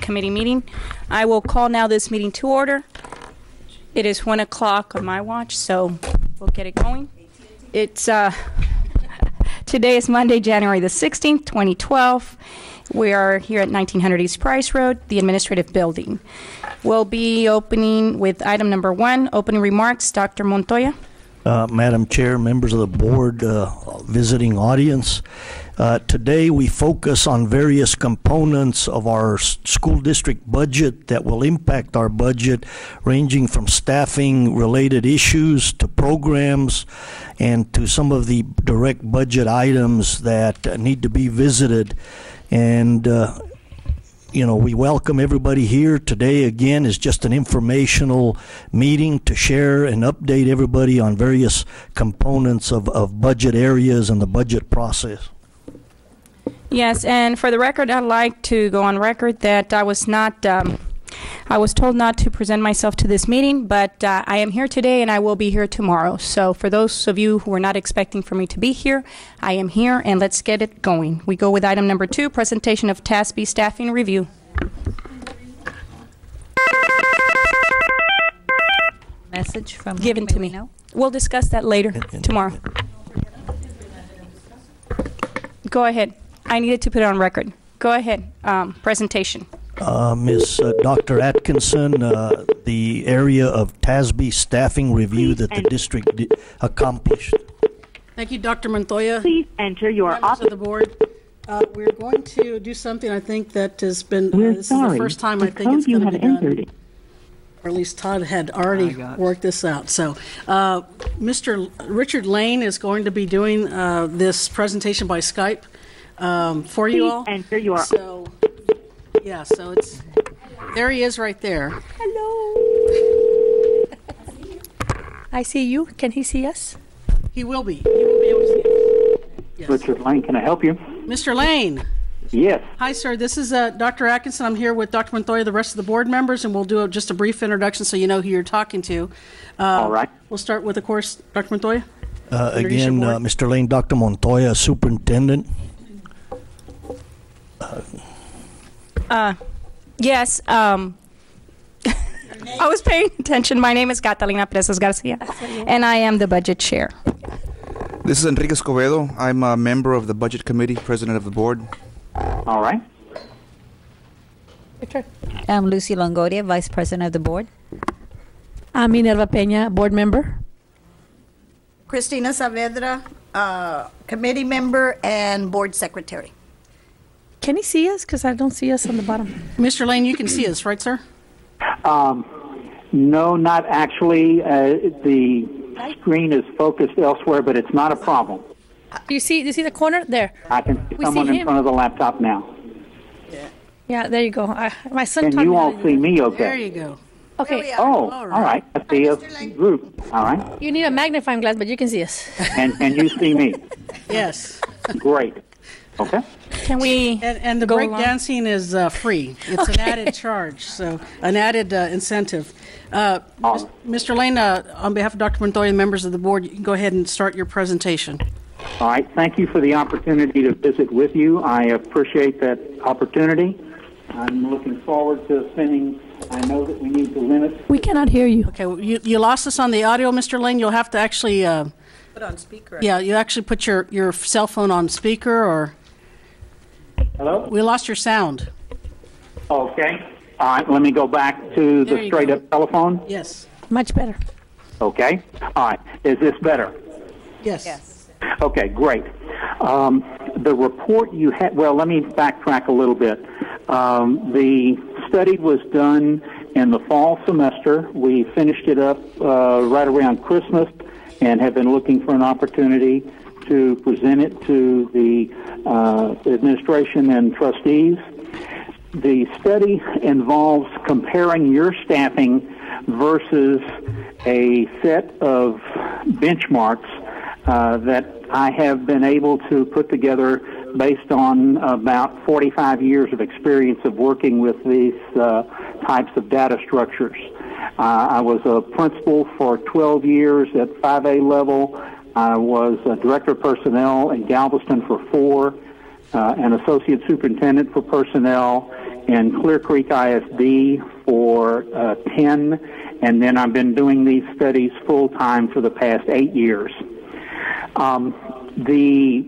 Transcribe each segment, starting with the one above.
Committee meeting. I will call now this meeting to order. It is 1 o'clock on my watch, so we'll get it going. It's today is Monday, January the 16th, 2012. We are here at 1900 East Price Road, the Administrative Building. We'll be opening with item number 1, opening remarks. Dr. Montoya. Madam Chair, members of the board, visiting audience. Today we focus on various components of our school district budget that will impact our budget, ranging from staffing related issues to programs and to some of the direct budget items that need to be visited. And we welcome everybody here. Today, again, is just an informational meeting to share and update everybody on various components of budget areas and the budget process. Yes, and for the record, I'd like to go on record that I was told not to present myself to this meeting, but I am here today and I will be here tomorrow. So for those of you who were not expecting for me to be here, I am here, and let's get it going. We go with item number 2, presentation of TASB staffing review. Message from given to me. We'll discuss that later tomorrow. Go ahead. I needed to put it on record. Go ahead. Presentation. Ms. Dr. Atkinson, the area of TASB staffing review that the district accomplished. Thank you, Dr. Montoya. Please enter your office of the board. We're going to do something I think that has been, this is the first time I think it's going to be done. Or at least Todd had already worked this out. So Mr. Richard Lane is going to be doing this presentation by Skype for you all. Enter your yeah, so it's, there he is right there. Hello. I see you. Can he see us? He will be. He will be able to see us. Yes. Richard Lane, can I help you? Mr. Lane. Yes. Hi, sir. This is Dr. Atkinson. I'm here with Dr. Montoya, the rest of the board members, and we'll do just a brief introduction so you know who you're talking to. All right. We'll start with, of course, Dr. Montoya. Again, Mr. Lane, Dr. Montoya, superintendent. Yes, I was paying attention. My name is Catalina Presas Garcia, and I am the budget chair. This is Enrique Escobedo. I'm a member of the budget committee, president of the board. All right. I'm Lucy Longoria, vice president of the board. I'm Minerva Peña, board member. Cristina Saavedra, committee member and board secretary. Can he see us? Because I don't see us on the bottom. Mr. Lane, you can see us, right, sir? No, not actually. The screen is focused elsewhere, but it's not a problem. Do you see the corner? There. I can see someone in front of the laptop now. Yeah, there you go. My son Can taught you me all see me okay? There you go. Okay. Oh, all right. I see a group. All right. You need a magnifying glass, but you can see us. And you see me? Yes. Great. Okay. Can we and the break dancing is free. It's an added charge, so an added incentive. Mr. Lane, on behalf of Dr. Montoya and members of the board, you can go ahead and start your presentation. All right. Thank you for the opportunity to visit with you. I appreciate that opportunity. I'm looking forward to spending. I know that we need to limit. We cannot hear you. Okay, well, you lost us on the audio, Mr. Lane. You'll have to actually put on speaker. Yeah, you actually put your cell phone on speaker or. Hello? We lost your sound. Okay. All right, let me go back to the straight-up telephone. Yes. Much better. Okay. All right. Is this better? Yes. Okay, great. The report you had, well, let me backtrack a little bit. The study was done in the fall semester. We finished it up right around Christmas and have been looking for an opportunity to present it to the administration and trustees. The study involves comparing your staffing versus a set of benchmarks that I have been able to put together based on about 45 years of experience of working with these types of data structures. I was a principal for 12 years at 5A level. I was a director of personnel in Galveston for 4, an associate superintendent for personnel, and Clear Creek ISD for 10, and then I've been doing these studies full-time for the past 8 years. The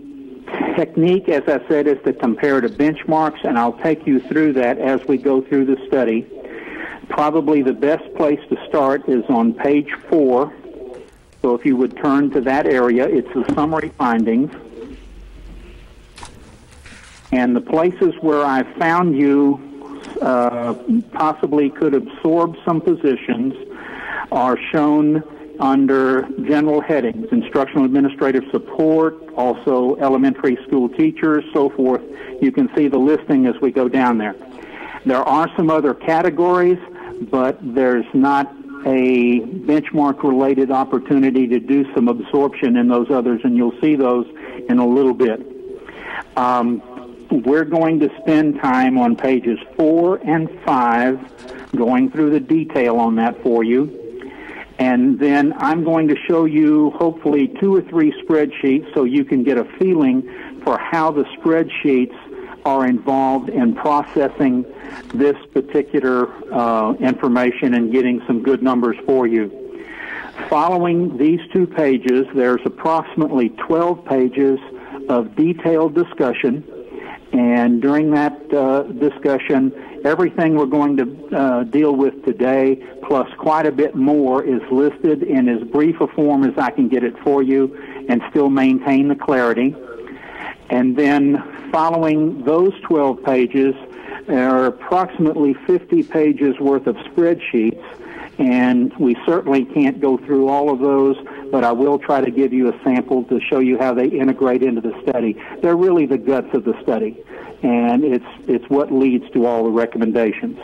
technique, as I said, is to compare to benchmarks, and I'll take you through that as we go through the study. Probably the best place to start is on page 4. So if you would turn to that area, it's the summary findings. And the places where I found you possibly could absorb some positions are shown under general headings: instructional administrative support, also elementary school teachers, so forth. You can see the listing as we go down there. There are some other categories, but there's not a benchmark-related opportunity to do some absorption in those others, and you'll see those in a little bit. We're going to spend time on pages 4 and 5 going through the detail on that for you. And then I'm going to show you hopefully 2 or 3 spreadsheets so you can get a feeling for how the spreadsheets are involved in processing this particular information and getting some good numbers for you. Following these 2 pages, there's approximately 12 pages of detailed discussion. And during that discussion, everything we're going to deal with today, plus quite a bit more, is listed in as brief a form as I can get it for you and still maintain the clarity. And then following those 12 pages, there are approximately 50 pages worth of spreadsheets, and we certainly can't go through all of those, but I will try to give you a sample to show you how they integrate into the study. They're really the guts of the study, and it's what leads to all the recommendations.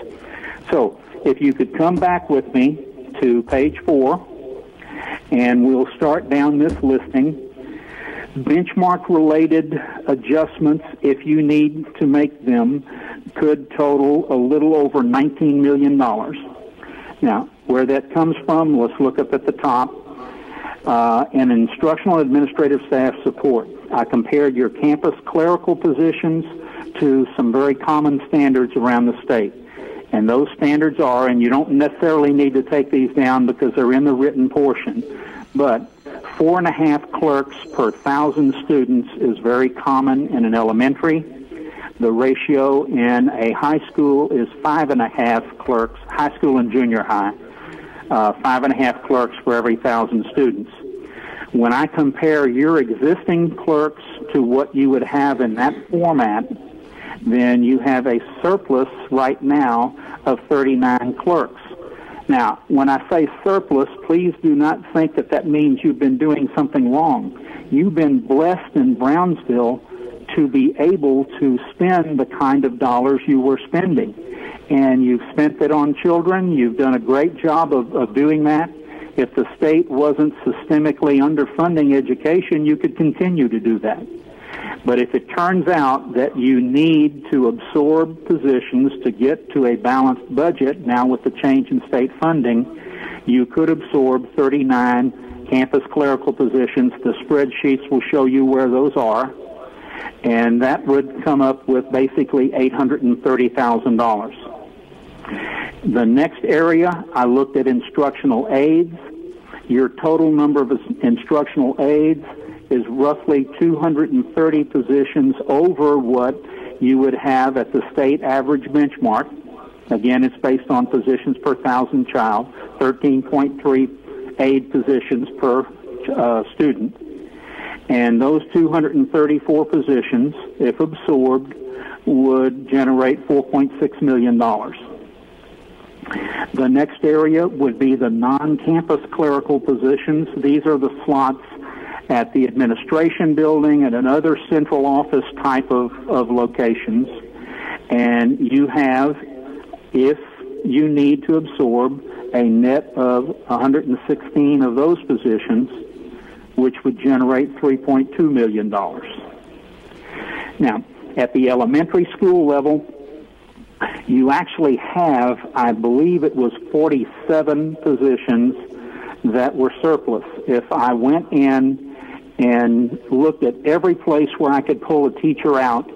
So if you could come back with me to page 4, and we'll start down this listing. Benchmark-related adjustments, if you need to make them, could total a little over $19 million. Now, where that comes from, let's look up at the top. And instructional administrative staff support. I compared your campus clerical positions to some very common standards around the state. And those standards are, and you don't necessarily need to take these down because they're in the written portion, but 4.5 clerks per 1,000 students is very common in an elementary. The ratio in a high school is 5.5 clerks, high school and junior high, 5.5 clerks for every 1,000 students. When I compare your existing clerks to what you would have in that format, then you have a surplus right now of 39 clerks. Now, when I say surplus, please do not think that that means you've been doing something wrong. You've been blessed in Brownsville to be able to spend the kind of dollars you were spending. And you've spent it on children. You've done a great job of doing that. If the state wasn't systemically underfunding education, you could continue to do that. But if it turns out that you need to absorb positions to get to a balanced budget, now with the change in state funding, you could absorb 39 campus clerical positions. The spreadsheets will show you where those are. And that would come up with basically $830,000. The next area, I looked at instructional aides. Your total number of instructional aides is roughly 230 positions over what you would have at the state average benchmark. Again, it's based on positions per 1,000 child, 13.3 aide positions per student. And those 234 positions, if absorbed, would generate $4.6 million. The next area would be the non-campus clerical positions. These are the slots at the administration building and another central office type of locations. And you have, if you need to absorb, a net of 116 of those positions, which would generate $3.2 million. Now, at the elementary school level, you actually have, I believe it was 47 positions that were surplus. If I went in and looked at every place where I could pull a teacher out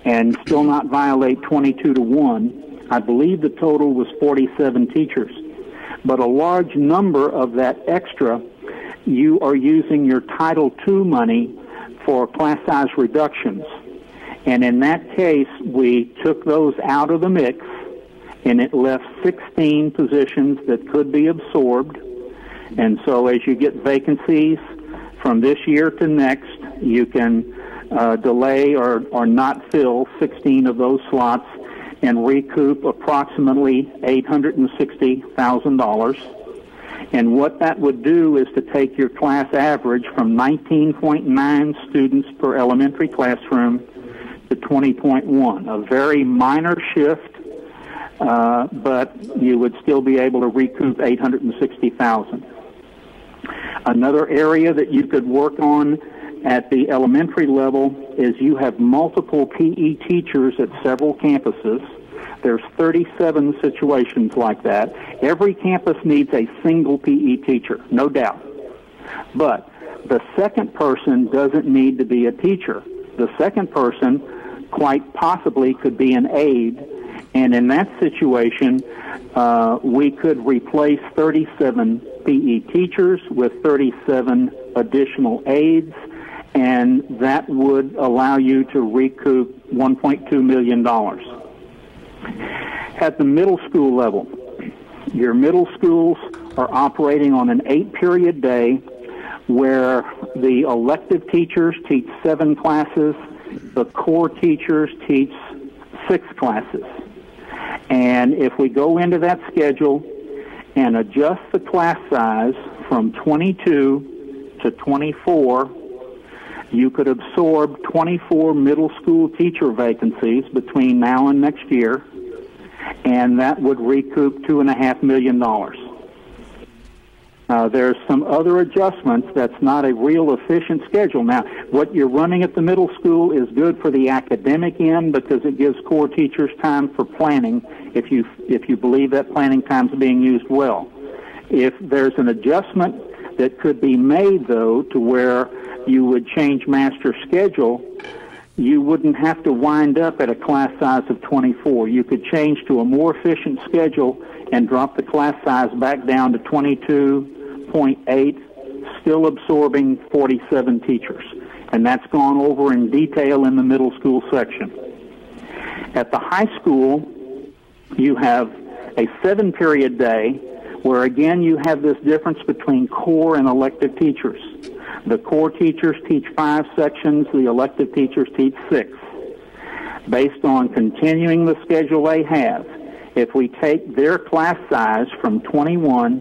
and still not violate 22 to 1. I believe the total was 47 teachers. But a large number of that extra, you are using your Title II money for class size reductions. And in that case, we took those out of the mix, and it left 16 positions that could be absorbed. And so as you get vacancies from this year to next, you can delay or not fill 16 of those slots and recoup approximately $860,000. And what that would do is to take your class average from 19.9 students per elementary classroom to 20.1, a very minor shift, but you would still be able to recoup $860,000. Another area that you could work on at the elementary level is you have multiple PE teachers at several campuses. There's 37 situations like that. Every campus needs a single PE teacher, no doubt. But the second person doesn't need to be a teacher. The second person quite possibly could be an aide, and in that situation, we could replace 37 PE teachers with 37 additional aides, and that would allow you to recoup $1.2 million. At the middle school level, your middle schools are operating on an 8-period day where the elective teachers teach 7 classes, the core teachers teach 6 classes. And if we go into that schedule and adjust the class size from 22 to 24, you could absorb 24 middle school teacher vacancies between now and next year, and that would recoup $2.5 million. There's some other adjustments. That's not a real efficient schedule. Now, what you're running at the middle school is good for the academic end because it gives core teachers time for planning if you believe that planning time is being used well. If there's an adjustment that could be made, though, to where you would change master schedule, you wouldn't have to wind up at a class size of 24. You could change to a more efficient schedule and drop the class size back down to 22.8, still absorbing 47 teachers. And that's gone over in detail in the middle school section. At the high school, you have a 7-period day where, again, you have this difference between core and elective teachers. The core teachers teach 5 sections, the elective teachers teach 6. Based on continuing the schedule they have, if we take their class size from 21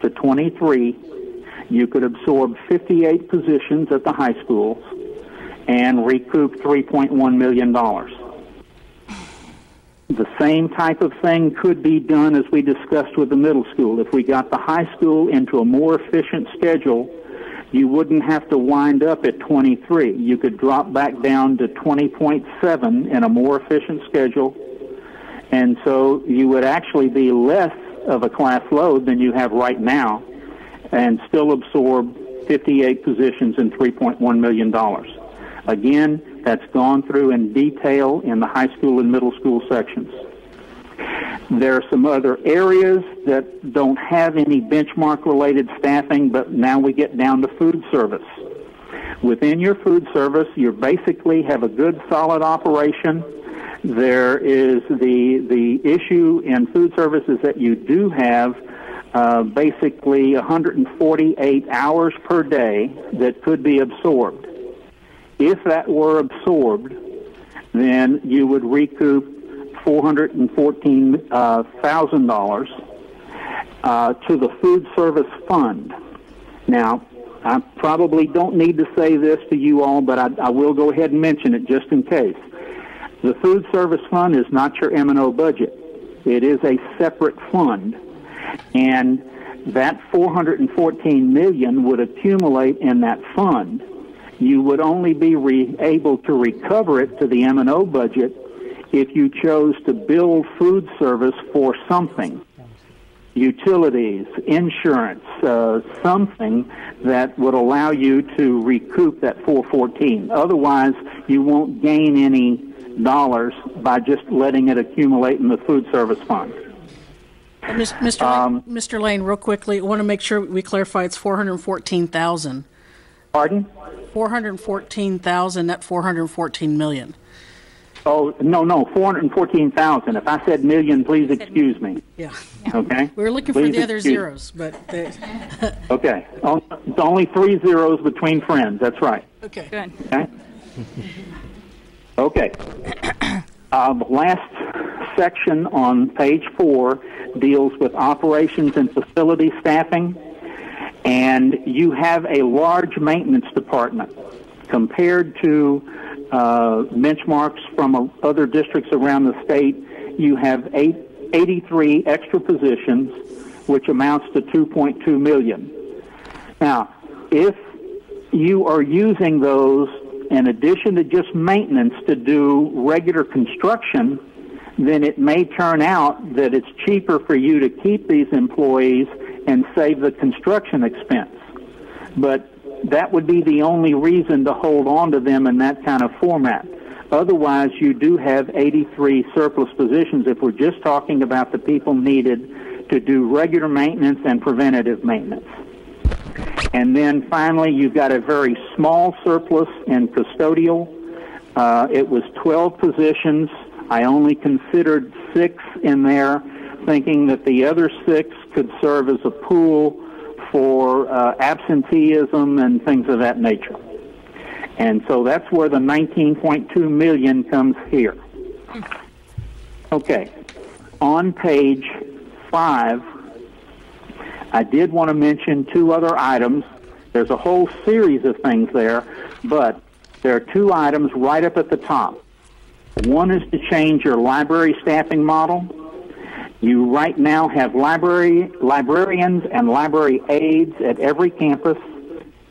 to 23, you could absorb 58 positions at the high schools and recoup $3.1 million. The same type of thing could be done as we discussed with the middle school. If we got the high school into a more efficient schedule, you wouldn't have to wind up at 23. You could drop back down to 20.7 in a more efficient schedule, and so you would actually be less of a class load than you have right now and still absorb 58 positions and $3.1 million. Again, that's gone through in detail in the high school and middle school sections. There are some other areas that don't have any benchmark-related staffing, but now we get down to food service. Within your food service, you basically have a good, solid operation. There is the issue in food service is that you do have basically 148 hours per day that could be absorbed. If that were absorbed, then you would recoup $414,000 to the food service fund. Now, I probably don't need to say this to you all, but I will go ahead and mention it just in case. The food service fund is not your M&O budget. It is a separate fund, and that $414 million would accumulate in that fund. You would only be able to recover it to the M&O budget if you chose to build food service for something, utilities, insurance, something that would allow you to recoup that $414. Otherwise, you won't gain any by just letting it accumulate in the food service fund. Mr. Lane, real quickly, I want to make sure we clarify it's 414,000. Pardon? 414,000, not 414 million. Oh, no, 414,000. If I said million, please excuse me. Yeah. Okay? We were looking for the other zeros, but... Okay. It's only 3 zeros between friends. That's right. Okay. Good. Okay? Okay. The last section on page 4 deals with operations and facility staffing, and you have a large maintenance department compared to benchmarks from other districts around the state. You have 83 extra positions, which amounts to $2.2 million. Now, if you are using those in addition to just maintenance to do regular construction, then it may turn out that it's cheaper for you to keep these employees and save the construction expense. But that would be the only reason to hold on to them in that kind of format. Otherwise, you do have 83 surplus positions if we're just talking about the people needed to do regular maintenance and preventative maintenance. And then finally, you've got a very small surplus in custodial. It was 12 positions. I only considered 6 in there, thinking that the other 6 could serve as a pool for absenteeism and things of that nature. And so that's where the $19.2 million comes here. Okay. On page 5, I did want to mention 2 other items. There's a whole series of things there, but there are 2 items right up at the top. One is to change your library staffing model. You right now have librarians and library aides at every campus,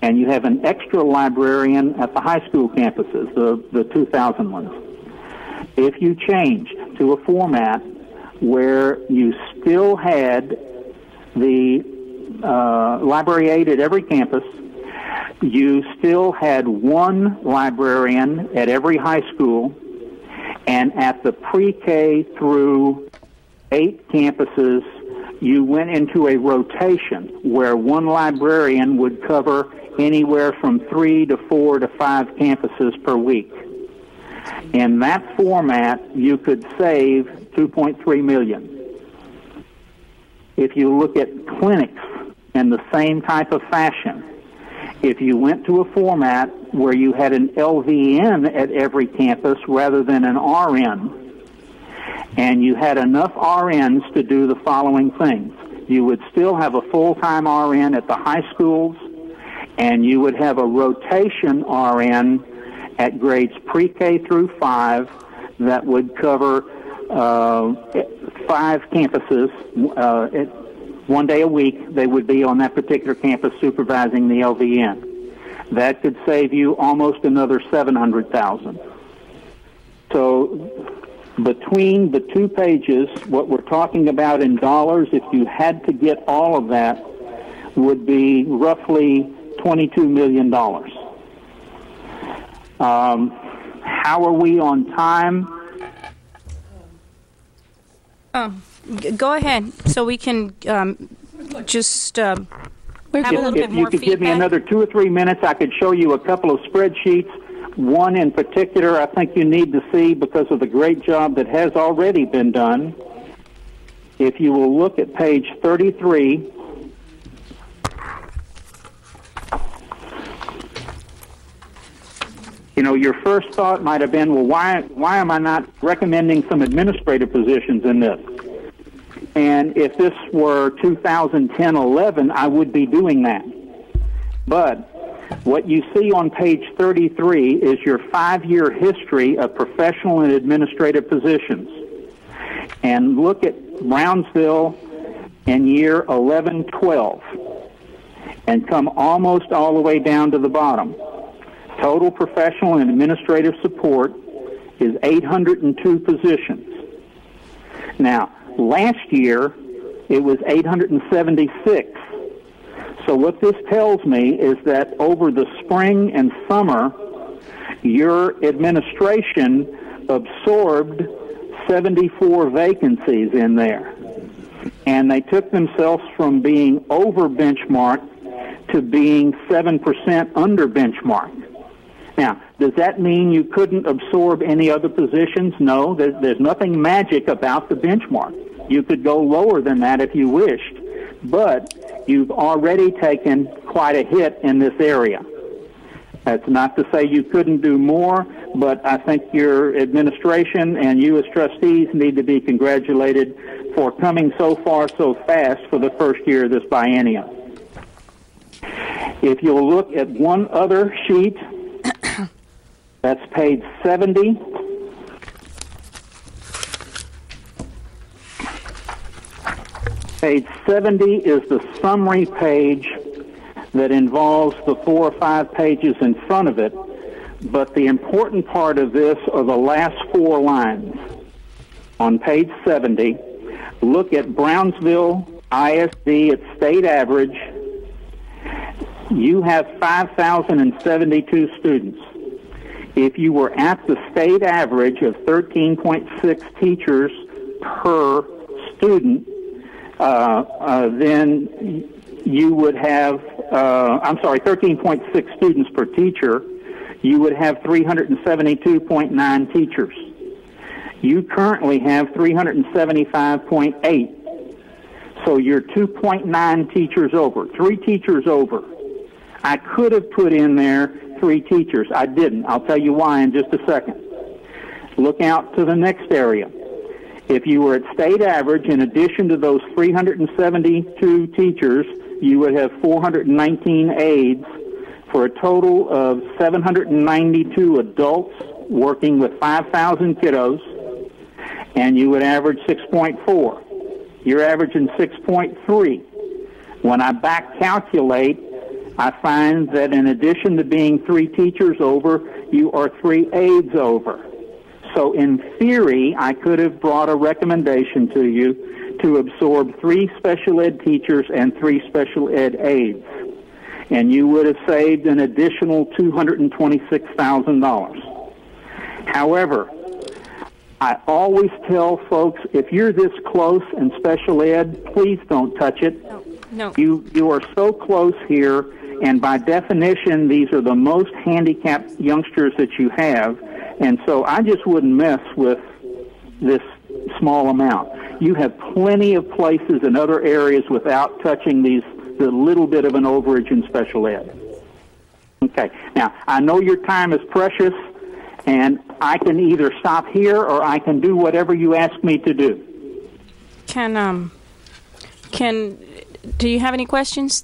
and you have an extra librarian at the high school campuses, the 2,000 ones. If you changed to a format where you still had the library aide at every campus, you still had 1 librarian at every high school, and at the pre-K through 8 campuses, you went into a rotation where 1 librarian would cover anywhere from 3 to 4 to 5 campuses per week. In that format, you could save $2.3 million. If you look at clinics in the same type of fashion, if you went to a format where you had an LVN at every campus rather than an RN, and you had enough RNs to do the following things. You would still have a full-time RN at the high schools, and you would have a rotation RN at grades pre-K through 5 that would cover 5 campuses. 1 day a week, they would be on that particular campus supervising the LVN. That could save you almost another $700,000. So between the 2 pages, what we're talking about in dollars, if you had to get all of that, would be roughly $22 million. How are we on time? Go ahead, so we can just have a little bit more feedback. If you could give me another 2 or 3 minutes, I could show you a couple of spreadsheets. One in particular I think you need to see because of the great job that has already been done. If you will look at page 33, you know, your first thought might have been, well, why am I not recommending some administrative positions in this? And if this were 2010-11, I would be doing that. But what you see on page 33 is your 5-year history of professional and administrative positions. And look at Brownsville in year 11-12 and come almost all the way down to the bottom. Total professional and administrative support is 802 positions. Now, last year, it was 876. So what this tells me is that over the spring and summer, your administration absorbed 74 vacancies in there. And they took themselves from being over benchmark to being 7% under benchmark. Now, does that mean you couldn't absorb any other positions? No, there's nothing magic about the benchmark. You could go lower than that if you wished, but you've already taken quite a hit in this area. That's not to say you couldn't do more, but I think your administration and you as trustees need to be congratulated for coming so far so fast for the first year of this biennium. If you'll look at one other sheet, that's page 70. Page 70 is the summary page that involves the 4 or 5 pages in front of it, but the important part of this are the last 4 lines. On page 70, look at Brownsville ISD at state average. You have 5,072 students. If you were at the state average of 13.6 teachers per student, then you would have, 13.6 students per teacher, you would have 372.9 teachers. You currently have 375.8. So you're 2.9 teachers over, 3 teachers over. I could have put in there 3 teachers. I didn't. I'll tell you why in just a second. Look out to the next area. If you were at state average, in addition to those 372 teachers, you would have 419 aides for a total of 792 adults working with 5,000 kiddos, and you would average 6.4. You're averaging 6.3. When I back calculate, I find that in addition to being 3 teachers over, you are 3 aides over. So in theory, I could have brought a recommendation to you to absorb 3 special ed teachers and 3 special ed aides. And you would have saved an additional $226,000. However, I always tell folks, if you're this close in special ed, please don't touch it. No. You are so close here, and by definition, these are the most handicapped youngsters that you have. And so I just wouldn't mess with this small amount. You have plenty of places in other areas without touching the little bit of an overage in special ed. Okay. Now, I know your time is precious, and I can either stop here or I can do whatever you ask me to do. Do you have any questions?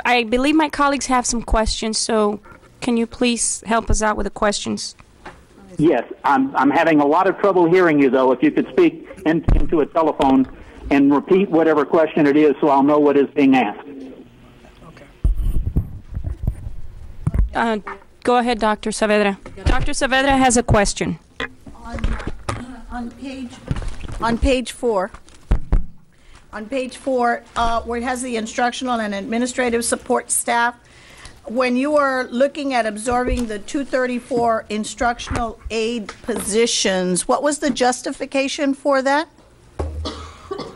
I believe my colleagues have some questions, so can you please help us out with the questions? Yes, I'm having a lot of trouble hearing you, though. If you could speak into a telephone and repeat whatever question it is so I'll know what is being asked. Okay. Go ahead, Dr. Saavedra. Dr. Saavedra has a question. On page 4, where it has the instructional and administrative support staff, when you are looking at absorbing the 234 instructional aid positions, what was the justification for that?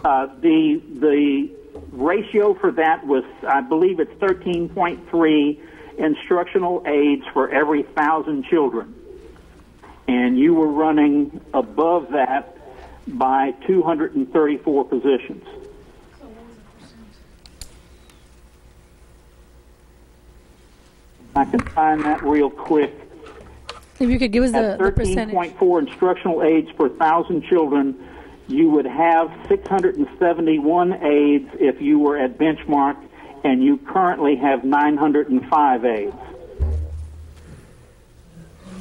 The ratio for that was, I believe it's 13.3 instructional aides for every 1,000 children. And you were running above that by 234 positions. I can find that real quick. If you could give us the percentage. At 13.4 instructional aides per 1,000 children, you would have 671 aides if you were at benchmark, and you currently have 905 aides.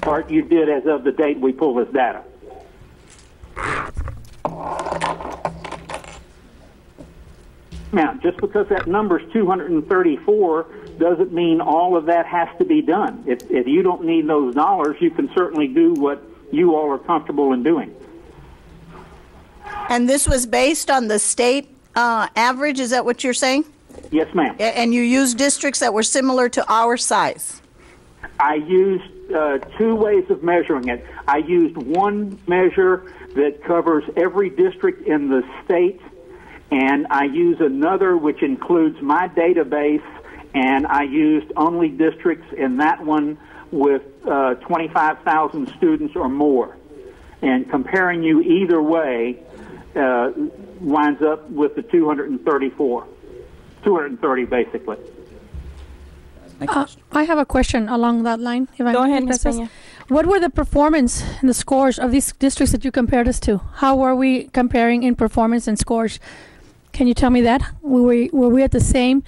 Or you did as of the date we pull this data. Now, just because that number is 234 doesn't mean all of that has to be done. If you don't need those dollars, you can certainly do what you all are comfortable in doing. And this was based on the state average, is that what you're saying? Yes, ma'am. And you used districts that were similar to our size? I used two ways of measuring it. I used one measure that covers every district in the state, and I use another which includes my database, and I used only districts in that one with 25,000 students or more. And comparing you either way winds up with the 230 basically. I have a question along that line. If Go ahead, Ms. Peña. What were the performance and the scores of these districts that you compared us to? How were we comparing in performance and scores? Can you tell me that? Were we at the same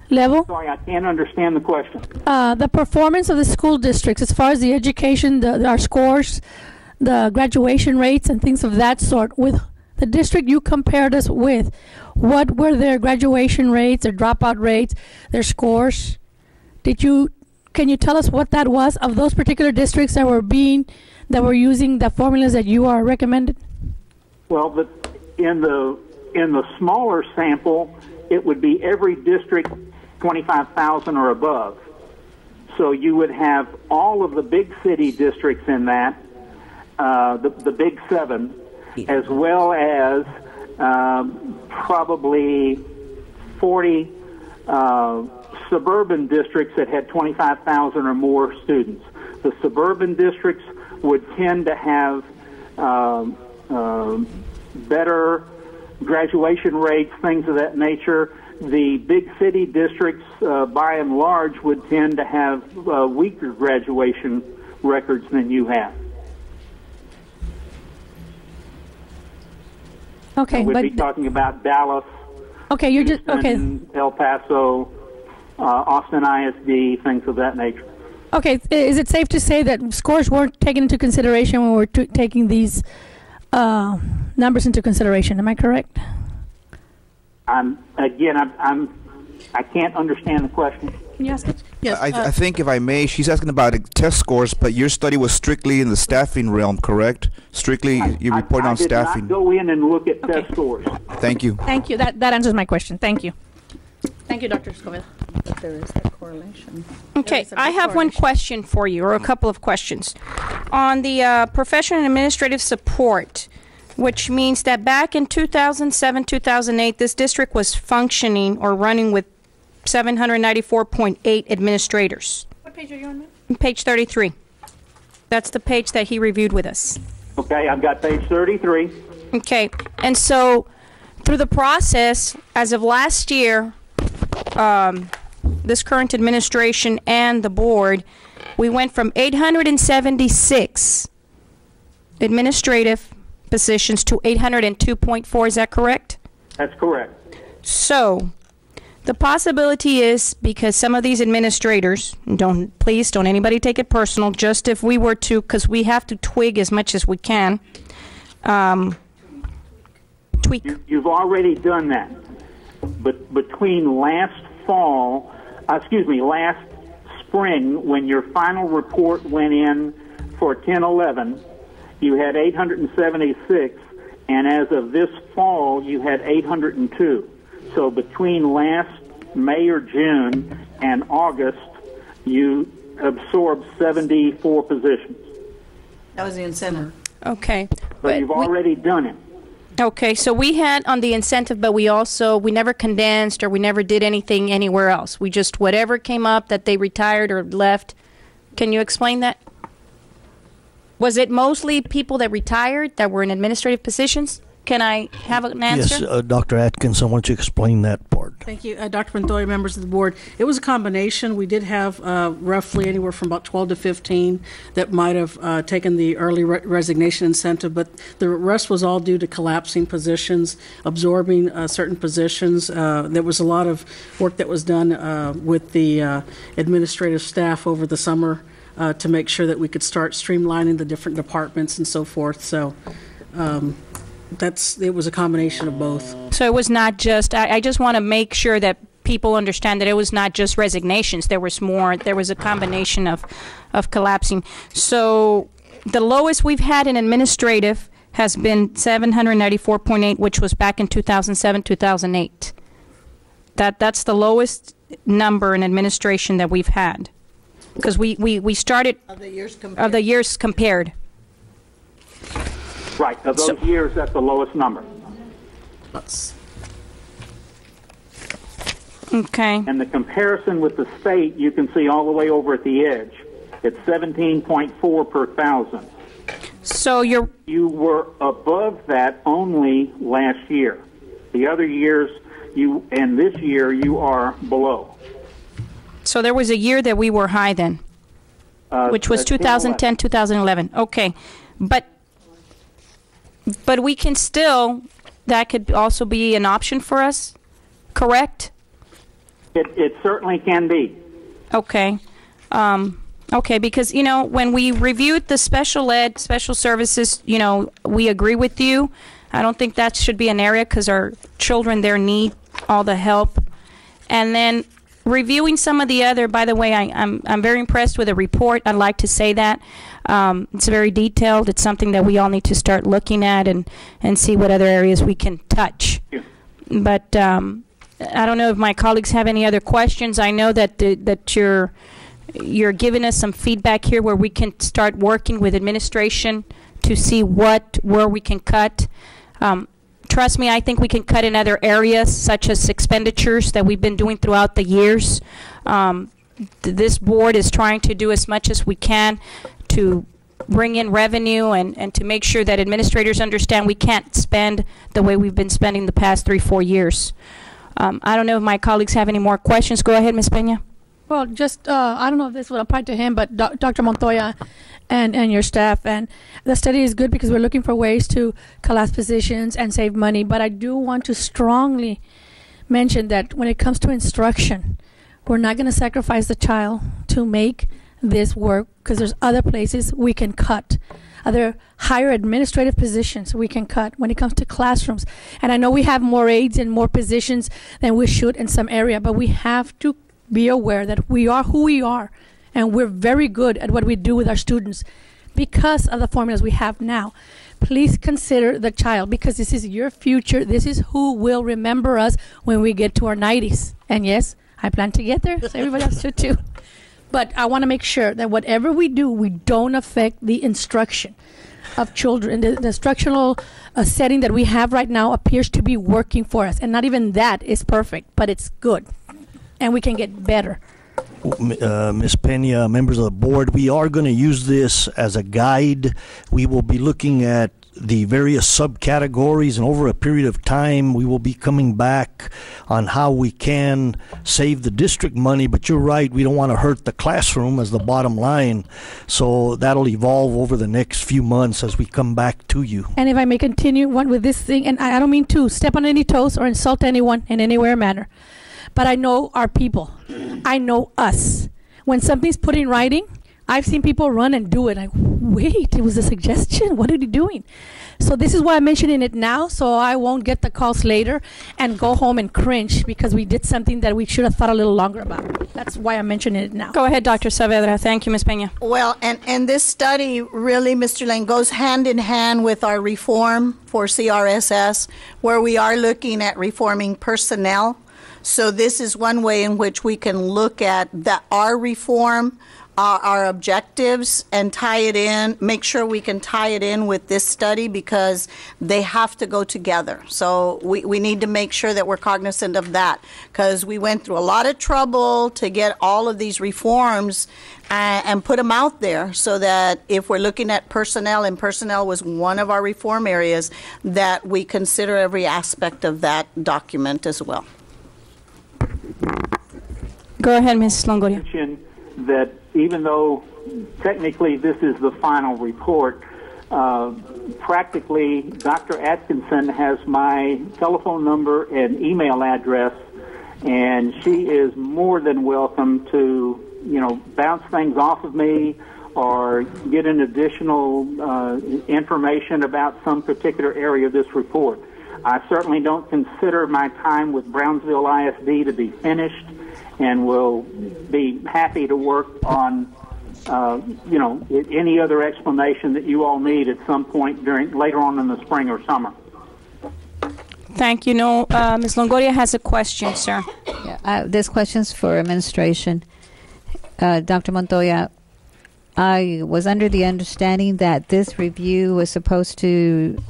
level? Sorry, I can't understand the question. The performance of the school districts as far as the education, our scores, the graduation rates and things of that sort with the district you compared us with. What were their graduation rates, their dropout rates, their scores? Can you tell us what that was of those particular districts that were using the formulas that you are recommended? Well, in the smaller sample, it would be every district 25,000 or above. So you would have all of the big city districts in that, the big seven, as well as probably 40 suburban districts that had 25,000 or more students. The suburban districts would tend to have better graduation rates, things of that nature. The big city districts, by and large, would tend to have weaker graduation records than you have. Okay, we'd be talking about Dallas. Okay, you're just okay. El Paso, Austin ISD, things of that nature. Okay, is it safe to say that scores weren't taken into consideration when we're taking these numbers into consideration? Am I correct? I can't understand the question. Can you ask it? Yes. I think, if I may, she's asking about test scores, but your study was strictly in the staffing realm, correct? Strictly, you report on staffing. I did not go in and look at test scores. Thank you. Thank you. That answers my question. Thank you. Thank you, Dr. Escobedo. But there is that correlation. Okay, I have one question for you, or a couple of questions. On the professional and administrative support, which means that back in 2007, 2008, this district was functioning or running with 794.8 administrators. What page are you on, ma'am? Page 33. That's the page that he reviewed with us. Okay, I've got page 33. Okay, and so through the process, as of last year, this current administration and the board, we went from 876 administrative positions to 802.4. Is that correct? That's correct. So the possibility is, because some of these administrators, please don't anybody take it personal, just if we were to, because we have to twig as much as we can, tweak. You've already done that. But between last spring, when your final report went in for 10-11, you had 876, and as of this fall, you had 802. So between last May or June and August, you absorbed 74 positions. That was the incentive. Okay. But you've already done it. Okay, so we had on the incentive, but we never condensed or we never did anything anywhere else. We just, whatever came up that they retired or left. Can you explain that? Was it mostly people that retired that were in administrative positions? Can I have an answer? Yes, Dr. Atkins, I want you to explain that part. Thank you, Dr. Montoya, members of the board. It was a combination. We did have roughly anywhere from about 12 to 15 that might have taken the early resignation incentive, but the rest was all due to collapsing positions, absorbing certain positions. There was a lot of work that was done with the administrative staff over the summer to make sure that we could start streamlining the different departments and so forth. So it was a combination of both. So it was not just, I just want to make sure that people understand that it was not just resignations. There was more, there was a combination of collapsing. So the lowest we've had in administrative has been 794.8, which was back in 2007, 2008. That's the lowest number in administration that we've had. Because we started Of the years compared. Right, of those years, that's the lowest number. Okay. And the comparison with the state, you can see all the way over at the edge. It's 17.4 per thousand. So you were above that only last year. The other years, and this year, you are below. So there was a year that we were high then, which was 2010, 2011. Okay, but we can still, that could also be an option for us, correct? It certainly can be. Okay. Okay, because, when we reviewed the special ed, special services, we agree with you. I don't think that should be an area because our children there need all the help. And then reviewing some of the other, by the way, I'm very impressed with the report. I'd like to say that. It's very detailed. It's something that we all need to start looking at and see what other areas we can touch. Yeah. But I don't know if my colleagues have any other questions. I know that you're giving us some feedback here where we can start working with administration to see where we can cut. Trust me, I think we can cut in other areas, such as expenditures that we've been doing throughout the years. This board is trying to do as much as we can to bring in revenue and to make sure that administrators understand we can't spend the way we've been spending the past 3-4 years. I don't know if my colleagues have any more questions. Go ahead, Ms. Peña. Well, just, I don't know if this will apply to him, but Dr. Montoya and your staff, and the study is good because we're looking for ways to collapse positions and save money. But I do want to strongly mention that when it comes to instruction, we're not going to sacrifice the child to make this work because there's other places we can cut. Other higher administrative positions we can cut when it comes to classrooms. And I know we have more aides and more positions than we should in some area, but we have to be aware that we are who we are, and we're very good at what we do with our students because of the formulas we have now. Please consider the child, because this is your future. This is who will remember us when we get to our 90s. And yes, I plan to get there, so everybody else should too. But I want to make sure that whatever we do, we don't affect the instruction of children. The instructional setting that we have right now appears to be working for us. And not even that is perfect, but it's good. And we can get better. Ms. Peña, members of the board, we are going to use this as a guide. We will be looking at the various subcategories, and over a period of time, we will be coming back on how we can save the district money. But you're right, we don't want to hurt the classroom as the bottom line. So that'll evolve over the next few months as we come back to you. And if I may continue with this thing, and I don't mean to step on any toes or insult anyone in any way or manner, but I know our people. I know us. When something's put in writing, I've seen people run and do it. Like, wait, it was a suggestion. What are you doing? So this is why I'm mentioning it now, so I won't get the calls later and go home and cringe because we did something that we should have thought a little longer about. That's why I'm mentioning it now. Go ahead, Dr. Saavedra. Thank you, Ms. Peña. Well, and this study really, Mr. Lane, goes hand in hand with our reform for CRSS, where we are looking at reforming personnel. So this is one way in which we can look at our reform, our objectives, and tie it in, make sure we can tie it in with this study because they have to go together. So we need to make sure that we're cognizant of that because we went through a lot of trouble to get all of these reforms and put them out there so that if we're looking at personnel, and personnel was one of our reform areas, that we consider every aspect of that document as well. Go ahead, Ms. Longoria. That even though technically this is the final report, practically Dr. Atkinson has my telephone number and email address, and she is more than welcome to, bounce things off of me or get an additional information about some particular area of this report. I certainly don't consider my time with Brownsville ISD to be finished, and will be happy to work on, any other explanation that you all need at some point later on in the spring or summer. Thank you. No, Ms. Longoria has a question, sir. Yeah, this question's for administration. Dr. Montoya, I was under the understanding that this review was supposed to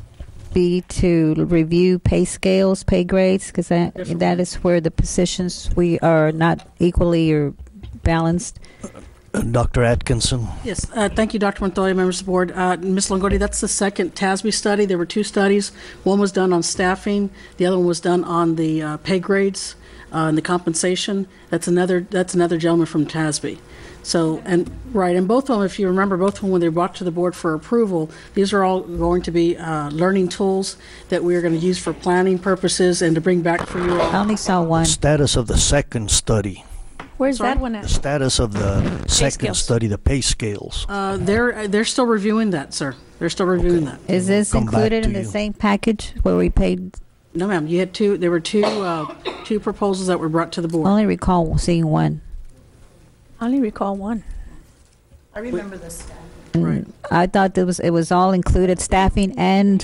be to review pay scales, pay grades, because that is where the positions we are not equally or balanced. Dr. Atkinson. Yes, thank you, Dr. Montoya, members of the board. Ms. Longoria, that's the second TASB study. There were two studies. One was done on staffing. The other one was done on the pay grades and the compensation. That's another gentleman from TASB. So, and both of them, if you remember, both of them, when they were brought to the board for approval, these are all going to be learning tools that we are going to use for planning purposes and to bring back for you all. I only saw one. Status of the second study. Where's that one at? The status of the second study, the pay scales. They're still reviewing that, sir. They're still reviewing that. Is this included in the same package where we paid? No, ma'am. You had two. There were two proposals that were brought to the board. I only recall seeing one. I only recall one. I remember this. Right. I thought it was all included, staffing and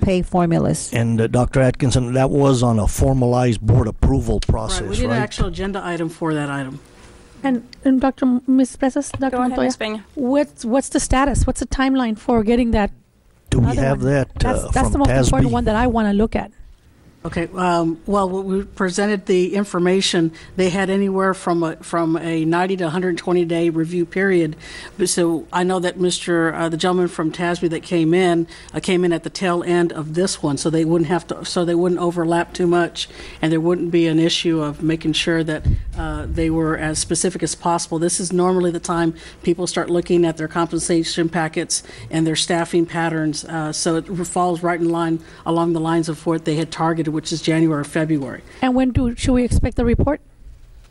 pay formulas. And Dr. Atkinson, that was on a formalized board approval process, Right. We did an actual agenda item for that item. And Dr. Ms. Presas, Dr. Go ahead, Montoya, Ms. Peña. what's the status? What's the timeline for getting that? Do we other have one? that That's from the most TASB? important one that I want to look at. Okay. Well, when we presented the information, they had anywhere from a 90 to 120 day review period. So I know that the gentleman from TASB that came in at the tail end of this one, so they wouldn't overlap too much, and there wouldn't be an issue of making sure that they were as specific as possible. This is normally the time people start looking at their compensation packets and their staffing patterns. So it falls right in line along the lines of what they had targeted, which is January or February. And should we expect the report?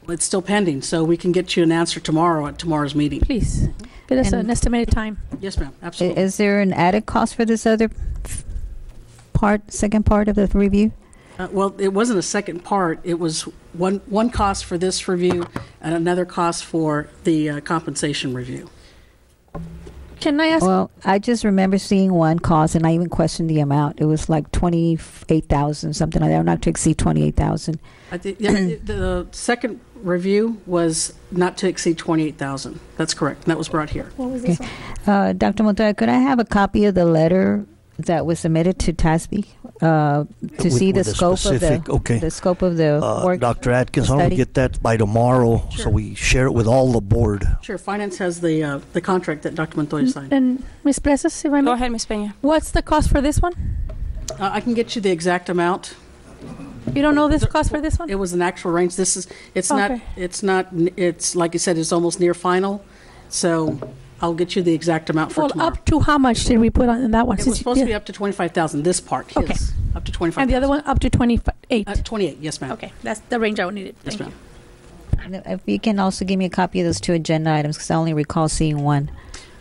It's still pending, so we can get you an answer tomorrow at tomorrow's meeting. Please, give us an estimated time. Yes, ma'am. Absolutely. Is there an added cost for this other second part of the review? Well, it wasn't a second part. It was one cost for this review and another cost for the compensation review. Can I ask? Well, I just remember seeing one cost, and I even questioned the amount. It was like $28,000, something like that, or not to exceed $28,000. The second review was not to exceed $28,000. That's correct. And that was brought here. What was this one? Dr. Montoya, could I have a copy of the letter that was submitted to TASB to see the scope of the scope of the work? Dr. Atkins, I'm going to get that by tomorrow, so we share it with all the board. Sure. Finance has the contract that Dr. Montoya signed. And Ms. Presas, if I may? Go ahead, Ms. Peña. What's the cost for this one? I can get you the exact amount. You don't know this cost for this one? It was an actual range. It's like you said, it's almost near final. So I'll get you the exact amount for tomorrow. Up to how much did we put on that one? It was supposed to be up to $25,000. This part, okay, up to $25,000. And the other one up to 28. 28, yes, ma'am. Okay, that's the range I needed. Yes, Thank ma'am. If you can also give me a copy of those two agenda items, because I only recall seeing one.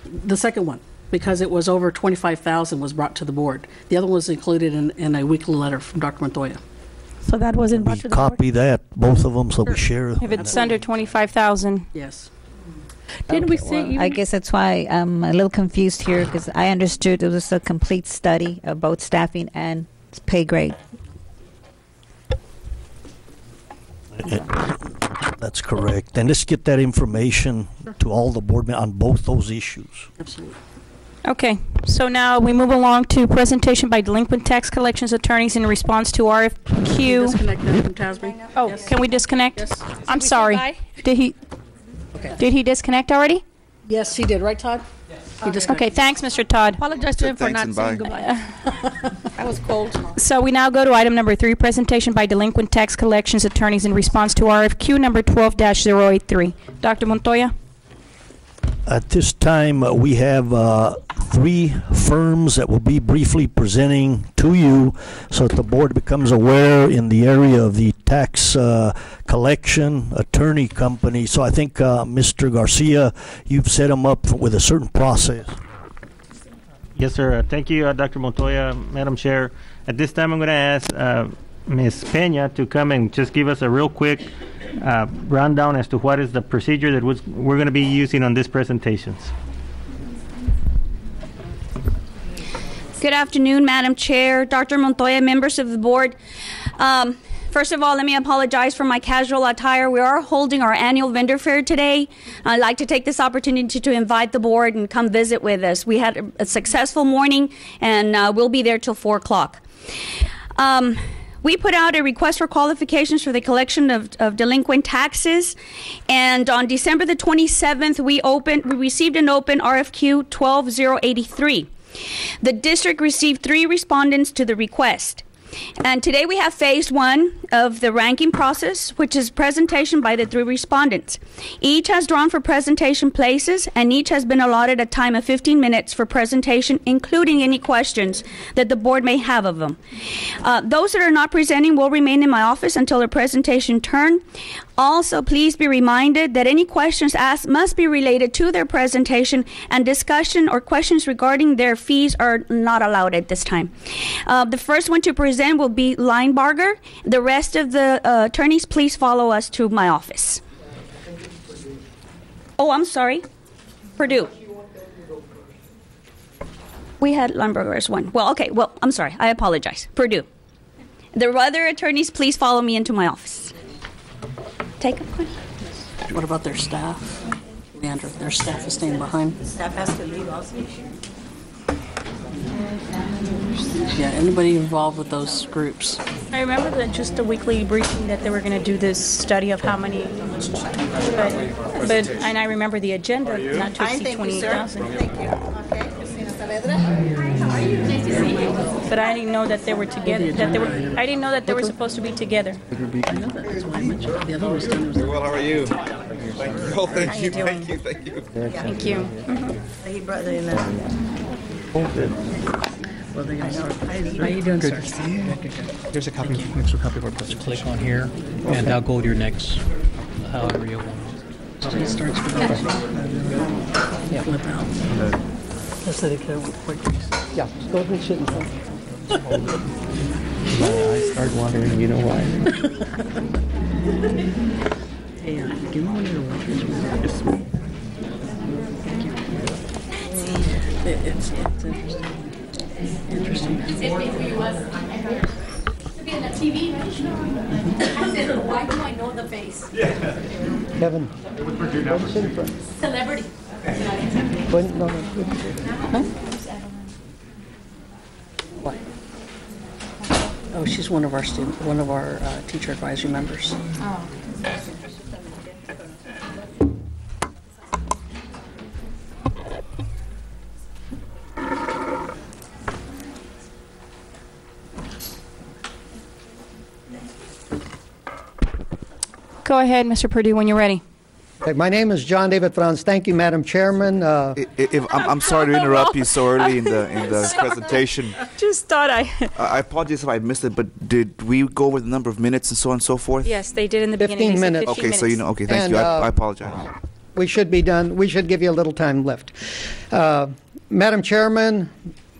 The second one, because it was over $25,000, was brought to the board. The other one was included in a weekly letter from Dr. Montoya. So that wasn't brought We to the board? copy that, both of them, so we share. If it's under 25,000. Yes. Didn't we say even? I guess that's why I'm a little confused here, because I understood it was a complete study of both staffing and pay grade. That's correct. And let's get that information to all the board members on both those issues. Absolutely. Okay, so now we move along to presentation by delinquent tax collections attorneys in response to RFQ. Disconnect that from TASB. Oh, Yes. can we disconnect? Yes. I'm sorry. Did he disconnect already? Yes, he did. Right, Todd? Yes. Okay, thanks, Mr. Todd. Apologize to him for Thanks not and saying bye. goodbye. I was cold. So we now go to item number 3, presentation by delinquent tax collections attorneys in response to RFQ number 12-083. Dr. Montoya? At this time, we have 3 firms that will be briefly presenting to you so that the board becomes aware in the area of the tax collection attorney company. So I think, Mr. Garcia, you've set them up with a certain process. Yes, sir. Thank you, Dr. Montoya, Madam Chair. At this time, I'm going to ask Ms. Peña to come and just give us a real quick rundown as to what is the procedure that we're going to be using on these presentations. Good afternoon, Madam Chair, Dr. Montoya, members of the board. First of all, let me apologize for my casual attire. We are holding our annual vendor fair today. I'd like to take this opportunity to invite the board and come visit with us. We had a successful morning, and we'll be there till 4 o'clock. We put out a request for qualifications for the collection of delinquent taxes, and on December the 27th, we received an open RFQ 12083. The district received 3 respondents to the request. And today we have phase 1 of the ranking process, which is presentation by the 3 respondents. Each has drawn for presentation places, and each has been allotted a time of 15 minutes for presentation, including any questions that the board may have of them. Those that are not presenting will remain in my office until their presentation turn. Also, please be reminded that any questions asked must be related to their presentation, and discussion or questions regarding their fees are not allowed at this time. The first one to present will be Linebarger. The rest of the attorneys, please follow us to my office. Oh, I'm sorry. Purdue. We had Linebarger as one. Well, okay. Well, I'm sorry. I apologize. Purdue. The other attorneys, please follow me into my office. Take a point. What about their staff? Leandra, their staff is staying behind. Staff has to leave also. Yeah, anybody involved with those groups? I remember that just a weekly briefing that they were going to do this study of how many, but and I remember the agenda, not to exceed 28,000. Thank you. Okay, Christina Saavedra. How are you? Nice to see you. But I didn't know that they were together. I didn't know that they were supposed to be together. I know that. That's why I mentioned it. The other one was done. Well, how are you? Thank you. Oh, thank you. Thank you. Thank you. Thank you. He brought the 11. Well, they're going to start. How are you doing, sir? Here's a copy, extra copy of our presentation. Click on here, and I'll go to your next, however you want. It starts with that. Flip out. Let's say they can quick. Yeah, just go ahead and sit in front. I start wondering, you know why. Hey, give me one of your watches. Thank you. It's interesting. Interesting. Is it big for you? To be on the TV? I said, why do I know the face? Kevin, sit in front. Celebrity. No. Huh? What? Oh, she's one of our teacher advisory members. Oh. Go ahead, Mr. Purdue, when you're ready. Okay, my name is John David Franz. Thank you, Madam Chairman. I'm sorry to interrupt you so early in the presentation. Just thought I apologize if I missed it, but did we go over the number of minutes and so on and so forth? Yes, they did in the 15 beginning. minutes. 15 Okay, minutes. so you know. Okay, thank you. I apologize. We should be done. We should give you a little time left. Madam Chairman,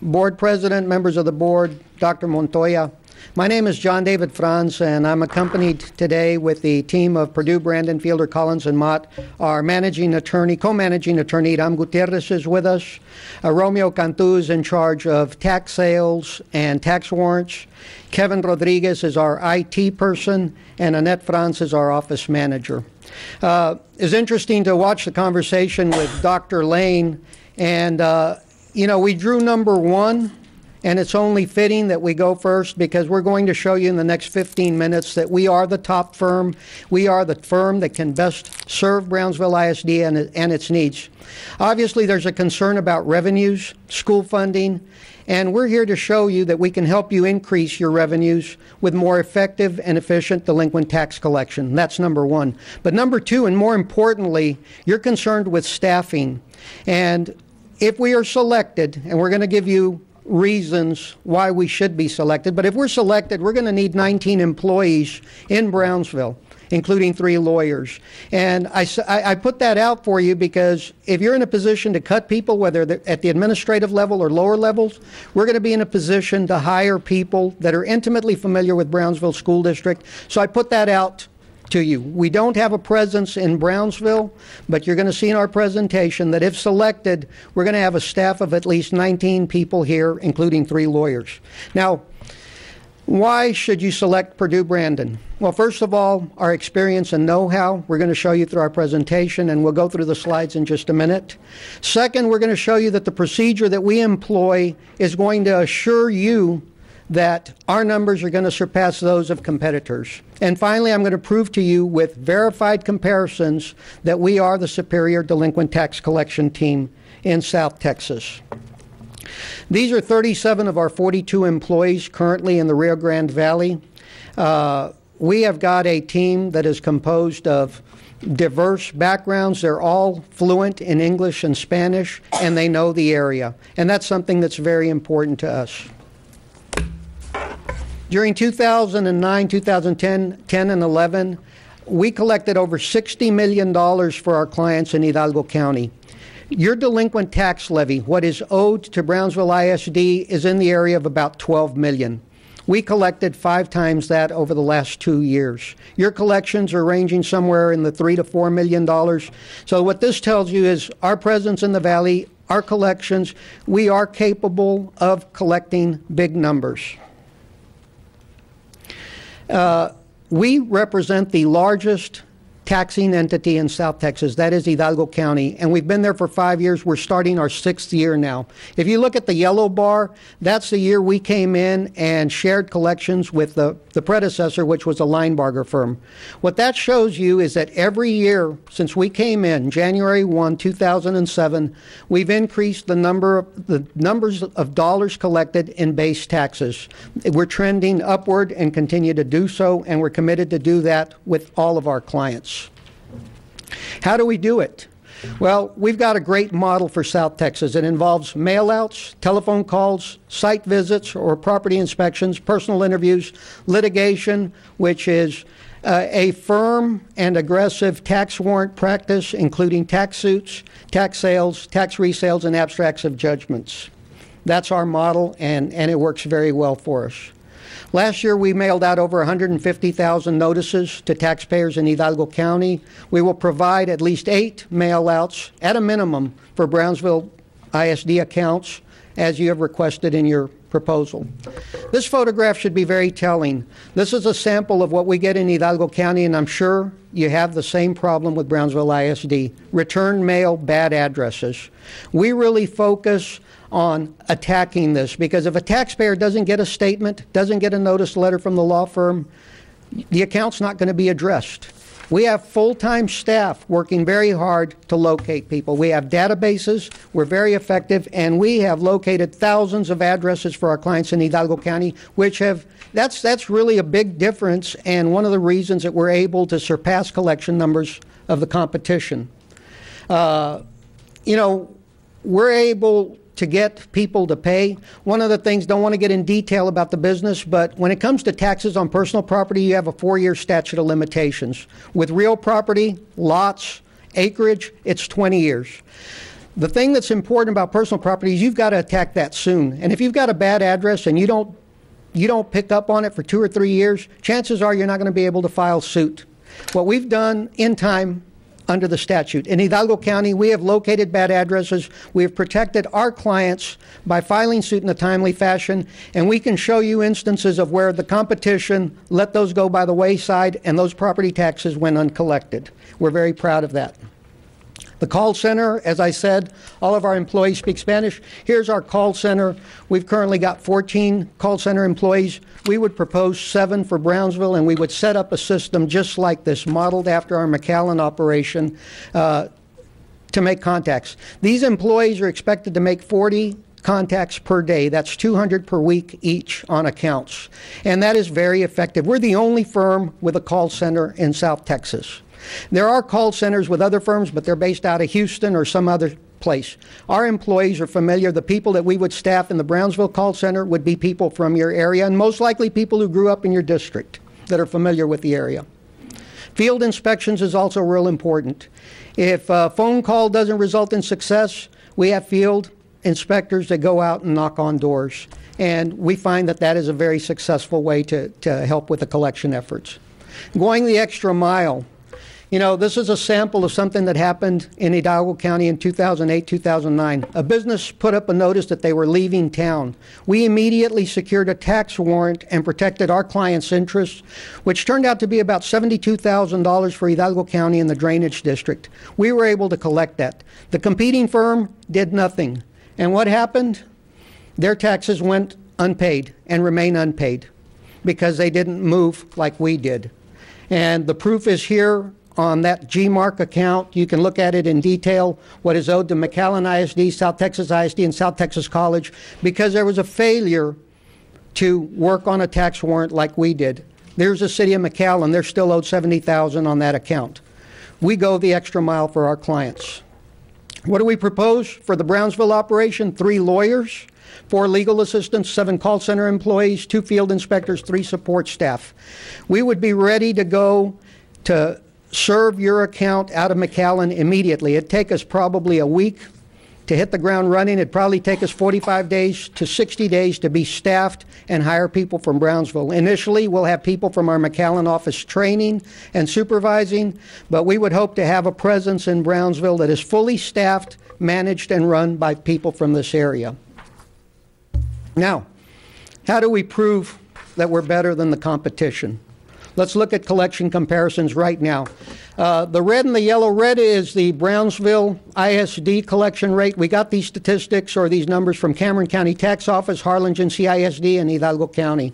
Board President, members of the board, Dr. Montoya, my name is John David Franz, and I'm accompanied today with the team of Purdue, Brandon, Fielder, Collins, and Mott. Our managing attorney, co-managing attorney, Ram Gutierrez, is with us. Romeo Cantu is in charge of tax sales and tax warrants. Kevin Rodriguez is our IT person, and Annette Franz is our office manager. It's interesting to watch the conversation with Dr. Lane, and we drew number 1. And it's only fitting that we go first because we're going to show you in the next 15 minutes that we are the top firm. We are the firm that can best serve Brownsville ISD and its needs. Obviously, there's a concern about revenues, school funding, and we're here to show you that we can help you increase your revenues with more effective and efficient delinquent tax collection. That's number 1. But number 2, and more importantly, you're concerned with staffing. And if we are selected, and we're going to give you reasons why we should be selected, but if we're selected, we're going to need 19 employees in Brownsville, including 3 lawyers. And I put that out for you because if you're in a position to cut people, whether they're at the administrative level or lower levels, we're going to be in a position to hire people that are intimately familiar with Brownsville School District. So I put that out to you. We don't have a presence in Brownsville, but you're going to see in our presentation that if selected, we're going to have a staff of at least 19 people here, including 3 lawyers. Now, Why should you select Purdue Brandon? Well, first of all, our experience and know-how. We're going to show you through our presentation, and we'll go through the slides in just a minute. Second, we're going to show you that the procedure that we employ is going to assure you that our numbers are going to surpass those of competitors. And finally, I'm going to prove to you with verified comparisons that we are the superior delinquent tax collection team in South Texas. These are 37 of our 42 employees currently in the Rio Grande Valley. We have got a team that is composed of diverse backgrounds. They're all fluent in English and Spanish, and they know the area. And that's something that's very important to us. During 2009, 2010, 10 and 11, we collected over $60 million for our clients in Hidalgo County. Your delinquent tax levy, what is owed to Brownsville ISD, is in the area of about $12 million. We collected 5 times that over the last 2 years. Your collections are ranging somewhere in the $3 to $4 million. So what this tells you is our presence in the valley, our collections, we are capable of collecting big numbers. We represent the largest taxing entity in South Texas. That is Hidalgo County, and we've been there for 5 years. We're starting our 6th year now. If you look at the yellow bar, that's the year we came in and shared collections with the predecessor, which was a Linebarger firm. What that shows you is that every year since we came in, January 1, 2007, we've increased the numbers of dollars collected in base taxes. We're trending upward and continue to do so, and we're committed to do that with all of our clients. How do we do it? Well, we've got a great model for South Texas. It involves mail-outs, telephone calls, site visits or property inspections, personal interviews, litigation, which is a firm and aggressive tax warrant practice, including tax suits, tax sales, tax resales, and abstracts of judgments. That's our model, and it works very well for us. Last year, we mailed out over 150,000 notices to taxpayers in Hidalgo County. We will provide at least 8 mail-outs at a minimum for Brownsville ISD accounts, as you have requested in your proposal. This photograph should be very telling. This is a sample of what we get in Hidalgo County, and I'm sure you have the same problem with Brownsville ISD. Return mail, bad addresses. We really focus on attacking this, because if a taxpayer doesn't get a statement, doesn't get a notice letter from the law firm, the account's not going to be addressed. We have full-time staff working very hard to locate people. We have databases, we're very effective, and we have located thousands of addresses for our clients in Hidalgo County, which that's really a big difference, and one of the reasons that we're able to surpass collection numbers of the competition. We're able to get people to pay. One of the things, don't want to get in detail about the business, but when it comes to taxes on personal property, you have a 4-year statute of limitations. With real property, lots, acreage, it's 20 years. The thing that's important about personal property is you've got to attack that soon. And if you've got a bad address and you don't pick up on it for 2 or 3 years, chances are you're not going to be able to file suit. What we've done in time under the statute. In Hidalgo County, we have located bad addresses. We have protected our clients by filing suit in a timely fashion, and we can show you instances of where the competition let those go by the wayside and those property taxes went uncollected. We're very proud of that. The call center, as I said, all of our employees speak Spanish. Here's our call center. We've currently got 14 call center employees. We would propose 7 for Brownsville, and we would set up a system just like this, modeled after our McAllen operation, to make contacts. These employees are expected to make 40 contacts per day. That's 200 per week each on accounts. And that is very effective. We're the only firm with a call center in South Texas. There are call centers with other firms, but they're based out of Houston or some other place. Our employees are familiar. The people that we would staff in the Brownsville call center would be people from your area, and most likely people who grew up in your district that are familiar with the area. Field inspections is also real important. If a phone call doesn't result in success, we have field inspectors that go out and knock on doors, and we find that that is a very successful way to help with the collection efforts. Going the extra mile. You know, this is a sample of something that happened in Hidalgo County in 2008, 2009. A business put up a notice that they were leaving town. We immediately secured a tax warrant and protected our client's interests, which turned out to be about $72,000 for Hidalgo County and the drainage district. We were able to collect that. The competing firm did nothing. And what happened? Their taxes went unpaid and remain unpaid because they didn't move like we did. And the proof is here on that GMARC account. You can look at it in detail, what is owed to McAllen ISD, South Texas ISD, and South Texas College, because there was a failure to work on a tax warrant like we did. There's the city of McAllen. They're still owed $70,000 on that account. We go the extra mile for our clients. What do we propose for the Brownsville operation? 3 lawyers, 4 legal assistants, 7 call center employees, 2 field inspectors, 3 support staff. We would be ready to go to serve your account out of McAllen immediately. It'd take us probably a week to hit the ground running. It'd probably take us 45 days to 60 days to be staffed and hire people from Brownsville. Initially, we'll have people from our McAllen office training and supervising, but we would hope to have a presence in Brownsville that is fully staffed, managed, and run by people from this area. Now, how do we prove that we're better than the competition? Let's look at collection comparisons right now. The red and the yellow, red is the Brownsville ISD collection rate. We got these statistics or these numbers from Cameron County Tax Office, Harlingen CISD, and Hidalgo County.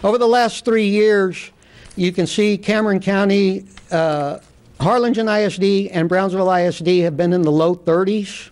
Over the last 3 years, you can see Cameron County, Harlingen ISD, and Brownsville ISD have been in the low 30s.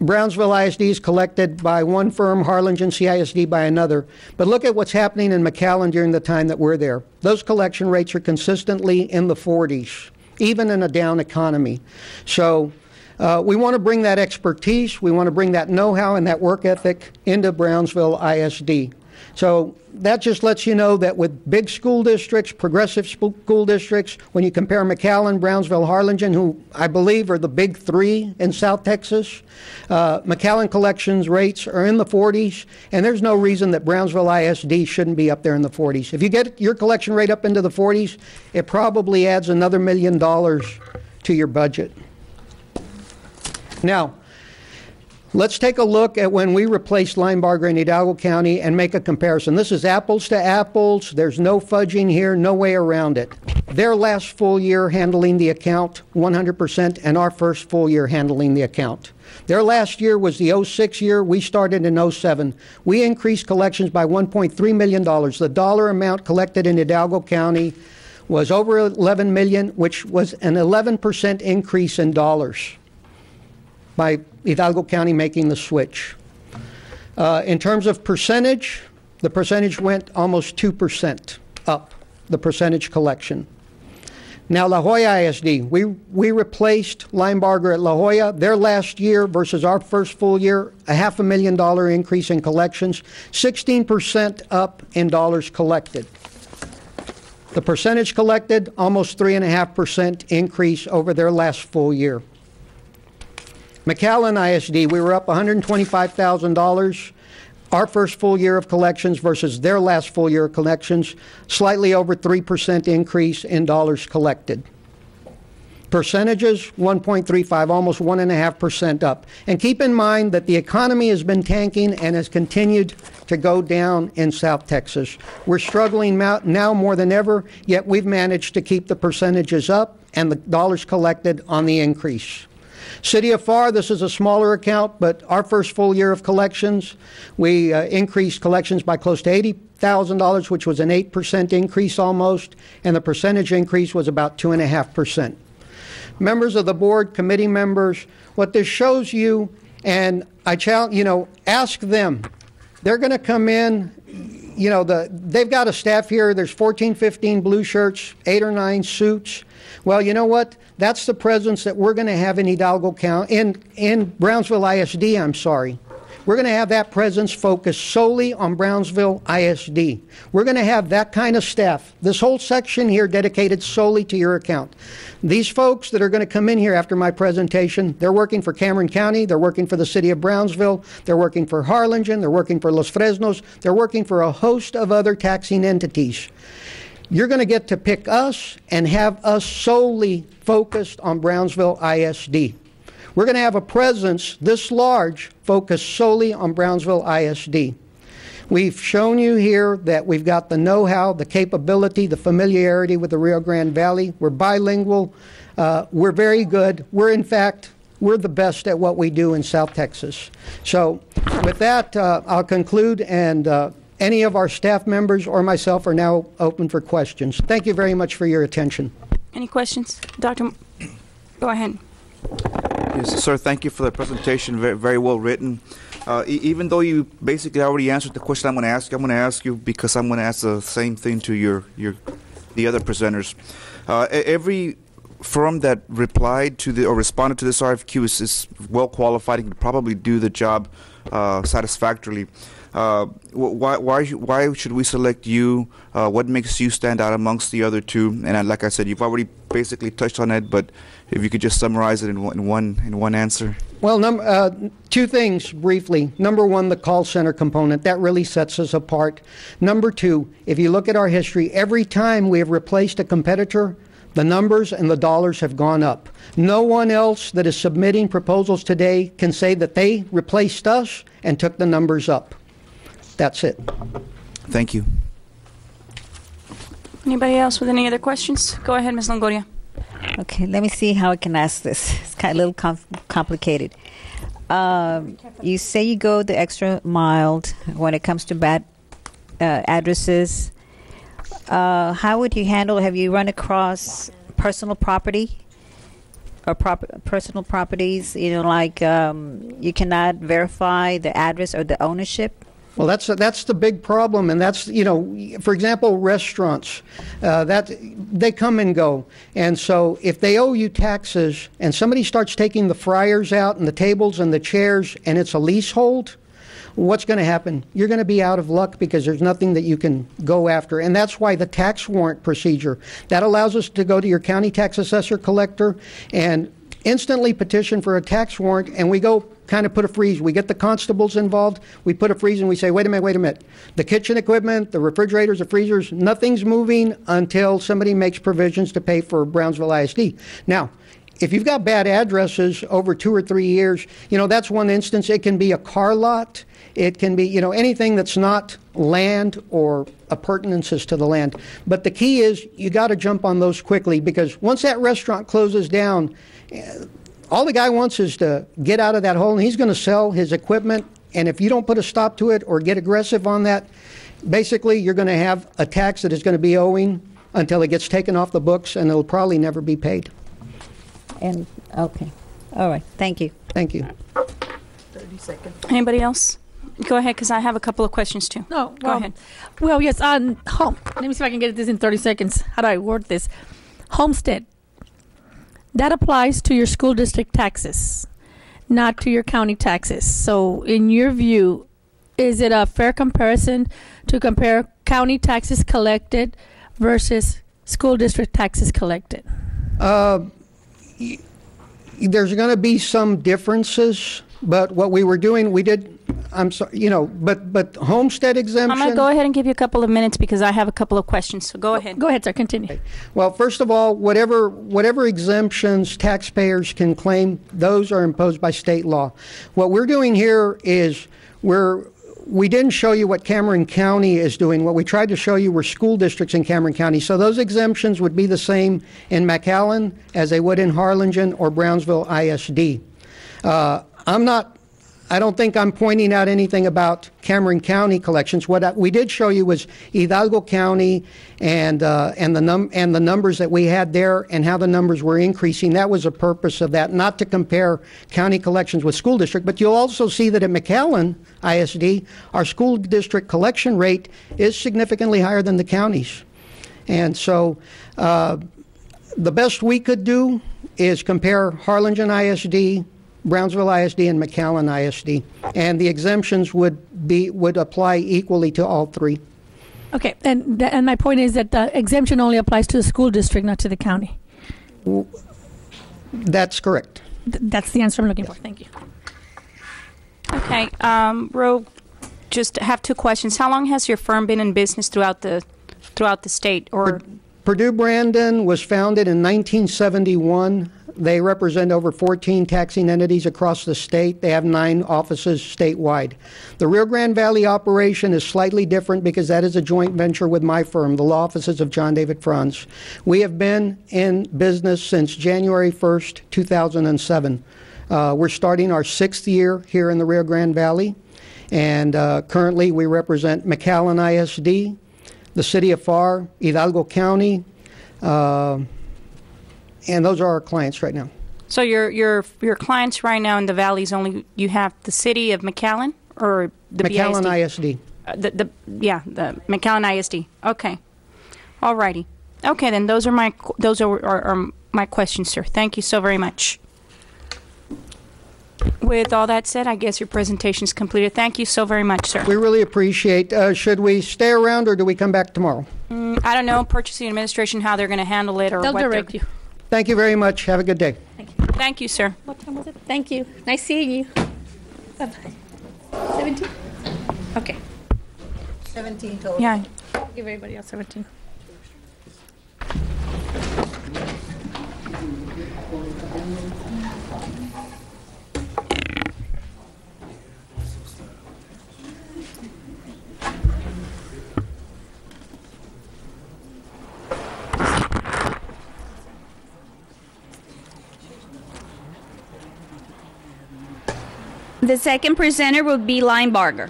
Brownsville ISD is collected by one firm, Harlingen CISD by another. But look at what's happening in McAllen during the time that we're there. Those collection rates are consistently in the 40s, even in a down economy. So we want to bring that expertise, we want to bring that know-how and that work ethic into Brownsville ISD. So that just lets you know that with big school districts, progressive school districts, when you compare McAllen, Brownsville, Harlingen, who I believe are the big 3 in South Texas, McAllen collections rates are in the 40s, and there's no reason that Brownsville ISD shouldn't be up there in the 40s. If you get your collection rate up into the 40s, it probably adds another $1 million to your budget. Now, let's take a look at when we replaced Linebarger in Hidalgo County and make a comparison. This is apples to apples. There's no fudging here, no way around it. Their last full year handling the account, 100%, and our first full year handling the account. Their last year was the 06 year. We started in 07. We increased collections by $1.3 million. The dollar amount collected in Hidalgo County was over $11 million, which was an 11% increase in dollars by Hidalgo County making the switch. In terms of percentage, the percentage went almost 2% up, the percentage collection. Now, La Jolla ISD, we replaced Linebarger at La Jolla. Their last year versus our first full year, a $500,000 increase in collections, 16% up in dollars collected. The percentage collected, almost 3.5% increase over their last full year. McAllen ISD, we were up $125,000. Our first full year of collections versus their last full year of collections, slightly over 3% increase in dollars collected. Percentages, 1.35, almost 1.5% up. And keep in mind that the economy has been tanking and has continued to go down in South Texas. We're struggling now more than ever, yet we've managed to keep the percentages up and the dollars collected on the increase. City of FAR, this is a smaller account, but our first full year of collections, we increased collections by close to $80,000, which was an 8% increase almost, and the percentage increase was about 2.5%. Members of the board, committee members, what this shows you, and I challenge, ask them. They're going to come in, they've got a staff here, there's 14, 15 blue shirts, 8 or 9 suits. Well, you know what? That's the presence that we're going to have in Hidalgo County, in Brownsville ISD, I'm sorry. We're going to have that presence focused solely on Brownsville ISD. We're going to have that kind of staff. This whole section here dedicated solely to your account. These folks that are going to come in here after my presentation, they're working for Cameron County, they're working for the city of Brownsville, they're working for Harlingen, they're working for Los Fresnos, they're working for a host of other taxing entities. You're going to get to pick us and have us solely focused on Brownsville ISD. We're going to have a presence this large focused solely on Brownsville ISD. We've shown you here that we've got the know-how, the capability, the familiarity with the Rio Grande Valley. We're bilingual. We're very good. We're the best at what we do in South Texas. So with that, I'll conclude, and any of our staff members or myself are now open for questions. Thank you very much for your attention. Any questions? Dr. Go ahead. Yes, sir. Thank you for the presentation. Very, very well written. Even though you basically already answered the question I'm going to ask you because I'm going to ask the same thing to the other presenters. Every firm that replied to or responded to this RFQ is well qualified and can probably do the job satisfactorily. Why should we select you? What makes you stand out amongst the other two? And like I said, you've already basically touched on it, but if you could just summarize it in one answer. Well, two things briefly. Number one, the call center component. That really sets us apart. Number two, if you look at our history, every time we have replaced a competitor, the numbers and the dollars have gone up. No one else that is submitting proposals today can say that they replaced us and took the numbers up. That's it. Thank you. Anybody else with any other questions? Go ahead, Ms. Longoria. Okay, let me see how I can ask this. It's kind of a little complicated. You say you go the extra mile when it comes to bad addresses. How would you handle? Have you run across personal property or personal properties? You know, like you cannot verify the address or the ownership. Well, that's the big problem, and that's, you know, for example, restaurants, that they come and go, and so if they owe you taxes and somebody starts taking the fryers out and the tables and the chairs and it's a leasehold, what's going to happen? You're going to be out of luck because there's nothing that you can go after, and that's why the tax warrant procedure, that allows us to go to your county tax assessor collector and instantly petition for a tax warrant, and we go kind of put a freeze. We get the constables involved. We put a freeze and we say, wait a minute. The kitchen equipment, the refrigerators, the freezers, nothing's moving until somebody makes provisions to pay for Brownsville ISD. Now, if you've got bad addresses over 2 or 3 years, you know, that's one instance. It can be a car lot. It can be, you know, anything that's not land or appurtenances to the land. But the key is you got to jump on those quickly, because once that restaurant closes down, all the guy wants is to get out of that hole, and he's going to sell his equipment. And if you don't put a stop to it or get aggressive on that, basically you're going to have a tax that is going to be owing until it gets taken off the books, and it'll probably never be paid. And okay. All right. Thank you. Thank you. 30 seconds. Anybody else? Go ahead, because I have a couple of questions too. No, go ahead. Well, yes, on home. Let me see if I can get this in 30 seconds. How do I word this? Homestead. That applies to your school district taxes, not to your county taxes. So in your view, is it a fair comparison to compare county taxes collected versus school district taxes collected? There's going to be some differences, but what we were doing, we did, I'm sorry, you know, but homestead exemption. I'm going to go ahead and give you a couple of minutes because I have a couple of questions. So go ahead. Go ahead, sir. Continue. Okay. Well, first of all, whatever exemptions taxpayers can claim, those are imposed by state law. What we're doing here is we didn't show you what Cameron County is doing. What we tried to show you were school districts in Cameron County. So those exemptions would be the same in McAllen as they would in Harlingen or Brownsville ISD. I don't think I'm pointing out anything about Cameron County collections. What we did show you was Hidalgo County and the numbers that we had there and how the numbers were increasing. That was the purpose of that, not to compare county collections with school district. But you'll also see that at McAllen ISD, our school district collection rate is significantly higher than the counties. And so the best we could do is compare Harlingen ISD, Brownsville ISD, and McAllen ISD, and the exemptions would apply equally to all three. Okay, and my point is that the exemption only applies to the school district, not to the county. That's correct. That's the answer I'm looking for. Thank you. Okay, Ro, just have two questions. How long has your firm been in business throughout the throughout the state? Or Purdue Brandon was founded in 1971. They represent over 14 taxing entities across the state. They have 9 offices statewide. The Rio Grande Valley operation is slightly different because that is a joint venture with my firm, the law offices of John David Franz. We have been in business since January 1st, 2007. We're starting our 6th year here in the Rio Grande Valley, and currently we represent McAllen ISD, the City of FAR, Hidalgo County, and those are our clients right now. so your clients right now in the valleys only you have the city of McAllen or the McAllen BISD? ISD. The McAllen ISD. Okay, all righty. Okay, then those are my questions, sir. Thank you so very much. With all that said, I guess your presentation is completed. Thank you so very much, sir. We really appreciate. Should we stay around or do we come back tomorrow? I don't know, purchasing administration, how they're going to handle it or They'll what direct you. Thank you very much. Have a good day. Thank you, sir. What time was it? Thank you. Nice seeing you. Bye-bye. 17? Okay. 17 total. Yeah. Give everybody else 17. The second presenter will be Linebarger.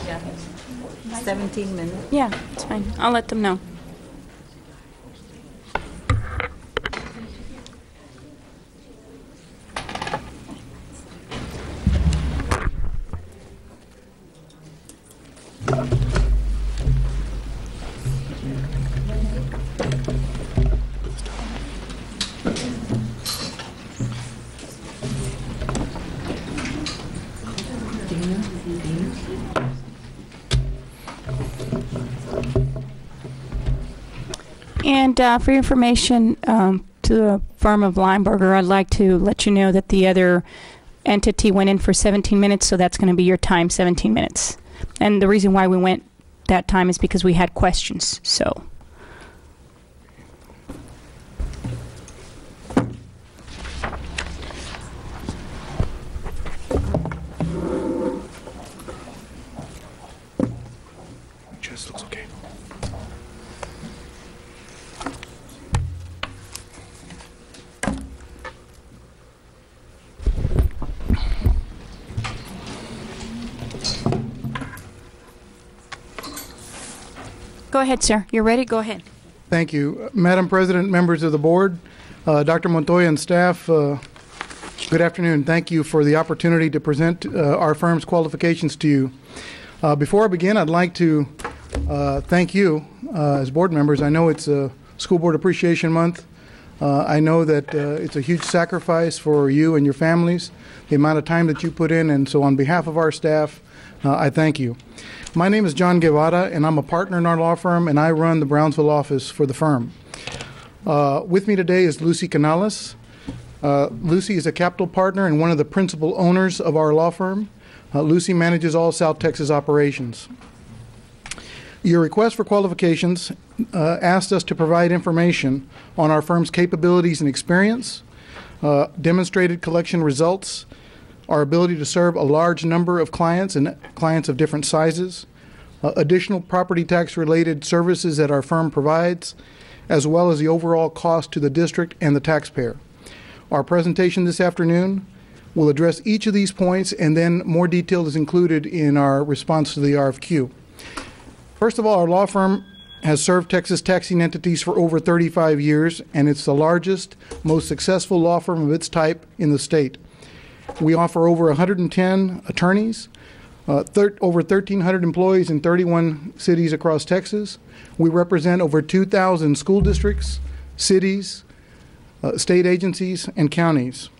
Yeah. 17 minutes. Yeah, it's fine. I'll let them know. And for your information, to the firm of Lineberger, I'd like to let you know that the other entity went in for 17 minutes, so that's going to be your time, 17 minutes. And the reason why we went that time is because we had questions, so. Just looks okay. Go ahead, sir. You're ready? Go ahead. Thank you. Madam President, members of the board, Dr. Montoya and staff, good afternoon. Thank you for the opportunity to present our firm's qualifications to you. Before I begin, I'd like to thank you as board members. I know it's a School Board Appreciation Month. I know that it's a huge sacrifice for you and your families, the amount of time that you put in, and so on behalf of our staff, I thank you. My name is John Guevara, and I'm a partner in our law firm, and I run the Brownsville office for the firm. With me today is Lucy Canales. Lucy is a capital partner and one of the principal owners of our law firm. Lucy manages all South Texas operations. Your request for qualifications asked us to provide information on our firm's capabilities and experience, demonstrated collection results, our ability to serve a large number of clients and clients of different sizes, additional property tax related services that our firm provides, as well as the overall cost to the district and the taxpayer. Our presentation this afternoon will address each of these points, and then more detail is included in our response to the RFQ. First of all, our law firm has served Texas taxing entities for over 35 years, and it's the largest, most successful law firm of its type in the state. We offer over 110 attorneys, over 1,300 employees in 31 cities across Texas. We represent over 2,000 school districts, cities, state agencies, and counties.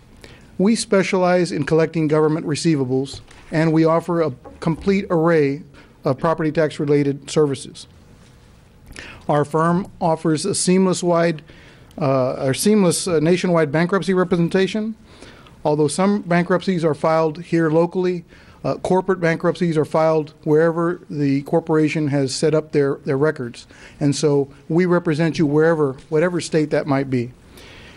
We specialize in collecting government receivables, and we offer a complete array of property tax related services. Our firm offers a seamless nationwide bankruptcy representation. Although some bankruptcies are filed here locally, corporate bankruptcies are filed wherever the corporation has set up their records. And so we represent you whatever state that might be.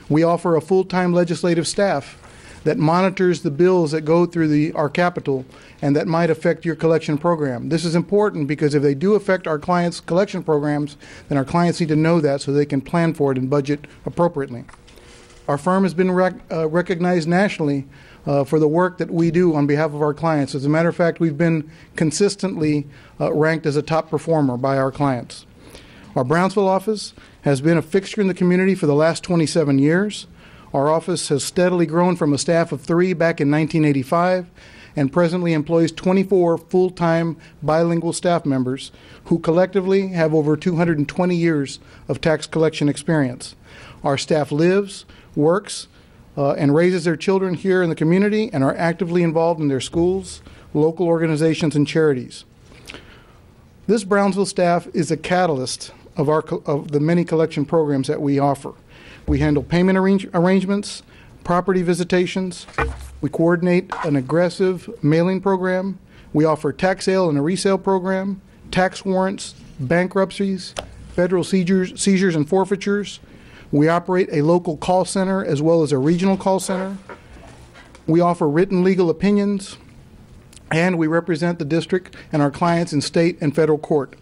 We offer a full-time legislative staff that monitors the bills that go through our capital and that might affect your collection program. This is important because if they do affect our clients' collection programs, then our clients need to know that so they can plan for it and budget appropriately. Our firm has been recognized nationally for the work that we do on behalf of our clients. As a matter of fact, we've been consistently ranked as a top performer by our clients. Our Brownsville office has been a fixture in the community for the last 27 years. Our office has steadily grown from a staff of 3 back in 1985 and presently employs 24 full-time bilingual staff members who collectively have over 220 years of tax collection experience. Our staff lives, works, and raises their children here in the community and are actively involved in their schools, local organizations, and charities. This Brownsville staff is a catalyst of the many collection programs that we offer. We handle payment arrangements, property visitations. We coordinate an aggressive mailing program. We offer tax sale and a resale program, tax warrants, bankruptcies, federal seizures and forfeitures. We operate a local call center as well as a regional call center. We offer written legal opinions, and we represent the district and our clients in state and federal court.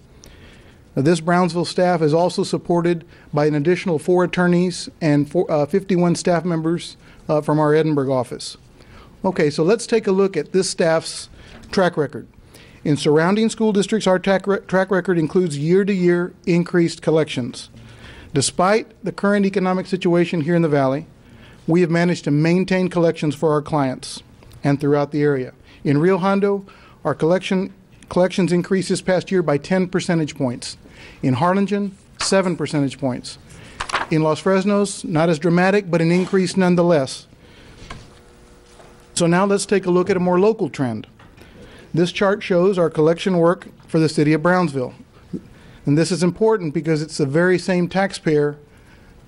Now, this Brownsville staff is also supported by an additional 4 attorneys and 51 staff members from our Edinburgh office. Okay, so let's take a look at this staff's track record. In surrounding school districts, our track record includes year-to-year increased collections. Despite the current economic situation here in the Valley, we have managed to maintain collections for our clients and throughout the area. In Rio Hondo, our collections increased this past year by 10 percentage points. In Harlingen, 7 percentage points. In Los Fresnos, not as dramatic, but an increase nonetheless. So now let's take a look at a more local trend. This chart shows our collection work for the city of Brownsville. And this is important because it's the very same taxpayer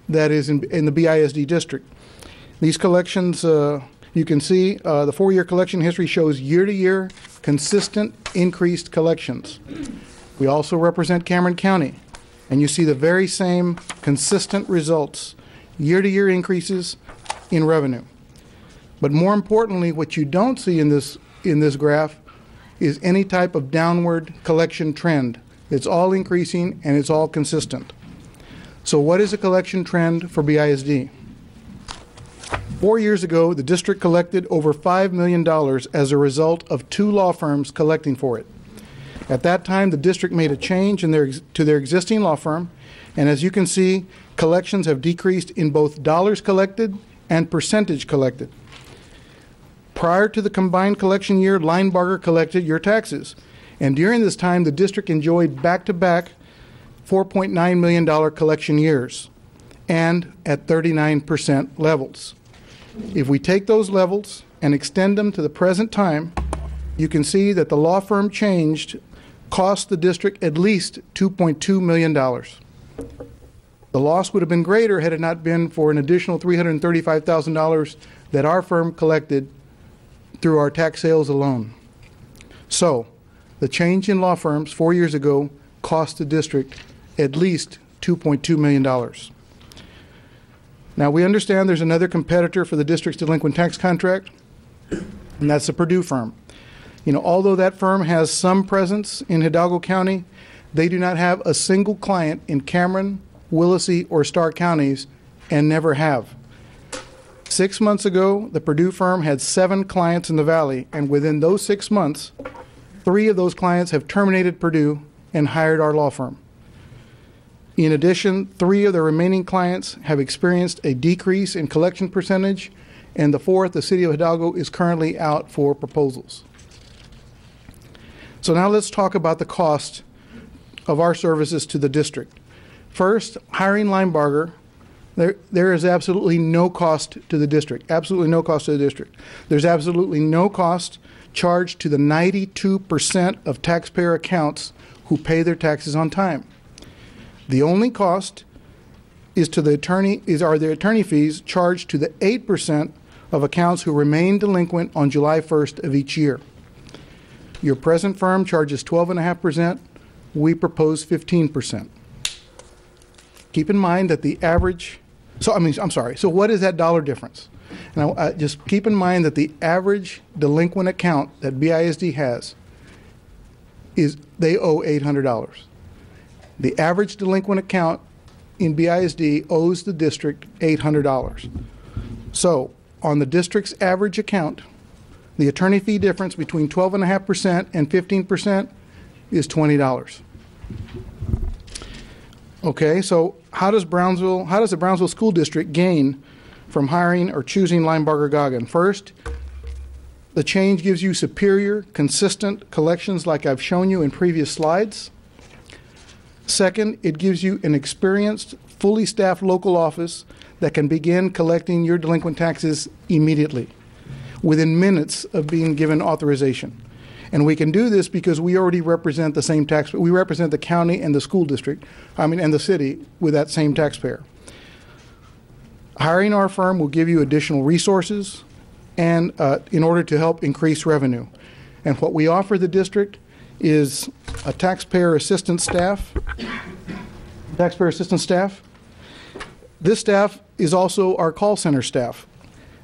that is in the BISD district. These collections, you can see the 4-year collection history shows year-to-year consistent increased collections. We also represent Cameron County, and you see the very same consistent results, year-to-year increases in revenue. But more importantly, what you don't see in this graph is any type of downward collection trend. It's all increasing and it's all consistent. So what is a collection trend for BISD? 4 years ago, the district collected over $5 million as a result of 2 law firms collecting for it. At that time, the district made a change to their existing law firm, and as you can see, collections have decreased in both dollars collected and percentage collected. Prior to the combined collection year, Linebarger collected your taxes, and during this time, the district enjoyed back-to-back $4.9 million collection years, and at 39% levels. If we take those levels and extend them to the present time, you can see that the law firm changed cost the district at least $2.2 million. The loss would have been greater had it not been for an additional $335,000 that our firm collected through our tax sales alone. So, the change in law firms 4 years ago cost the district at least $2.2 million. Now, we understand there's another competitor for the district's delinquent tax contract, and that's the Purdue firm. You know, although that firm has some presence in Hidalgo County, they do not have a single client in Cameron, Willacy, or Starr counties, and never have. 6 months ago, the Purdue firm had 7 clients in the Valley, and within those 6 months, 3 of those clients have terminated Purdue and hired our law firm. In addition, 3 of the remaining clients have experienced a decrease in collection percentage, and the 4th, the City of Hidalgo, is currently out for proposals. So now let's talk about the cost of our services to the district. First, hiring Linebarger There is absolutely no cost to the district. Absolutely no cost to the district. There's absolutely no cost charged to the 92% of taxpayer accounts who pay their taxes on time. The only cost is to the attorney are the attorney fees charged to the 8% of accounts who remain delinquent on July 1st of each year. Your present firm charges 12.5%. We propose 15%. Keep in mind that the average, so what is that dollar difference? Now, just keep in mind that the average delinquent account that BISD has is they owe $800. The average delinquent account in BISD owes the district $800. So, on the district's average account, the attorney fee difference between 12.5% and 15% is $20. Okay, so how does the Brownsville School District gain from hiring or choosing Linebarger Goggin? First, the change gives you superior, consistent collections like I've shown you in previous slides. Second, it gives you an experienced, fully staffed local office that can begin collecting your delinquent taxes immediately, within minutes of being given authorization. And we can do this because we already represent the same taxpayer. We represent the county and the school district, and the city with that same taxpayer. Hiring our firm will give you additional resources and in order to help increase revenue. And what we offer the district is a taxpayer assistance staff. This staff is also our call center staff.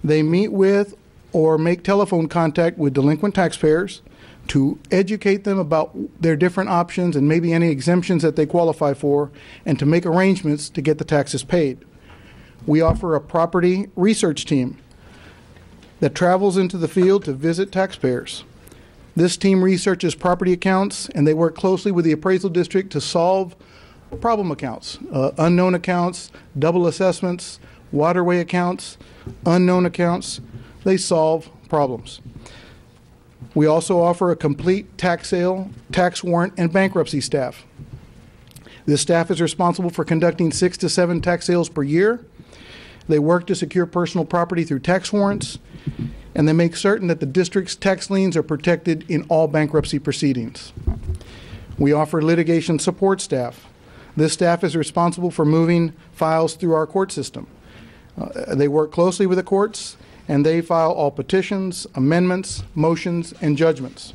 They meet with or make telephone contact with delinquent taxpayers to educate them about their different options and maybe any exemptions that they qualify for, and to make arrangements to get the taxes paid. We offer a property research team that travels into the field to visit taxpayers. This team researches property accounts, and they work closely with the appraisal district to solve problem accounts, unknown accounts, double assessments, waterway accounts, unknown accounts. They solve problems. We also offer a complete tax sale, tax warrant, and bankruptcy staff. This staff is responsible for conducting 6 to 7 tax sales per year. They work to secure personal property through tax warrants, and they make certain that the district's tax liens are protected in all bankruptcy proceedings. We offer litigation support staff. This staff is responsible for moving files through our court system. They work closely with the courts, and they file all petitions, amendments, motions, and judgments.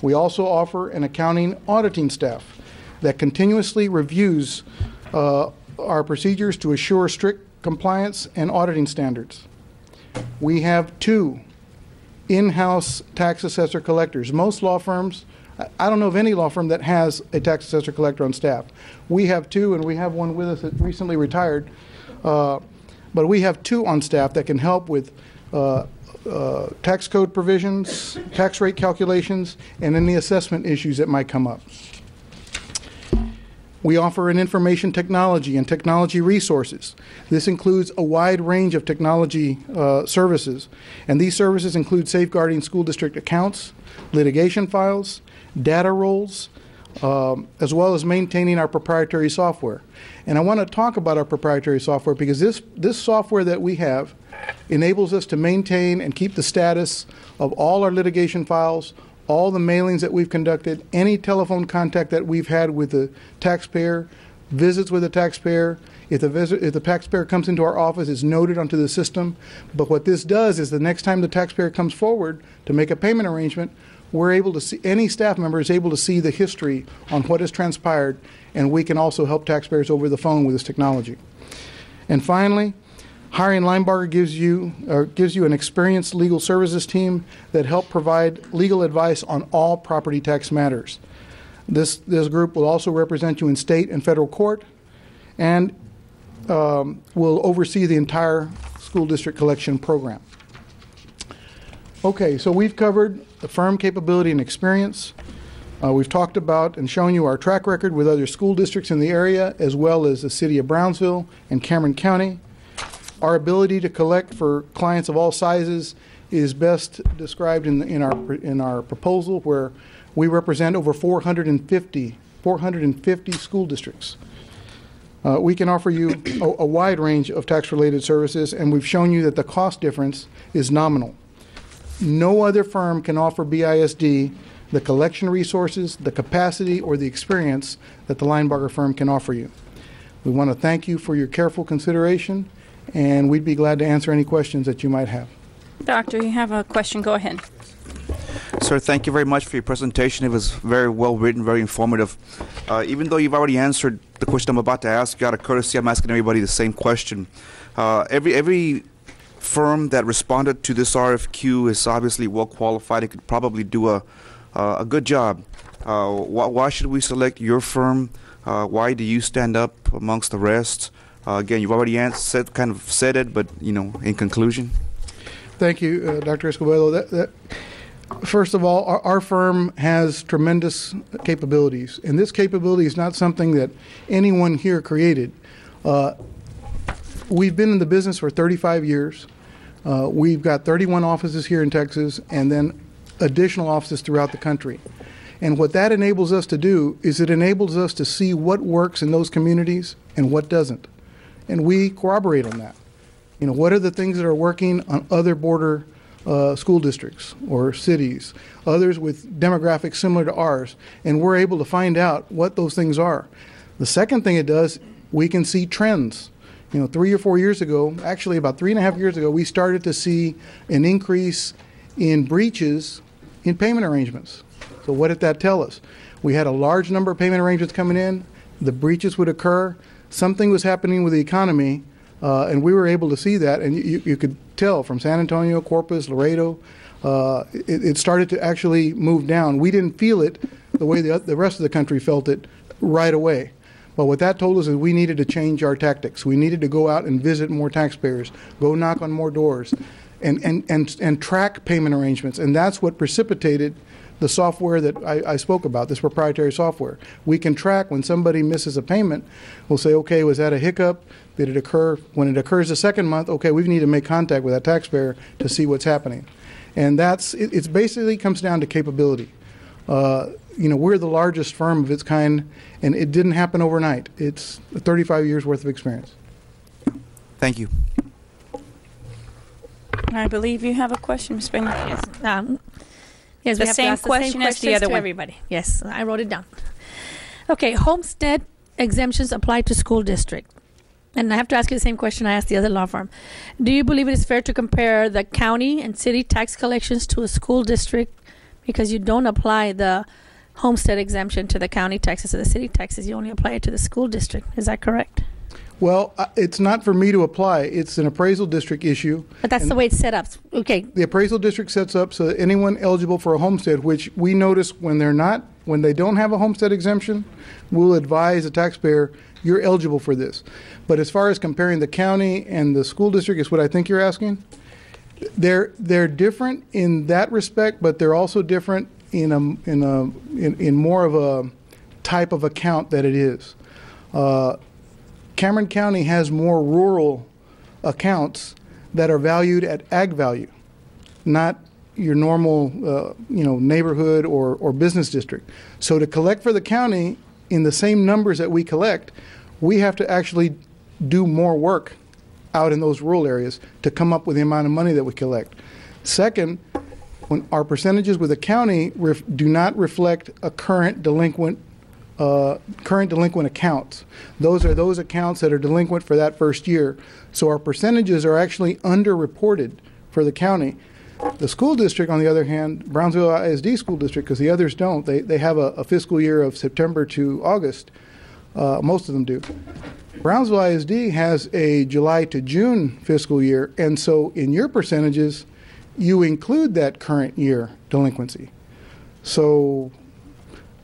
We also offer an accounting auditing staff that continuously reviews our procedures to assure strict compliance and auditing standards. We have 2 in-house tax assessor collectors. Most law firms, I don't know of any law firm that has a tax assessor collector on staff. We have 2, and we have one with us that recently retired. But we have 2 on staff that can help with tax code provisions, tax rate calculations, and any assessment issues that might come up. We offer an information technology and technology resources. This includes a wide range of technology services, and these services include safeguarding school district accounts, litigation files, data rolls, as well as maintaining our proprietary software. And I want to talk about our proprietary software because this software that we have enables us to maintain and keep the status of all our litigation files, all the mailings that we've conducted, any telephone contact that we've had with the taxpayer, visits with the taxpayer. If the taxpayer comes into our office, it's noted onto the system. But what this does is the next time the taxpayer comes forward to make a payment arrangement, we're able to see, any staff member is able to see the history on what has transpired, and we can also help taxpayers over the phone with this technology. And finally, hiring Linebarger gives you an experienced legal services team that help provide legal advice on all property tax matters. This group will also represent you in state and federal court, and will oversee the entire school district collection program. Okay, so we've covered the firm capability and experience. We've talked about and shown you our track record with other school districts in the area, as well as the city of Brownsville and Cameron County. Our ability to collect for clients of all sizes is best described in our proposal, where we represent over 450 school districts. We can offer you a wide range of tax-related services, and we've shown you that the cost difference is nominal. No other firm can offer BISD the collection resources, the capacity, or the experience that the Linebarger firm can offer you. We want to thank you for your careful consideration, and we'd be glad to answer any questions that you might have. Doctor, you have a question. Go ahead. Sir, thank you very much for your presentation. It was very well written, very informative. Even though you've already answered the question I'm about to ask you, out of courtesy, I'm asking everybody the same question. Every firm that responded to this RFQ is obviously well qualified. It could probably do a good job. Why should we select your firm? Why do you stand up amongst the rest? Again, you've already said it, but in conclusion. Thank you, Dr. Escobedo. First of all, our firm has tremendous capabilities, and this capability is not something that anyone here created. We've been in the business for 35 years. We've got 31 offices here in Texas, and then additional offices throughout the country. And what that enables us to do is it enables us to see what works in those communities and what doesn't. And we corroborate on that. What are the things that are working on other border school districts or cities, others with demographics similar to ours, and we're able to find out what those things are. The second thing it does, we can see trends. 3 or 4 years ago, actually about 3.5 years ago, we started to see an increase in breaches in payment arrangements. So what did that tell us? We had a large number of payment arrangements coming in, the breaches would occur, something was happening with the economy, and we were able to see that, and you could tell from San Antonio, Corpus, Laredo, it started to actually move down. We didn't feel it the way the rest of the country felt it right away. But what that told us is we needed to change our tactics. We needed to go out and visit more taxpayers, go knock on more doors, and track payment arrangements. And that's what precipitated the software that I spoke about, this proprietary software. We can track when somebody misses a payment. We'll say, okay, was that a hiccup? Did it occur? When it occurs the second month, okay, we need to make contact with that taxpayer to see what's happening. And it basically comes down to capability. We're the largest firm of its kind, and it didn't happen overnight. It's 35 years worth of experience. Thank you. I believe you have a question, Ms. Peña. Yes. Yes, the we have same to ask question the same as the other to one. everybody. Yes, I wrote it down. Okay, homestead exemptions apply to school district. And I have to ask you the same question I asked the other law firm. Do you believe it is fair to compare the county and city tax collections to a school district because you don't apply the homestead exemption to the county taxes or the city taxes? You only apply it to the school district. Is that correct? Well, it's not for me to apply. It's an appraisal district issue. But that's the way it's set up. Okay. The appraisal district sets up so that anyone eligible for a homestead, which we notice when they don't have a homestead exemption, we'll advise the taxpayer, you're eligible for this. But as far as comparing the county and the school district is what I think you're asking, they're different in that respect, but they're also different in more of a type of account that it is. Cameron County has more rural accounts that are valued at ag value, not your normal neighborhood or business district. So to collect for the county in the same numbers that we collect, we have to actually do more work out in those rural areas to come up with the amount of money that we collect. Second, when our percentages with the county do not reflect a current delinquent accounts. Those are those accounts that are delinquent for that first year. So our percentages are actually underreported for the county. The school district, on the other hand, Brownsville ISD school district, because the others don't, they have a fiscal year of September to August. Most of them do. Brownsville ISD has a July to June fiscal year, and so in your percentages, you include that current year delinquency. So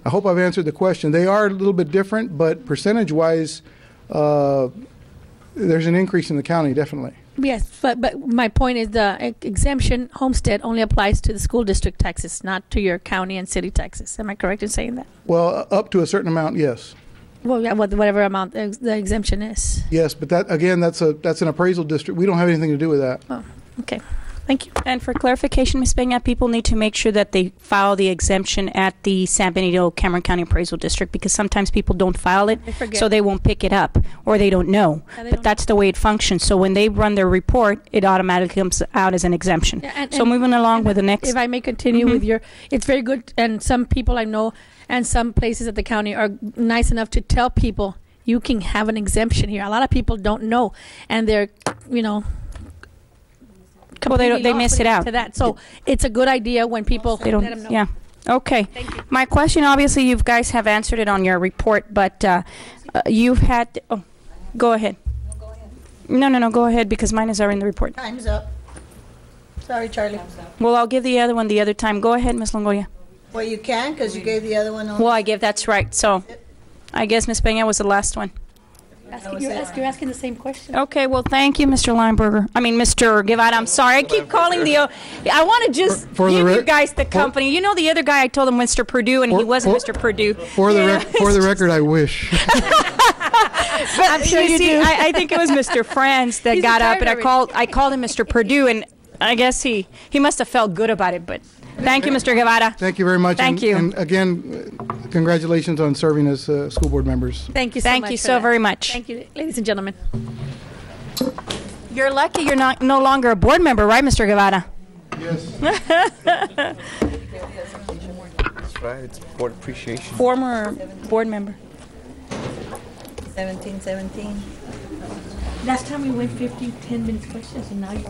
I hope I've answered the question. They are a little bit different, but percentage-wise, there's an increase in the county, definitely. Yes, but my point is the exemption homestead only applies to the school district taxes, not to your county and city taxes. Am I correct in saying that? Well, up to a certain amount, yes. Well, yeah, whatever amount the exemption is. Yes, but that's an appraisal district. We don't have anything to do with that. Oh, okay. Thank you. And for clarification, Ms. Peña, people need to make sure that they file the exemption at the San Benito Cameron County Appraisal District, because sometimes people don't file it, They forget. so they won't pick it up, or they don't know. Yeah, they But don't that's the way it functions. So when they run their report, it automatically comes out as an exemption. Yeah, So moving along with the next. If I may continue with your, it's very good, and some people I know and some places at the county are nice enough to tell people you can have an exemption here. A lot of people don't know, and they're, Well, they completely miss lost it out. to that. So it's a good idea when people They don't, let them know. yeah. Okay. My question, obviously, you guys have answered it on your report, but you've had, go ahead. No, go ahead, because mine is already in the report. Time's up. Sorry, Charlie. Well, I'll give the other one the other time. Go ahead, Ms. Longoria. Well, you can, because you gave the other one on. Well, I give, that's right. So I guess Ms. Peña was the last one. You're asking the same question. Okay, well, thank you, Mr. Lineberger. I mean, Mr. Guevara, I'm sorry. I keep calling I want to just For the give you rec- guys the company. You know the other guy, I told him Mr. Purdue, and he wasn't Mr. Purdue. For the record, I wish. But I'm sure you do. I think it was Mr. Franz that He's got up, and retired I called him Mr. Purdue, and I guess he must have felt good about it. But thank you, Mr. Guevara. Thank you very much. Thank you. And again, congratulations on serving as school board members. Thank you so Thank much. you for so that. very much. Thank you, ladies and gentlemen. You're lucky you're no longer a board member, right, Mr. Guevara? Yes. That's right. It's board appreciation. Former board member. 17. Last time we went 10 minutes questions, and now you.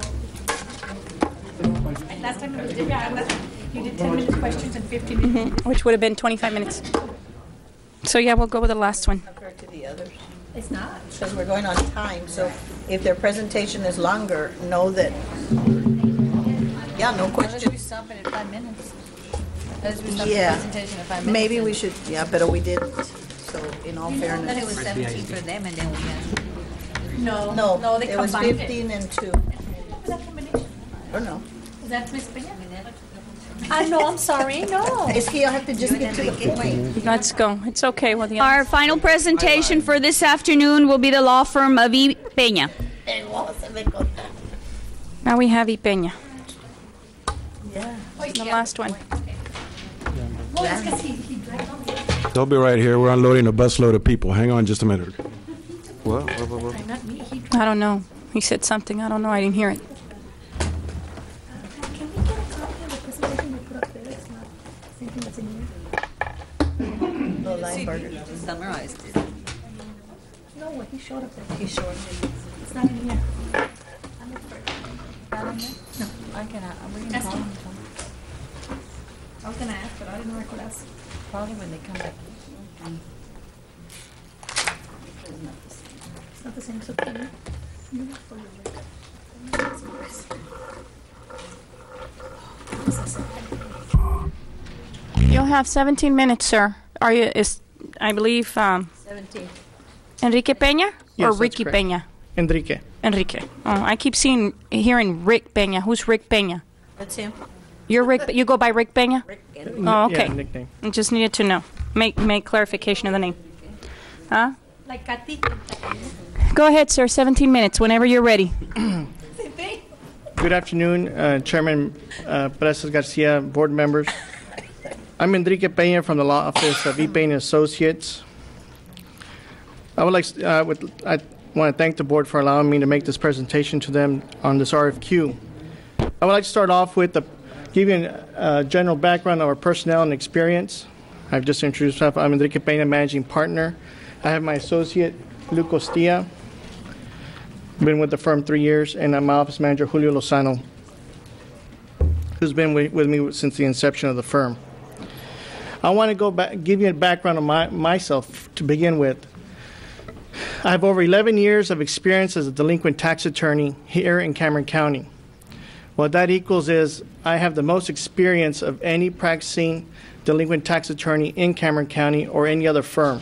Last time it was different. You did 10 minutes questions and 15 minutes. Which would have been 25 minutes. So yeah, we'll go with the last one. Compared to the others. It's not. Because we're going on time, so if their presentation is longer, know that, no question. Unless we stop it at 5 minutes. Unless we stop the Yeah. presentation at 5 minutes. Maybe we should, but we did, so in all I thought it fairness. was 17 for them and then we had. No, they it was combined 15 and 2. Was that combination? I don't know. Is that Miss Peña? I know, I'm sorry, no. It's here, I have to just get to the point. Let's go. It's okay. Well, the Our final presentation for this afternoon will be the law firm of E. Peña. Now we have Peña. Yeah. The last one. Well, it's because he dragged on. They'll be right here. We're unloading a busload of people. Hang on just a minute. Well. Not me, he I don't know. He said something. I don't know. I didn't hear it. Can we get a copy of the presentation they put up there? It's not the same thing that's in here. No Lineberger. Just summarized it. No, what he showed up there. He showed me. It's not in here. I'm looking for it. Not on there? No. I can, we can Ask call him. them. I was going to ask, but I didn't know I could ask. Probably when they come back. It's not the same, so can you look for your record? You'll have 17 minutes, sir. Are you? I believe 17. Enrique Peña or Yes, that's Ricky correct. Peña? Enrique. Enrique. Oh, I keep hearing Rick Peña. Who's Rick Peña? That's him. You're Rick. You go by Rick Peña? Oh, okay. Yeah, nickname. I just needed to know. Make clarification of the name. Huh? Like Katy. Go ahead, sir. 17 minutes. Whenever you're ready. Good afternoon, Chairman Perez Garcia, board members. I'm Enrique Peña from the law office of E. Peña Associates. I want to thank the board for allowing me to make this presentation to them on this RFQ. I would like to start off with giving a general background of our personnel and experience. I've just introduced myself. I'm Enrique Peña, managing partner. I have my associate, Luke Costilla. Been with the firm 3 years, and I'm my office manager, Julio Lozano, who's been with me since the inception of the firm. I want to go back, give you a background of myself to begin with. I have over 11 years of experience as a delinquent tax attorney here in Cameron County. What that equals is I have the most experience of any practicing delinquent tax attorney in Cameron County or any other firm.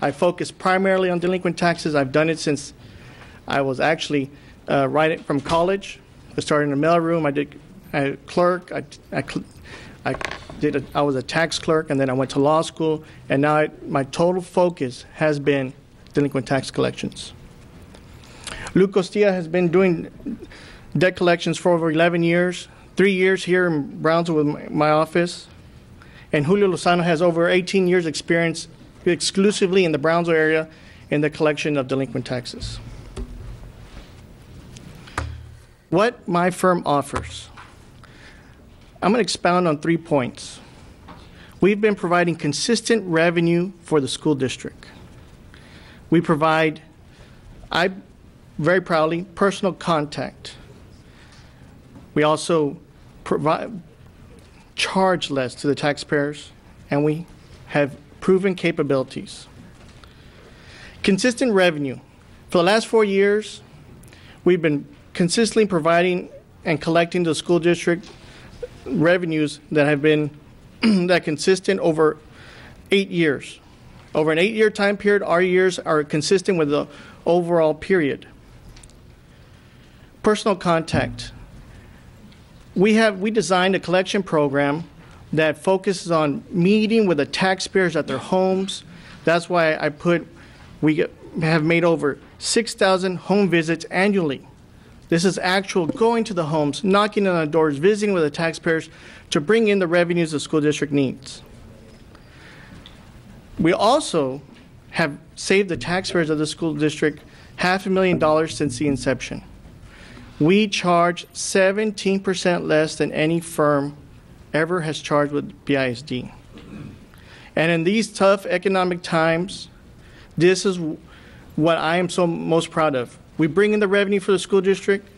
I focus primarily on delinquent taxes. I've done it since I was actually right from college. I started in the mailroom. I clerk. I was a tax clerk, and then I went to law school. And now my total focus has been delinquent tax collections. Luke Costilla has been doing debt collections for over 11 years, 3 years here in Brownsville with my office. And Julio Lozano has over 18 years experience exclusively in the Brownsville area in the collection of delinquent taxes. What my firm offers. I'm going to expound on 3 points. We've been providing consistent revenue for the school district. We provide, I very proudly, personal contact. We also charge less to the taxpayers, and we have proven capabilities. Consistent revenue. For the last 4 years, we've been consistently providing and collecting to the school district revenues that have been that consistent over 8 years. Over an 8-year time period, our years are consistent with the overall period. Personal contact. We designed a collection program that focuses on meeting with the taxpayers at their homes. That's why we have made over 6,000 home visits annually. This is actual going to the homes, knocking on the doors, visiting with the taxpayers to bring in the revenues the school district needs. We also have saved the taxpayers of the school district $500,000 since the inception. We charge 17% less than any firm ever has charged with BISD. And in these tough economic times, this is what I am so most proud of. We bring in the revenue for the school district,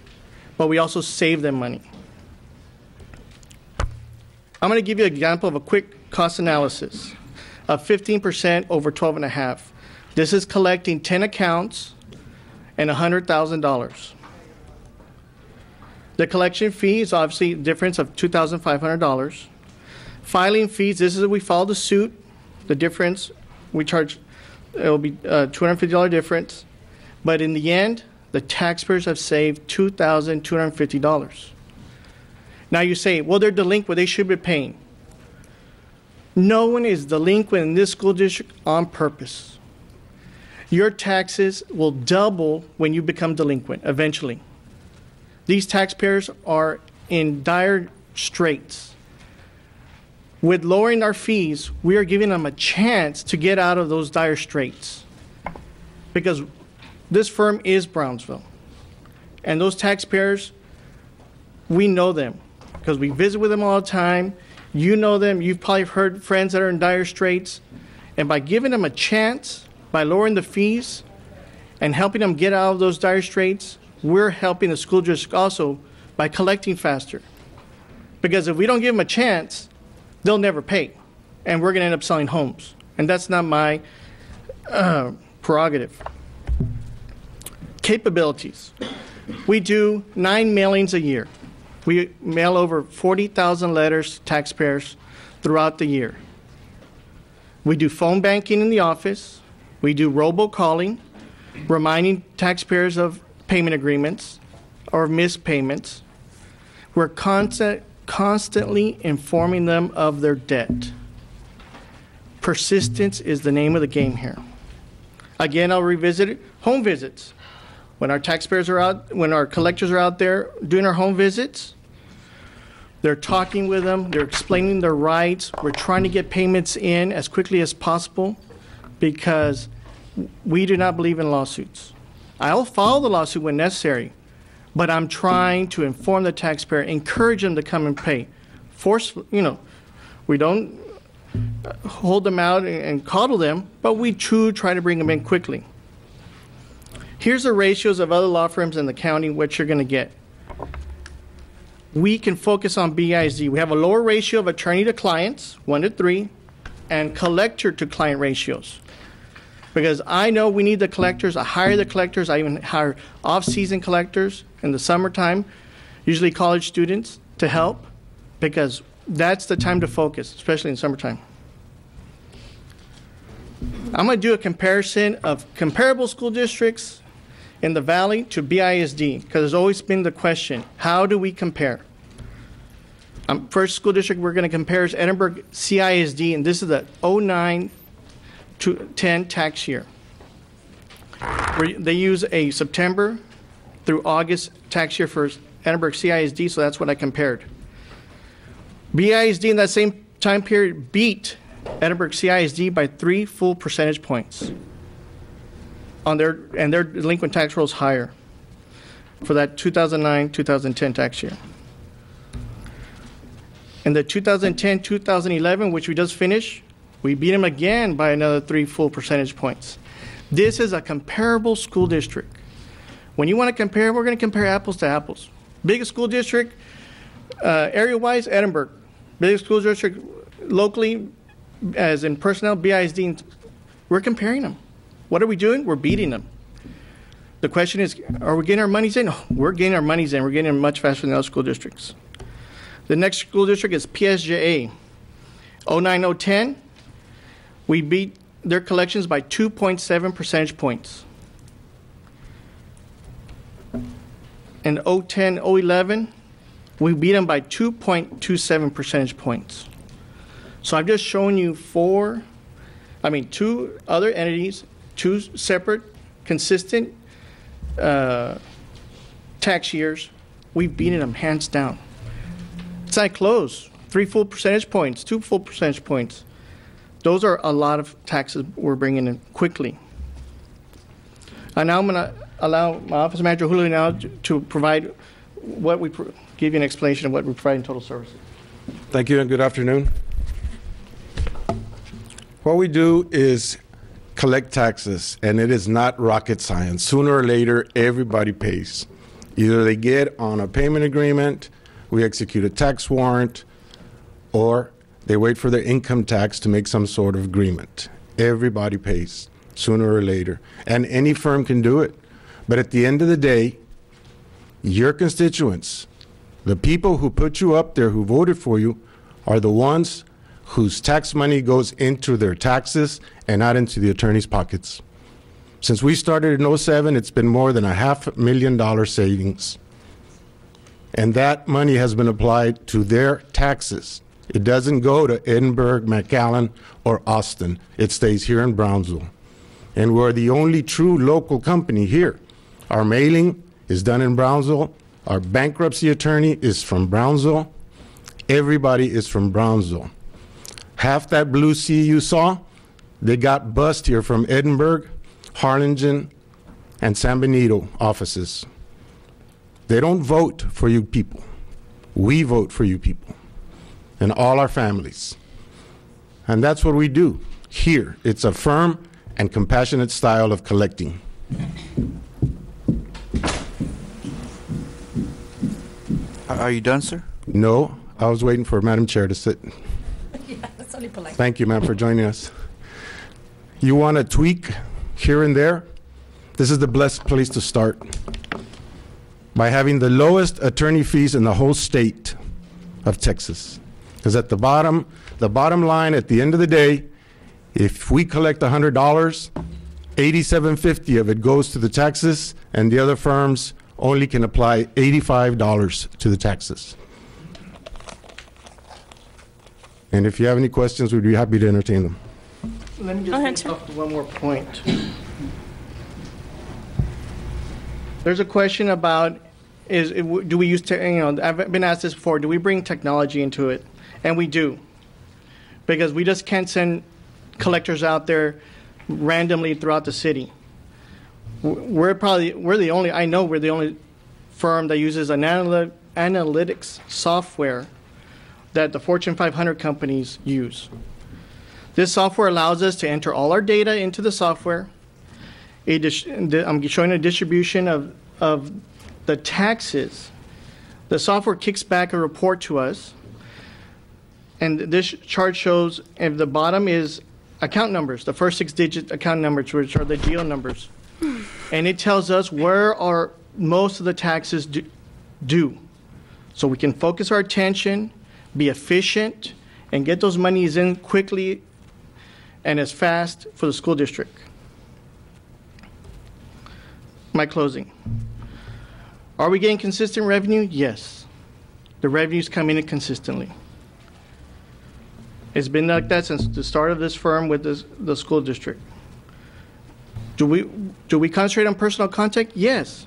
but we also save them money. I'm going to give you an example of a quick cost analysis of 15% over 12.5. This is collecting 10 accounts and $100,000. The collection fee is obviously a difference of $2,500. Filing fees, this is we file the suit. The difference, we charge, it will be a $250 difference. But in the end, the taxpayers have saved $2,250. Now you say, well, they're delinquent, they should be paying. No one is delinquent in this school district on purpose. Your taxes will double when you become delinquent eventually. These taxpayers are in dire straits. With lowering our fees, we are giving them a chance to get out of those dire straits. Because this firm is Brownsville. And those taxpayers, we know them because we visit with them all the time. You know them. You've probably heard friends that are in dire straits. And by giving them a chance, by lowering the fees and helping them get out of those dire straits, we're helping the school district also by collecting faster. Because if we don't give them a chance, they'll never pay. And we're going to end up selling homes. And that's not my prerogative. Capabilities. We do 9 mailings a year. We mail over 40,000 letters to taxpayers throughout the year. We do phone banking in the office. We do robocalling, reminding taxpayers of payment agreements or missed payments. We're constantly informing them of their debt. Persistence is the name of the game here. Again, I'll revisit it. Home visits. When our taxpayers are out, when our collectors are out there doing our home visits, they're talking with them, they're explaining their rights. We're trying to get payments in as quickly as possible because we do not believe in lawsuits. I'll file the lawsuit when necessary, but I'm trying to inform the taxpayer, encourage them to come and pay. We don't hold them out and coddle them, but we try to bring them in quickly. Here's the ratios of other law firms in the county, what you're going to get. We can focus on BISD. We have a lower ratio of attorney to clients, 1:3, and collector to client ratios. Because I know we need the collectors. I hire the collectors. I even hire off-season collectors in the summertime, usually college students, to help, because that's the time to focus, especially in summertime. I'm going to do a comparison of comparable school districts in the Valley to BISD, because there's always been the question, how do we compare? First school district we're going to compare is Edinburgh CISD, and this is the 09 to 10 tax year. They use a September through August tax year for Edinburgh CISD, so that's what I compared. BISD in that same time period beat Edinburgh CISD by 3 full percentage points on their delinquent tax roll is higher for that 2009-2010 tax year. In the 2010-2011, which we just finished, we beat them again by another 3 full percentage points. This is a comparable school district. When you want to compare, we're going to compare apples to apples. Biggest school district, area-wise, Edinburgh. Biggest school district locally, as in personnel, BISD. We're comparing them. What are we doing? We're beating them. The question is, are we getting our monies in? Oh, we're getting our monies in. We're getting them much faster than other school districts. The next school district is PSJA. 09-010, we beat their collections by 2.7 percentage points. In 010-011, we beat them by 2.27 percentage points. So I've just shown you two other entities, 2 separate, consistent tax years. We've beaten them hands down. It's not close. 3 full percentage points, 2 full percentage points. Those are a lot of taxes we're bringing in quickly. And now I'm going to allow my office manager Julio now to provide give you an explanation of what we provide in total services. Thank you and good afternoon. What we do is collect taxes, and it is not rocket science. Sooner or later, everybody pays. Either they get on a payment agreement, we execute a tax warrant, or they wait for their income tax to make some sort of agreement. Everybody pays sooner or later, and any firm can do it. But at the end of the day, your constituents, the people who put you up there, who voted for you, are the ones whose tax money goes into their taxes and not into the attorney's pockets. Since we started in 07, it's been more than $500,000 savings. And that money has been applied to their taxes. It doesn't go to Edinburgh, McAllen, or Austin. It stays here in Brownsville. And we're the only true local company here. Our mailing is done in Brownsville. Our bankruptcy attorney is from Brownsville. Everybody is from Brownsville. Half that blue sea you saw, they got bussed here from Edinburgh, Harlingen, and San Benito offices. They don't vote for you people. We vote for you people and all our families. And that's what we do here. It's a firm and compassionate style of collecting. Are you done, sir? No, I was waiting for Madam Chair to sit. Yeah, that's only polite. Thank you, ma'am, for joining us. You want to tweak here and there? This is the blessed place to start. By having the lowest attorney fees in the whole state of Texas. Because at the bottom line, at the end of the day, if we collect $100, $87.50 of it goes to the taxes, and the other firms only can apply $85 to the taxes. And if you have any questions, we'd be happy to entertain them. Let me just finish off with one more point. There's a question about do we use I've been asked this before, do we bring technology into it? And we do. Because we just can't send collectors out there randomly throughout the city. We're the only firm that uses an analytics software that the Fortune 500 companies use. This software allows us to enter all our data into the software. I'm showing a distribution of the taxes. The software kicks back a report to us. And this chart shows at the bottom is account numbers, the first 6-digit account numbers, which are the GEO numbers. And it tells us where are most of the taxes due. So we can focus our attention, be efficient, and get those monies in quickly and as fast for the school district. My closing. Are we getting consistent revenue? Yes. The revenues come in consistently. It's been like that since the start of this firm with the school district. Do we concentrate on personal contact? Yes.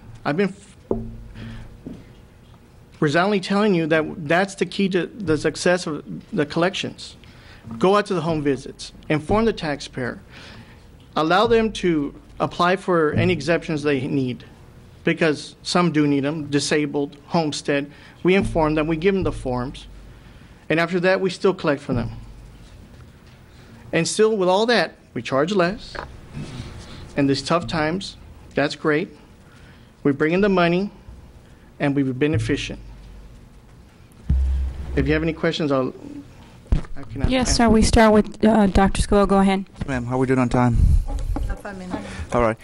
resoundingly telling you that that's the key to the success of the collections. Go out to the home visits, inform the taxpayer, allow them to apply for any exemptions they need, because some do need them, disabled, homestead. We inform them, we give them the forms, and after that, we still collect from them. And still, with all that, we charge less. In these tough times, that's great. We bring in the money, and we've been efficient. If you have any questions, I can answer. Yes, sir. We start with Dr. Scoville. Go ahead. Ma'am, how are we doing on time? 5 minutes. All right.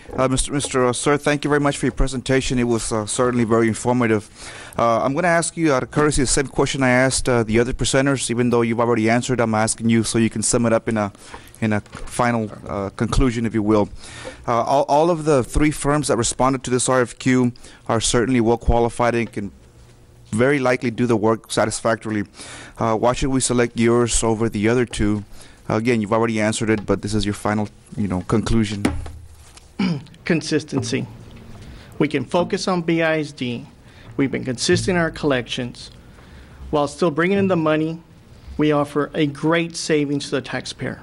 Sir, thank you very much for your presentation. It was certainly very informative. I'm going to ask you, out of courtesy, the same question I asked the other presenters, even though you've already answered. I'm asking you so you can sum it up in a final conclusion, if you will. All of the 3 firms that responded to this RFQ are certainly well qualified and can very likely do the work satisfactorily. Why should we select yours over the other 2? Again, you've already answered it, but this is your final, conclusion. Consistency. We can focus on BISD. We've been consistent in our collections. While still bringing in the money, we offer a great savings to the taxpayer,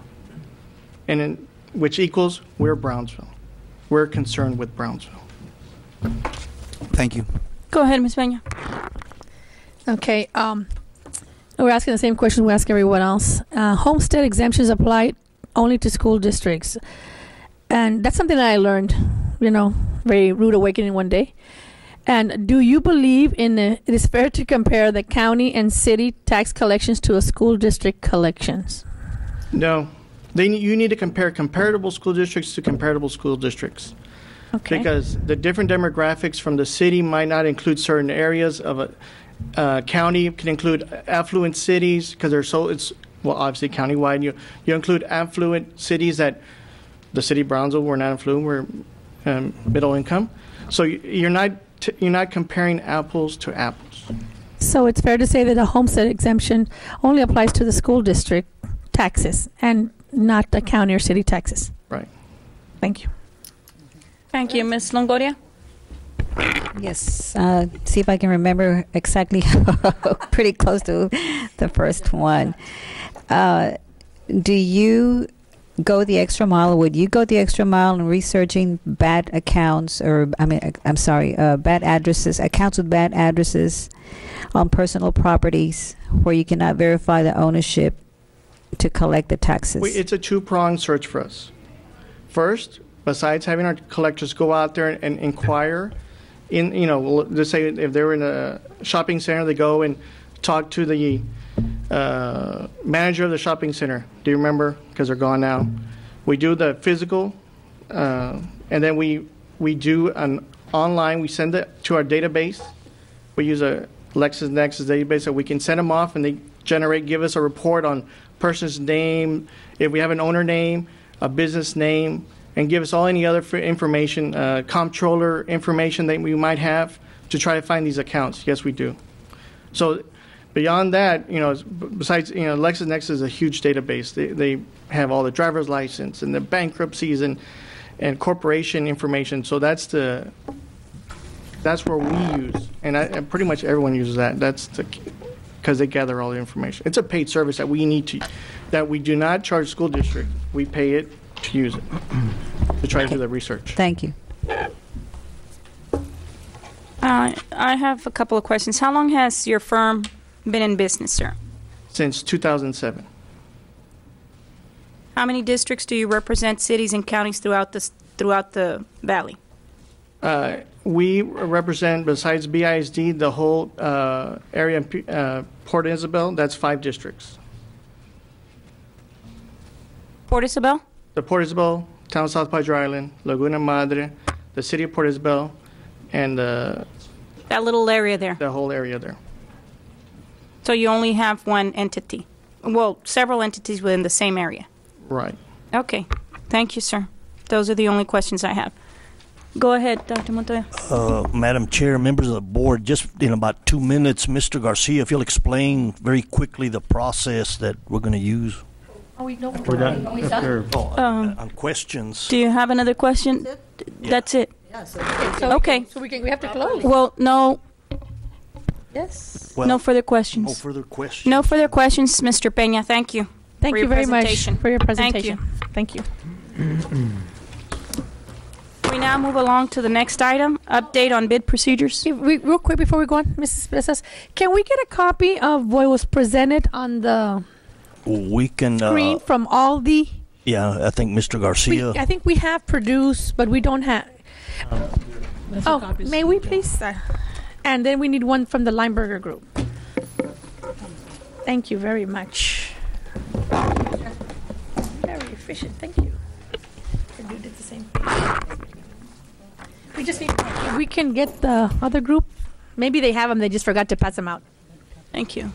which equals we're Brownsville. We're concerned with Brownsville. Thank you. Go ahead, Ms. Peña. Okay. We're asking the same question we ask everyone else. Homestead exemptions apply only to school districts. And that's something that I learned, very rude awakening one day. And do you believe it is fair to compare the county and city tax collections to a school district collections? No. You need to compare comparable school districts to comparable school districts. Okay. Because the different demographics from the city might not include certain areas of a county. Can include affluent cities because it's obviously countywide. You include affluent cities that the city of Brownsville, we're not affluent, we're middle income. So you're not comparing apples to apples. So it's fair to say that a homestead exemption only applies to the school district taxes and not the county or city taxes. Right. Thank you. Thank you, Ms. Longoria. Yes. See if I can remember exactly. Pretty close to the first one. Do you go the extra mile? Would you go the extra mile in researching bad accounts, bad addresses, accounts with bad addresses on personal properties where you cannot verify the ownership to collect the taxes? It's a 2-pronged search for us. First, besides having our collectors go out there and inquire, let's say if they're in a shopping center, they go and talk to the manager of the shopping center. Do you remember? Because they're gone now. We do the physical, and then we do an online. We send it to our database. We use a LexisNexis database, so we can send them off, and they give us a report on person's name, if we have an owner name, a business name, and give us all any other information, comptroller information that we might have to try to find these accounts. Yes, we do. So beyond that, besides, LexisNexis is a huge database. They have all the driver's license and the bankruptcies and corporation information. So that's where we use, and pretty much everyone uses that. Because they gather all the information. It's a paid service that we do not charge school district. We pay it to use it, to try to do the research. Thank you. I have a couple of questions. How long has your firm been in business, sir? Since 2007. How many districts do you represent, cities and counties throughout the valley? We represent, besides BISD, the whole area in Port Isabel. That's 5 districts. Port Isabel? The Port Isabel, Town of South Padre Island, Laguna Madre, the city of Port Isabel, and that little area there. The whole area there. So you only have one entity? Well, several entities within the same area? Right. Okay. Thank you, sir. Those are the only questions I have. Go ahead, Dr. Montoya. Madam Chair, members of the board, just in about 2 minutes, Mr. Garcia, if you'll explain very quickly the process that we're going to use. We're done. On questions. Do you have another question? That's it. Yeah, so okay. So we have to close. Well, no. Yes. Well, no further questions. No further questions. No further questions, Mr. Peña. Thank you. Thank for you your very much presentation. for your Thank presentation. Thank you. We now move along to the next item, update on bid procedures. Real quick before we go on, Mrs. Pesas, can we get a copy of what was presented on the We can. screen from all the? Yeah, I think Mr. Garcia. I think we have produced, but we don't have. Oh, may we please? And then we need one from the Lineberger Group. Thank you very much. Very efficient. Thank you. You did the same thing. We just need. We can get the other group. Maybe they have them. They just forgot to pass them out. Thank you.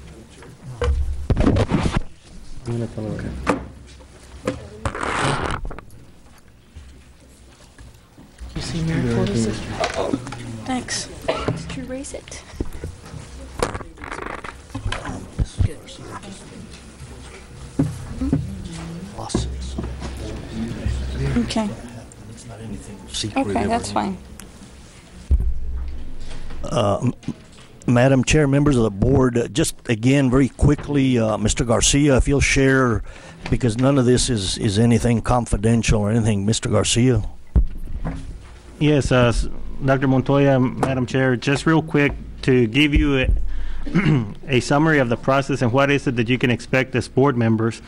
You see Maricota's? Thanks. Did you erase it? Okay. Okay, that's fine. Madam Chair, members of the board, just again, very quickly, Mr. Garcia, if you'll share, because none of this is anything confidential or anything, Mr. Garcia. Yes, Dr. Montoya, Madam Chair, just real quick to give you a summary of the process and what is it that you can expect as board members.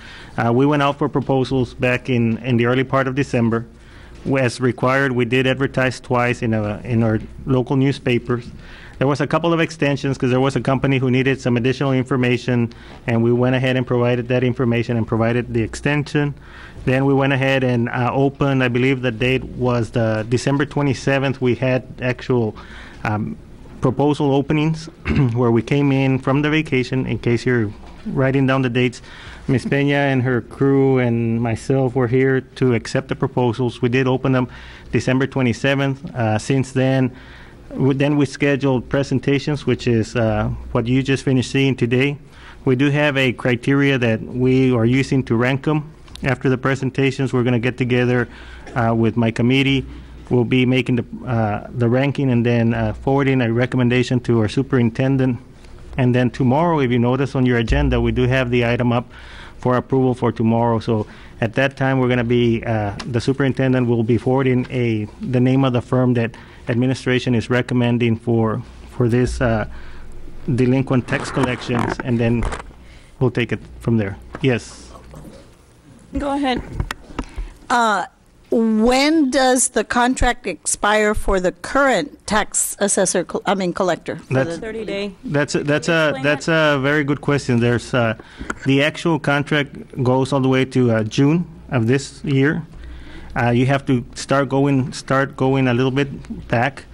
We went out for proposals back in the early part of December. As required, we did advertise twice in our local newspapers. There was a couple of extensions because there was a company who needed some additional information, and we went ahead and provided that information and provided the extension. Then we went ahead and opened, I believe the date was the December 27th. We had actual proposal openings where we came in from the vacation, in case you're writing down the dates. Ms. Peña and her crew and myself were here to accept the proposals. We did open them December 27th. Since then we scheduled presentations, which is what you just finished seeing today. We do have a criteria that we are using to rank them. After the presentations, we're going to get together with my committee. We'll be making the ranking and then forwarding a recommendation to our superintendent. And then tomorrow, if you notice on your agenda, we do have the item up for approval for tomorrow. So at that time, we're going to be, the superintendent will be forwarding the name of the firm that administration is recommending for this delinquent tax collections, and then we'll take it from there. Yes. Go ahead. When does the contract expire for the current tax assessor, collector? That's 30-day. That's a very good question. There's the actual contract goes all the way to June of this year. You have to start going a little bit back.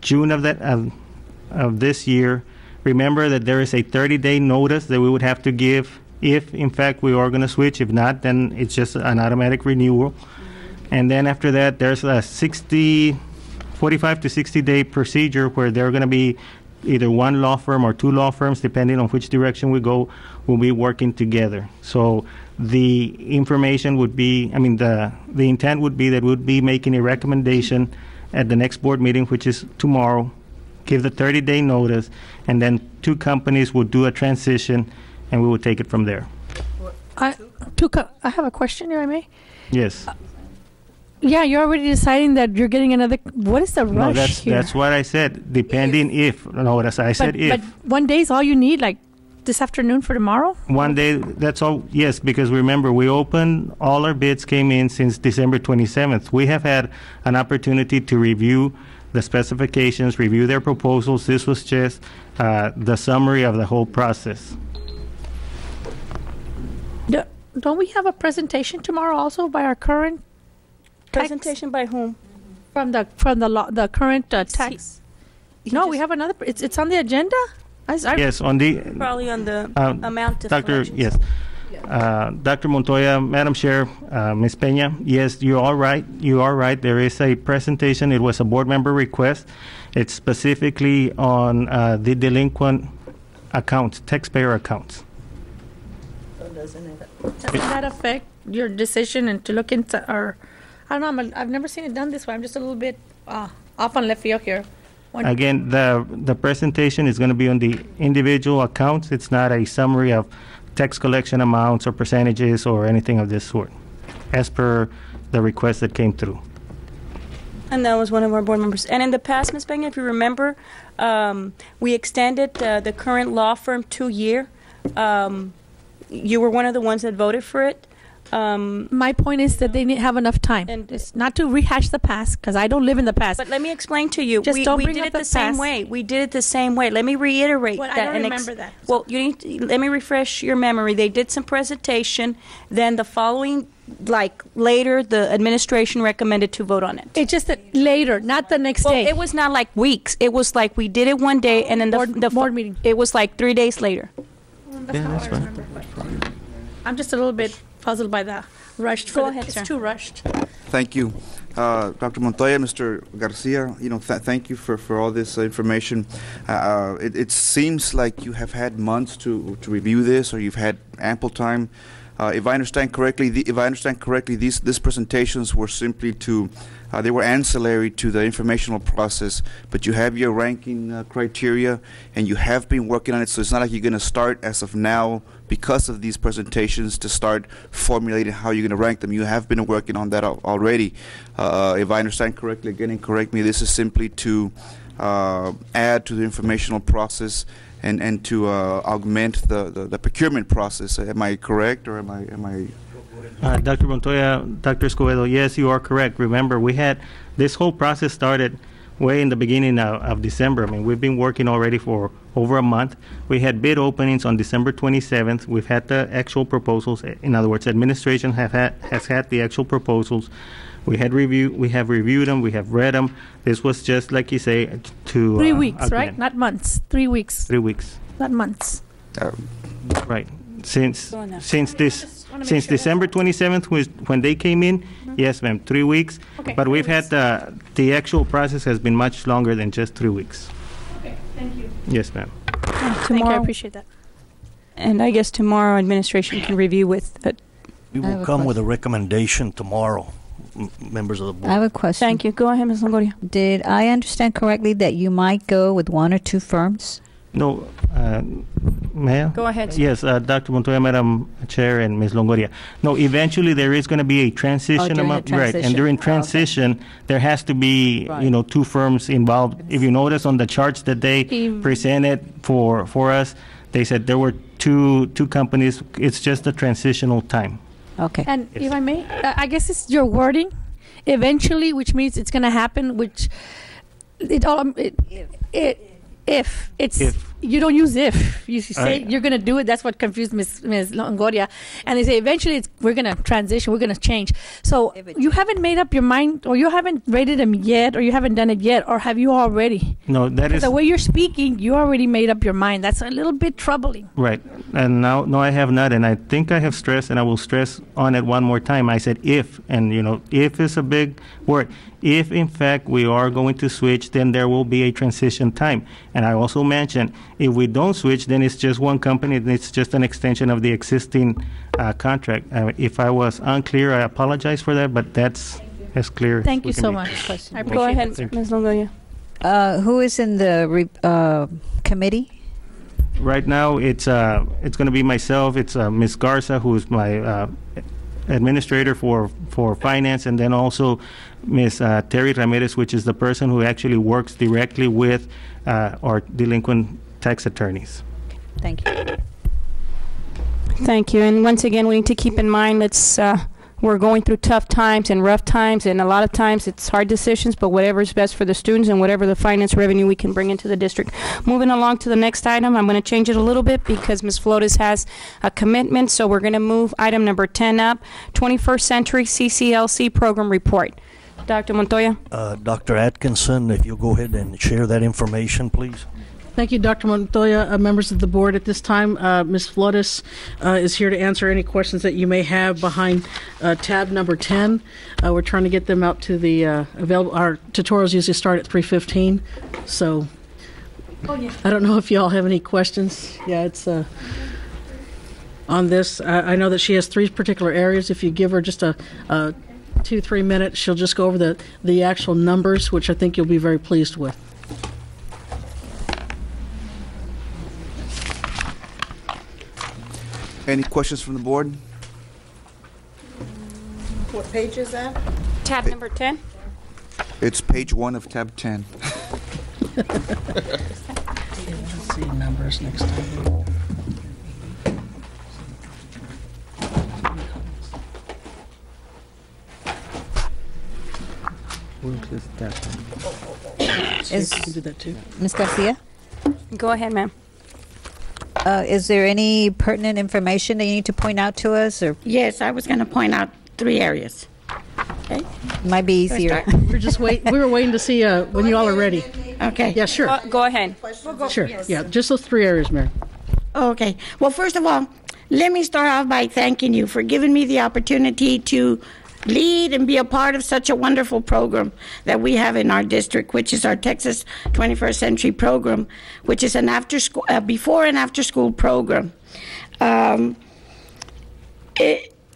June of this year. Remember that there is a 30-day notice that we would have to give if, in fact, we are going to switch. If not, then it's just an automatic renewal. And then after that, there's a 45 to 60-day procedure where they're going to be either one law firm or two law firms, depending on which direction we go, will be working together. So the information would be, the intent would be that we'll be making a recommendation at the next board meeting, which is tomorrow, give the 30-day notice, and then two companies will do a transition, and we will take it from there. I have a question, if I may. Yes. Yeah, you're already deciding that you're getting another. What is the rush No, here? that's what I said. Depending if. No, that's I said if. But 1 day is all you need, like this afternoon for tomorrow? 1 day, that's all. Yes, because remember, we opened, all our bids came in since December 27th. We have had an opportunity to review the specifications, review their proposals. This was just the summary of the whole process. Don't we have a presentation tomorrow also by our current presentation by whom? From the current tax. No, we have another. It's on the agenda. Yes, on the probably on the amount of Dr. Yes, Dr. Montoya, Madam Chair, Ms. Peña. Yes, you are right. You are right. There is a presentation. It was a board member request. It's specifically on the delinquent accounts, taxpayer accounts. Doesn't that affect your decision and to look into our? I don't know. I've never seen it done this way. I'm just a little bit off on left field here. Again, the presentation is going to be on the individual accounts. It's not a summary of tax collection amounts or percentages or anything of this sort, as per the request that came through. And that was one of our board members. And in the past, Ms. Peña, if you remember, we extended the current law firm 2 year. You were one of the ones that voted for it. My point is that they have enough time. And it's not to rehash the past, because I don't live in the past. But let me explain to you. Just we don't we bring did up it the the same past. way. We did it the same way. Let me reiterate Well, that. I don't and remember that. Well, you need to, let me refresh your memory. They did some presentation. Then the following, like later, the administration recommended to vote on it. It's just that later, not the next day. It was not like weeks. It was like we did it one day, and then the board meeting. It was like 3 days later. That's fine. I'm just a little bit puzzled by the rushed. Go ahead, it's sir. too rushed. Thank you. Dr. Montoya, Mr. Garcia, thank you for all this information. It seems like you have had months to review this, or you've had ample time. If I understand correctly, these presentations were simply they were ancillary to the informational process, but you have your ranking criteria, and you have been working on it, so it's not like you're going to start as of now, because of these presentations, to start formulating how you're going to rank them. You have been working on that already. If I understand correctly, again, and correct me, this is simply to add to the informational process and to augment the procurement process. Am I correct, or am I? Dr. Montoya, Dr. Escobedo, yes, you are correct. Remember, we had this whole process started way in the beginning of December. I mean, we've been working already for over a month. We had bid openings on December 27th. We've had the actual proposals. In other words, administration has had the actual proposals. We have reviewed them. We have read them. This was just, like you say, to 3 weeks, augment. right? Not months. 3 weeks. 3 weeks. Not months. Right. Since December 27th was when they came in, yes, ma'am, 3 weeks. Okay, but 3 we've weeks. had the actual process has been much longer than just 3 weeks. Okay, thank you. Yes, ma'am. Thank you, I appreciate that. And I guess tomorrow administration can review with. We I have will a come with a question. recommendation tomorrow, members of the board. I have a question. Thank you. Go ahead, Ms. Longoria. Did I understand correctly that you might go with 1 or 2 firms? No, Mayor? Go ahead, sir. Yes, Dr. Montoya, Madam Chair, and Ms. Longoria. No, eventually there is going to be a transition during the amount. Right, and transition. during Oh, okay. transition, there has to be, Right. 2 firms involved. If you notice on the charts that they presented for us, they said there were two companies. It's just a transitional time. Okay. And if I may, I guess it's your wording, eventually, which means it's going to happen, which you don't use if. You say you're going to do it. That's what confused Ms. Longoria. And they say eventually we're going to transition, we're going to change. So you haven't made up your mind, or you haven't rated them yet, or you haven't done it yet, or have you already? No, that is The way you're speaking, you already made up your mind. That's a little bit troubling. right. And now, no, I have not. And I think I have stressed, and I will stress on it one more time. I said if, and if is a big word. If in fact we are going to switch, then there will be a transition time. And I also mentioned, if we don't switch, then it's just one company, and it's just an extension of the existing contract. If I was unclear, I apologize for that, but that's as clear. Thank as we you can so be. much. I appreciate Go ahead, it. Thank you. Ms. Longoria. Who is in the committee? Right now, it's going to be myself. It's Ms. Garza, who is my administrator for finance, and then also Ms. Terry Ramirez, which is the person who actually works directly with our delinquent tax attorneys. Thank you. Thank you. And once again, we need to keep in mind we're going through tough times and rough times, and a lot of times it's hard decisions, but whatever is best for the students and whatever the finance revenue we can bring into the district. Moving along to the next item, I'm going to change it a little bit because Ms. Flores has a commitment, so we're going to move item number 10 up, 21st Century CCLC Program Report. Dr. Montoya. Dr. Atkinson, if you'll go ahead and share that information, please. Thank you, Dr. Montoya. Members of the board, at this time, Ms. Flores is here to answer any questions that you may have behind tab number 10. We're trying to get them out to the available. Our tutorials usually start at 3:15, so I don't know if you all have any questions. Yeah, it's on this. I know that she has 3 particular areas. If you give her just a 2-3 minutes, she'll just go over the actual numbers, which I think you'll be very pleased with. Any questions from the board? What page is that? Tab number 10. It's page 1 of tab 10. Let's see numbers next time. Is You can do that too. Ms. Garcia? Go ahead, ma'am. Is there any pertinent information that you need to point out to us, or Yes, I was going to point out 3 areas. Okay. might be easier? We're just we were waiting to see when you all are ready. Okay. Yeah, sure. Go ahead. Sure. Yeah, just those 3 areas, Mary. Okay. Well, first of all, let me start off by thanking you for giving me the opportunity to lead and be a part of such a wonderful program that we have in our district, which is our Texas 21st Century program, which is an after school, before and after school program.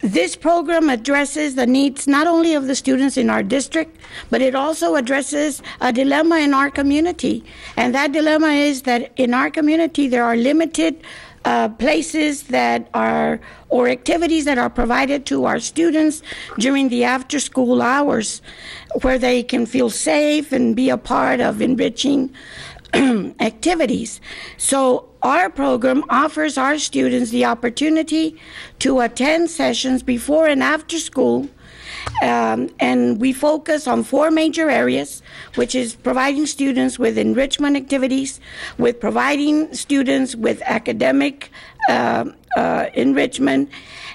This program addresses the needs not only of the students in our district, but it also addresses a dilemma in our community. And that dilemma is that in our community there are limited places that are, or activities that are provided to our students during the after school hours where they can feel safe and be a part of enriching activities. So our program offers our students the opportunity to attend sessions before and after school, and we focus on 4 major areas, which is providing students with enrichment activities, with providing students with academic enrichment,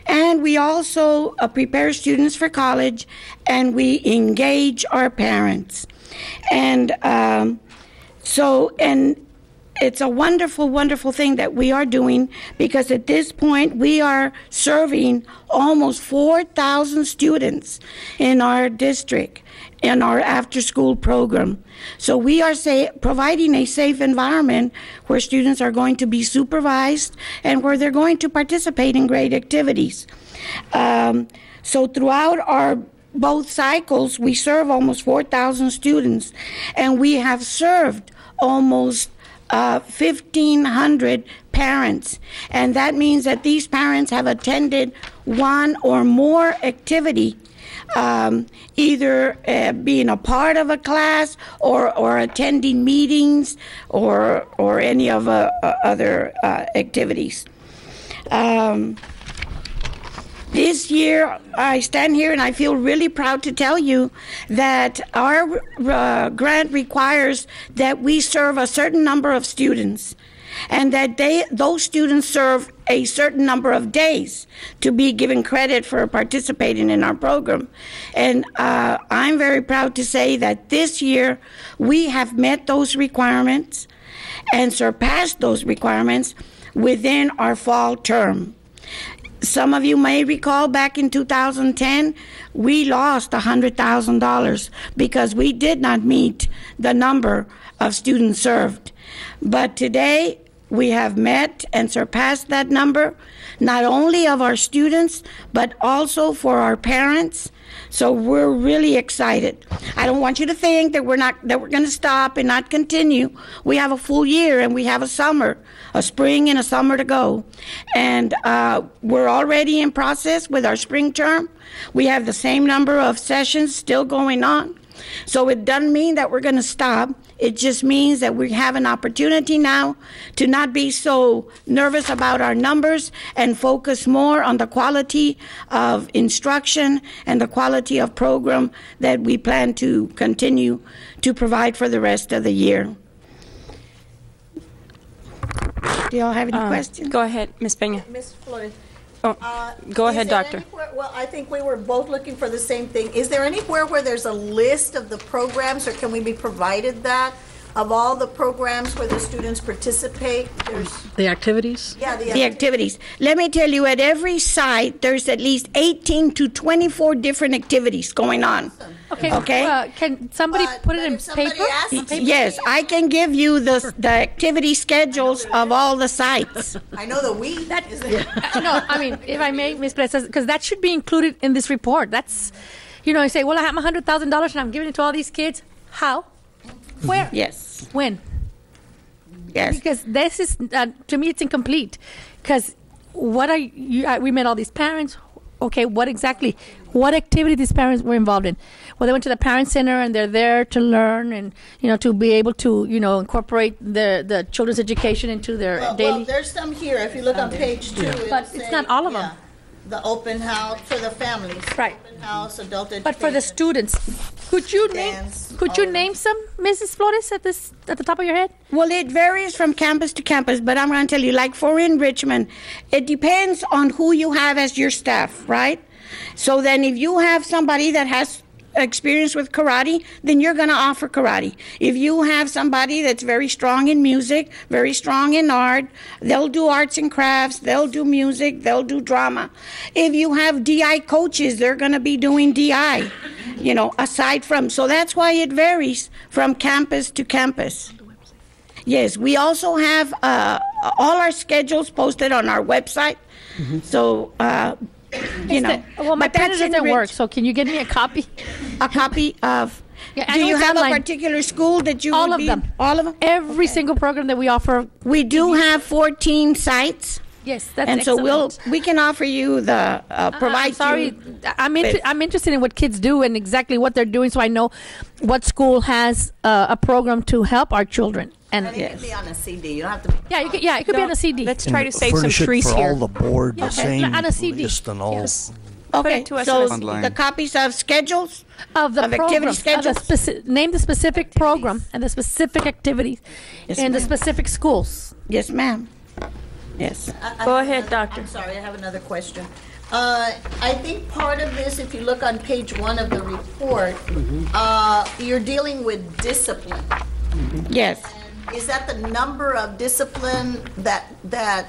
and we also prepare students for college, and we engage our parents. And and it's a wonderful, wonderful thing that we are doing, because at this point we are serving almost 4,000 students in our district in our after-school program. So we are providing a safe environment where students are going to be supervised and where they're going to participate in great activities. So throughout our both cycles, we serve almost 4,000 students, and we have served almost 1,500 parents, and that means that these parents have attended one or more activity, either being a part of a class or attending meetings or any of other activities. This year, I stand here and I feel really proud to tell you that our grant requires that we serve a certain number of students, and that those students serve a certain number of days to be given credit for participating in our program. And I'm very proud to say that this year we have met those requirements and surpassed those requirements within our fall term. Some of you may recall back in 2010, we lost $100,000 because we did not meet the number of students served. But today, we have met and surpassed that number, not only of our students, but also for our parents. So we're really excited. I don't want you to think that we're going to stop and not continue. We have a full year and we have a summer, a spring and a summer to go. And we're already in process with our spring term. We have the same number of sessions still going on. So it doesn't mean that we're going to stop. It just means that we have an opportunity now to not be so nervous about our numbers and focus more on the quality of instruction and the quality of program that we plan to continue to provide for the rest of the year. Do y'all have any questions? Go ahead, Ms. Peña. Ms. Flores. Go ahead, Doctor. Well, I think we were both looking for the same thing. Is there anywhere where there's a list of the programs, or can we be provided that, of all the programs where the students participate? The activities? Yeah, the activities. Let me tell you, at every site, there's at least 18 to 24 different activities going on. Okay. Okay. Can somebody put it in paper? Yes, I can give you the activity schedules of all the sites. I know the we. No, I mean, if I may, Ms. Perez, because that should be included in this report. That's, I say, well, I have $100,000 and I'm giving it to all these kids. How? Where? Yes. When? Yes. Because this is, to me, it's incomplete. Because what are you? We met all these parents. Okay, what activity these parents were involved in? Well, they went to the parent center and they're there to learn and, to be able to, incorporate the children's education into their daily. Well, there's some here. If you look on page 2, but it's not all of them. The open house for the families. Right. Open house, adult education. But for the students, could you name some, Mrs. Flores, at the top of your head? Well, it varies from campus to campus, but I'm going to tell you, like for in Richmond, it depends on who you have as your staff, right? So then if you have somebody that has experience with karate, then you're going to offer karate. If you have somebody that's very strong in music, very strong in art, they'll do arts and crafts, they'll do music, they'll do drama. If you have DI coaches, they're going to be doing DI, aside from. So that's why it varies from campus to campus. Yes, we also have all our schedules posted on our website. Mm-hmm. So, my pen doesn't work, so can you get me a copy? A copy of? Yeah, do you have a particular school that you all would of be? them. All of them? Every single program that we offer. We do have 14 sites. Yes, that's and excellent. So we can offer you the provide. I'm sorry, I'm interested in what kids do and exactly what they're doing, so I know what school has a program to help our children. And it can be on a CD. You don't have to. Yeah, it could be on a CD. Let's try to save some trees for here. all the board, the same on a CD. list and all. Yes. Okay, to us so online. the copies of schedules of activity schedules. Name the specific program and the specific activities in the specific schools. Yes, ma'am. Yes. Go ahead, Doctor. I'm sorry, I have another question. I think part of this, if you look on page 1 of the report, you're dealing with discipline. Yes. And is that the number of discipline that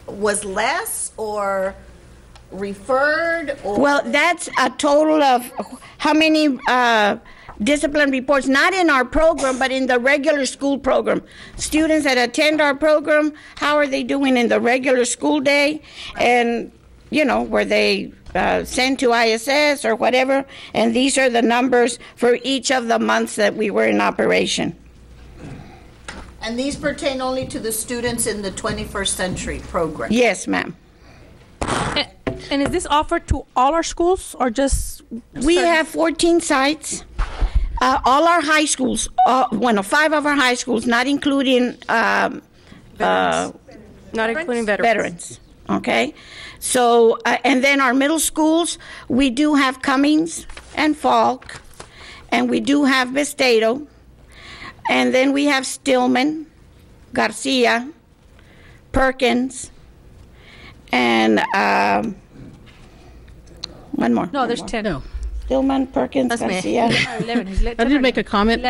was less or referred? Or? Well, that's a total of how many discipline reports, not in our program, but in the regular school program. Students that attend our program, how are they doing in the regular school day? And, were they sent to ISS or whatever? And these are the numbers for each of the months that we were in operation. And these pertain only to the students in the 21st century program? Yes, ma'am. And is this offered to all our schools or just? We have 14 sites. All our high schools, 5 of our high schools, not including Not including veterans. Okay, so and then our middle schools, we do have Cummings and Falk, and we do have Vestedo, and then we have Stillman, Garcia, Perkins, and one more. No, there's 10. No. Stillman, Perkins, That's Garcia. me. 11. I did make a comment,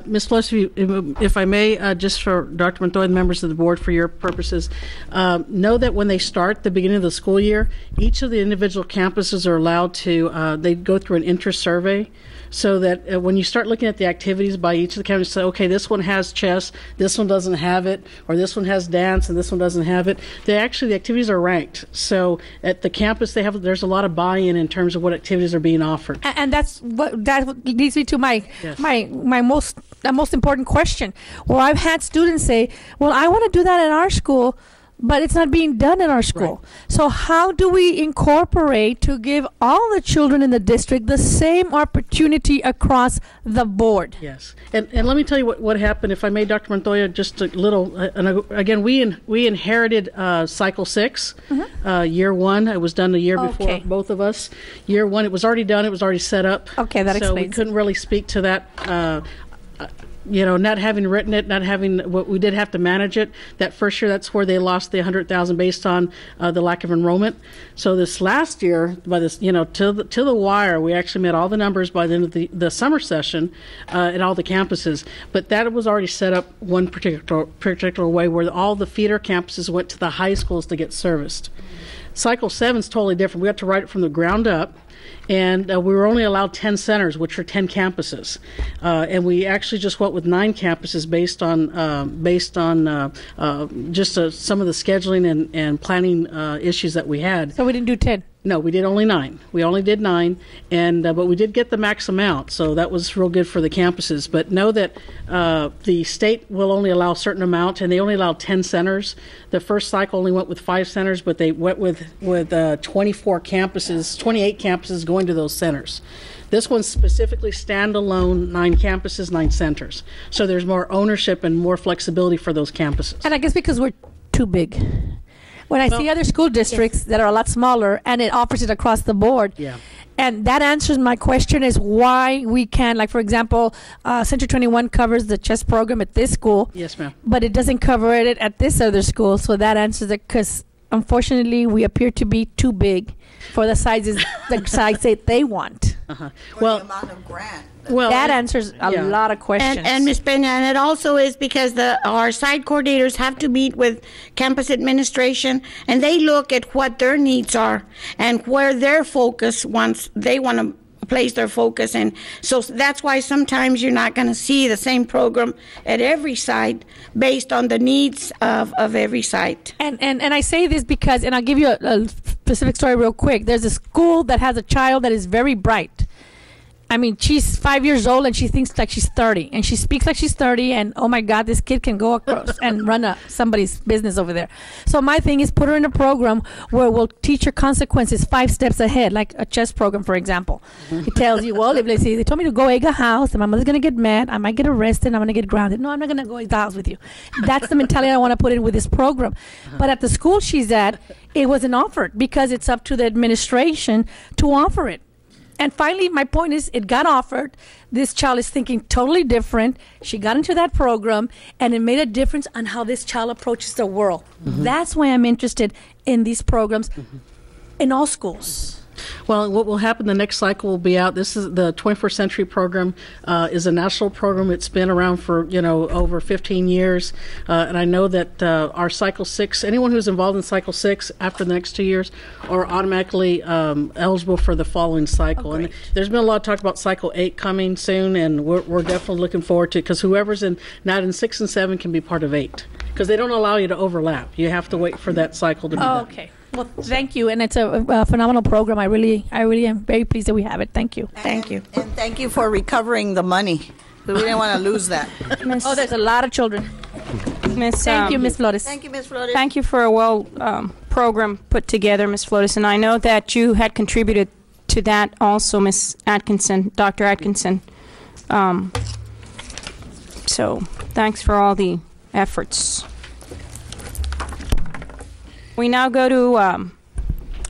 Ms. Flores, if I may, just for Dr. Montoya and members of the board, for your purposes, know that when they start the beginning of the school year, each of the individual campuses are allowed to, they go through an interest survey, so that when you start looking at the activities by each of the campuses, say, okay, this one has chess, this one doesn't have it, or this one has dance, and this one doesn't have it. The activities are ranked. So at the campus, there's a lot of buy-in in terms of what activities are being offered. And that leads me to my most important question. Well, I've had students say, well, I want to do that at our school, but it's not being done in our school. Right. So how do we incorporate to give all the children in the district the same opportunity across the board? Yes. And let me tell you what happened, if I may, Dr. Montoya, just a little. And again, we inherited Cycle 6, Year 1. It was done the year before both of us. Year 1, it was already done. It was already set up. Okay, that explains. So we couldn't really speak to that. Not having written it, not having what we did have to manage it. That first year, that's where they lost the $100,000 based on the lack of enrollment. So this last year, by this, to the wire, we actually met all the numbers by the end of the summer session at all the campuses. But that was already set up one particular way, where all the feeder campuses went to the high schools to get serviced. Cycle 7 is totally different. We have to write it from the ground up. and we were only allowed 10 centers, which are 10 campuses, and we actually just went with 9 campuses based on just some of the scheduling and planning issues that we had. So we didn't do 10. No, we did only 9. We only did 9, and but we did get the max amount, so that was real good for the campuses. But know that the state will only allow a certain amount, and they only allowed 10 centers. The first cycle only went with 5 centers, but they went with 24 campuses, 28 campuses going to those centers. This one's specifically standalone, 9 campuses, 9 centers. So there's more ownership and more flexibility for those campuses. And I guess because we're too big. When I see other school districts that are a lot smaller and it offers it across the board, and that answers my question is why we can't, like for example, Century 21 covers the chess program at this school. Yes, ma'am. But it doesn't cover it at this other school, so that answers it because unfortunately we appear to be too big for the sizes that they want. Well, the amount of grant. Well, that answers a lot of questions. And Ms. Pena, and it also is because our site coordinators have to meet with campus administration, and they look at what their needs are and where their focus wants. They want to place their focus in. So that's why sometimes you're not going to see the same program at every site based on the needs of every site. And I say this because, and I'll give you a specific story real quick. There's a school that has a child that is very bright. I mean, she's 5 years old and she thinks like she's 30, and she speaks like she's 30, and oh my God, this kid can go across and run somebody's business over there. So my thing is put her in a program where we'll teach her consequences 5 steps ahead, like a chess program, for example. It tells you, well, if they told me to go egg a house, and my mother's going to get mad, I might get arrested, I'm going to get grounded. No, I'm not going to go egg the house with you. That's the mentality I want to put in with this program. But at the school she's at, it wasn't offered because it's up to the administration to offer it. And finally, my point is, it got offered. This child is thinking totally different. She got into that program, and it made a difference on how this child approaches the world. That's why I'm interested in these programs in all schools. Well, what will happen, the next cycle will be out. This is the 21st Century program, is a national program. It's been around for, over 15 years. And I know that our Cycle 6, anyone who's involved in Cycle 6 after the next 2 years are automatically eligible for the following cycle. And there's been a lot of talk about Cycle 8 coming soon, and we're definitely looking forward to it, because whoever's not in 6 and 7 can be part of 8, because they don't allow you to overlap. You have to wait for that cycle to be done. Okay. Well, thank you, and it's a phenomenal program. I really am very pleased that we have it. Thank you. Thank you. And thank you for recovering the money. We didn't want to lose that. There's a lot of children. Thank you, Ms. Flores. Thank you, Ms. Flores. Thank you for a well program put together, Ms. Flores, and I know that you had contributed to that also, Ms. Atkinson, Dr. Atkinson. So thanks for all the efforts. We now go to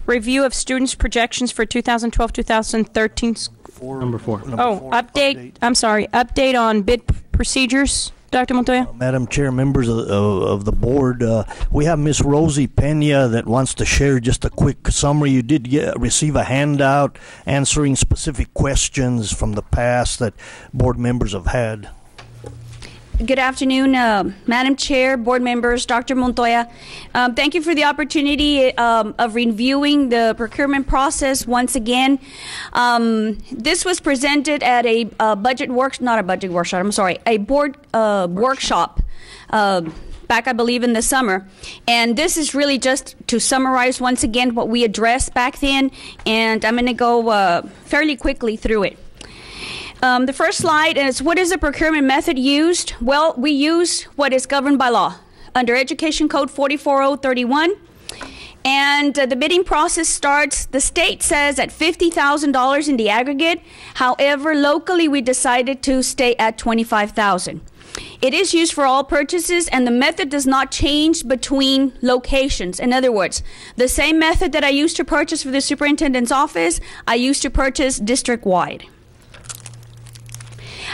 review of students' projections for 2012-2013. Number 4. Update. I'm sorry. Update on bid procedures. Dr. Montoya? Madam Chair, members of the board, we have Ms. Rosie Pena that wants to share just a quick summary. You did receive a handout answering specific questions from the past that board members have had. Good afternoon, Madam Chair, board members, Dr. Montoya. Thank you for the opportunity of reviewing the procurement process once again. This was presented at a board workshop back, I believe, in the summer. And this is really just to summarize once again what we addressed back then, and I'm going to go fairly quickly through it. The first slide is, what is the procurement method used? Well, we use what is governed by law under Education Code 44031. And the bidding process starts, the state says, at $50,000 in the aggregate. However, locally we decided to stay at $25,000. It is used for all purchases, and the method does not change between locations. In other words, the same method that I used to purchase for the superintendent's office, I used to purchase district-wide.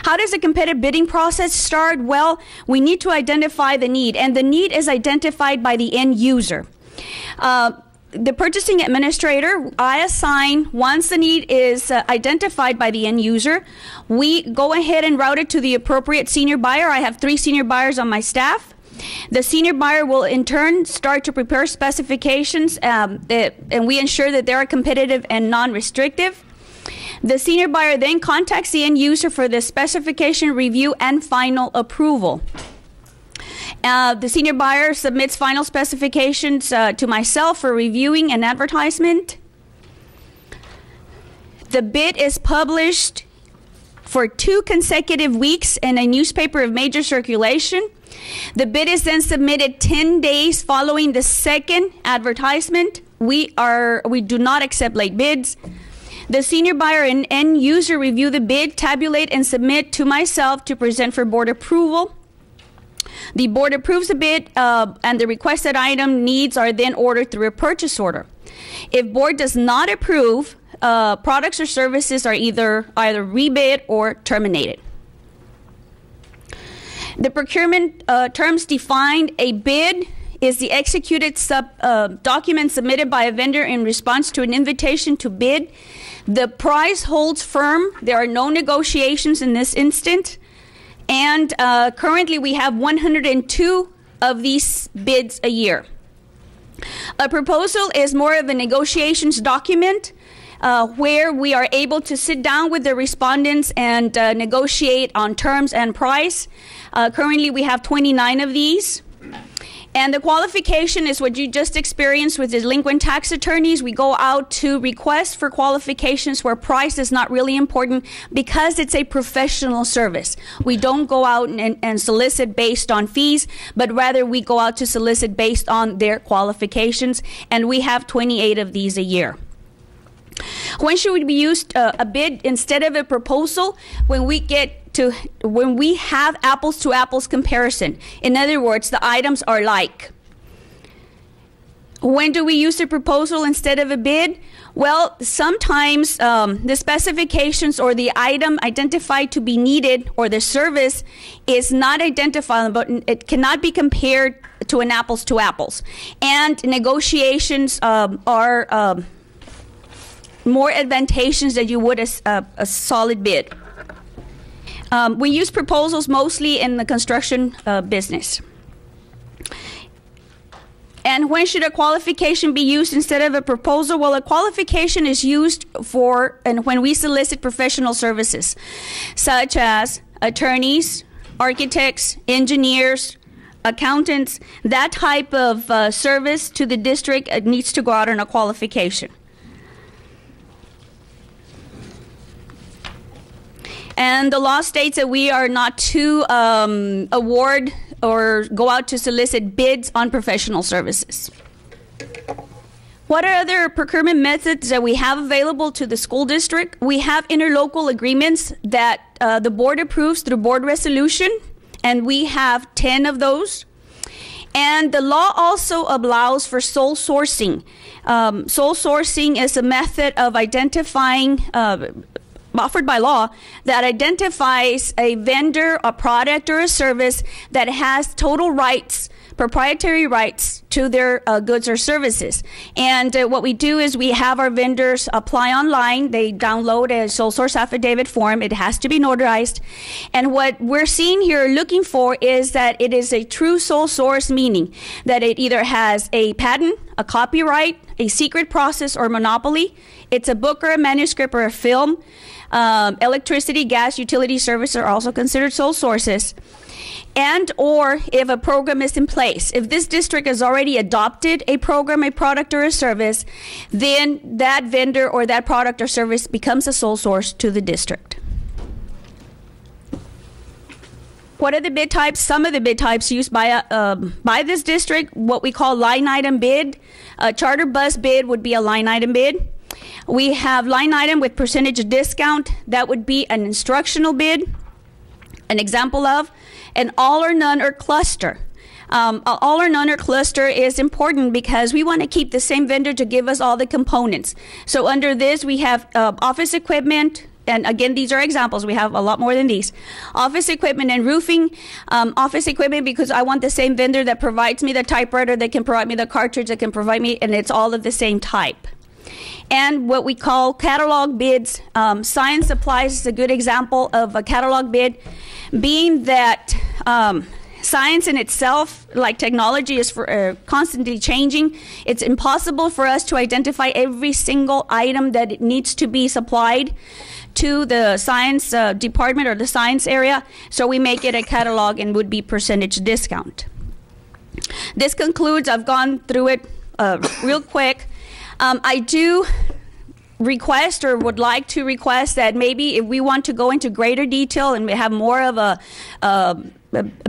How does the competitive bidding process start? Well, we need to identify the need, and the need is identified by the end user. The purchasing administrator, I assign, once the need is identified by the end user, we go ahead and route it to the appropriate senior buyer. I have 3 senior buyers on my staff. The senior buyer will in turn start to prepare specifications, and we ensure that they are competitive and non-restrictive. The senior buyer then contacts the end user for the specification review and final approval. The senior buyer submits final specifications to myself for reviewing and advertisement. The bid is published for 2 consecutive weeks in a newspaper of major circulation. The bid is then submitted 10 days following the second advertisement. We do not accept late bids. The senior buyer and end user review the bid, tabulate, and submit to myself to present for board approval. The board approves the bid, and the requested item needs are then ordered through a purchase order. If board does not approve, products or services are either rebid or terminated. The procurement terms defined: a bid is the executed document submitted by a vendor in response to an invitation to bid. The price holds firm. There are no negotiations in this instant. And currently we have 102 of these bids a year. A proposal is more of a negotiations document where we are able to sit down with the respondents and negotiate on terms and price. Currently we have 29 of these. And the qualification is what you just experienced with delinquent tax attorneys. We go out to request for qualifications where price is not really important because it's a professional service. We don't go out and solicit based on fees, but rather we go out to solicit based on their qualifications, and we have 28 of these a year. When should we use a bid instead of a proposal? When we have apples to apples comparison. In other words, the items are like. When do we use a proposal instead of a bid? Well, sometimes the specifications or the item identified to be needed or the service is not identifiable, but it cannot be compared to an apples to apples. And negotiations are more advantageous than you would a solid bid. We use proposals mostly in the construction business. And when should a qualification be used instead of a proposal? Well, a qualification is used when we solicit professional services, such as attorneys, architects, engineers, accountants. That type of service to the district needs to go out on a qualification. And the law states that we are not to award or go out to solicit bids on professional services. What are other procurement methods that we have available to the school district? We have interlocal agreements that the board approves through board resolution, and we have 10 of those. And the law also allows for sole sourcing. Sole sourcing is a method of identifying offered by law that identifies a vendor, a product, or a service that has total rights, proprietary rights to their goods or services. And what we do is we have our vendors apply online. They download a sole source affidavit form. It has to be notarized. And what we're seeing here, looking for, is that it is a true sole source, meaning that it either has a patent, a copyright, a secret process, or monopoly. It's a book or a manuscript or a film. Electricity, gas, utility services are also considered sole sources. And or if a program is in place. If this district has already adopted a program, a product, or a service, then that vendor or that product or service becomes a sole source to the district. What are the bid types? Some of the bid types used by this district, what we call line item bid. A charter bus bid would be a line item bid. We have line item with percentage discount. That would be an instructional bid. An example of an all or none or cluster. All or none or cluster is important because we want to keep the same vendor to give us all the components. So under this, we have office equipment. And again, these are examples. We have a lot more than these. Office equipment and roofing. Office equipment because I want the same vendor that provides me the typewriter, that can provide me the cartridge, that can provide me, and it's all of the same type. And what we call catalog bids. Science supplies is a good example of a catalog bid, being that science in itself, like technology, is constantly changing. It's impossible for us to identify every single item that it needs to be supplied to the science department or the science area, so we make it a catalog and would be percentage discount. This concludes, I've gone through it real quick. I do request or would like to request that maybe if we want to go into greater detail and have more of a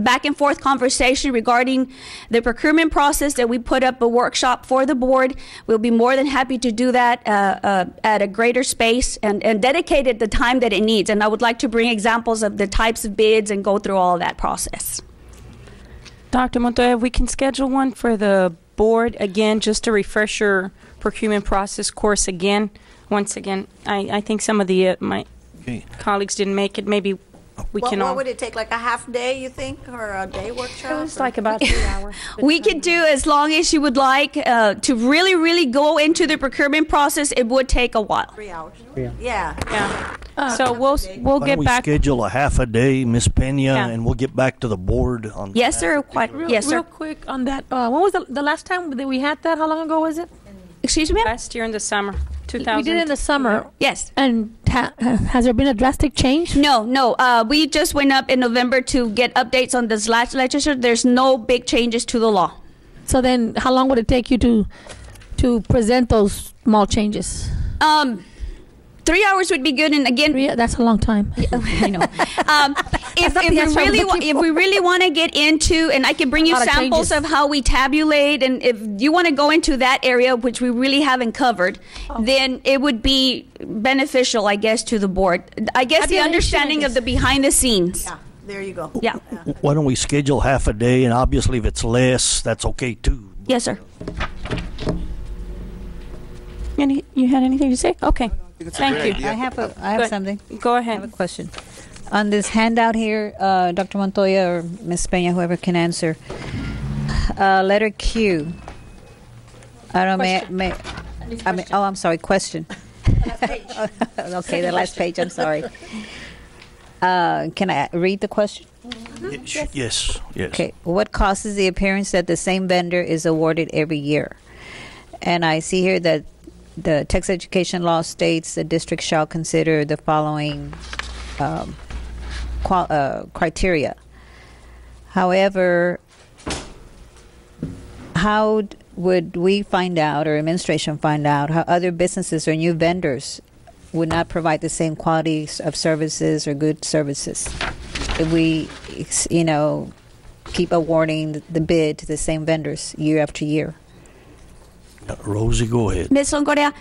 back and forth conversation regarding the procurement process, that we put up a workshop for the board. We'll be more than happy to do that at a greater space and dedicate it the time that it needs. And I would like to bring examples of the types of bids and go through all that process. Dr. Montoya, we can schedule one for the board again, just to refresh your procurement process course again. Once again, I think some of the my colleagues didn't make it. Maybe we can all. What would it take, like a half day, you think, or a day workshop? It was like about 3 hours. We could do as long as you would like. To really, really go into the procurement process, it would take a while. 3 hours. Yeah. So we'll Why get don't we back. schedule a half a day, Ms. Pena, Yeah. and we'll get back to the board on. Yes, sir. Yes, sir. Real quick on that. When was the last time that we had that? How long ago was it? Excuse me? Last year in the summer, We did it in the summer. Yes. And has there been a drastic change? No. We just went up in November to get updates on this last legislature. There's no big changes to the law. So then, how long would it take you to present those small changes? 3 hours would be good, and again, that's a long time. I know. If we really want to get into, and I can bring you A lot of samples changes. of how we tabulate, and if you want to go into that area, which we really haven't covered, then it would be beneficial, I guess, to the board. I guess the understanding of the behind the scenes. Yeah, there you go. Yeah. Why don't we schedule half a day, and obviously if it's less, that's okay too. Yes, sir. You had anything to say? Okay. Thank you. I have something. Go ahead. I have a question. On this handout here, Dr. Montoya or Ms. Peña, whoever can answer. Letter Q. I don't know, I'm sorry, question. Okay, the last page, I'm sorry. Can I read the question? Yes. Okay. What causes the appearance that the same vendor is awarded every year? And I see here that the Texas education law states the district shall consider the following criteria. However, how would we find out, or administration find out, how other businesses or new vendors would not provide the same qualities of services or good services if we, keep awarding the bid to the same vendors year after year? Rosie, go ahead. Ms. Longoria,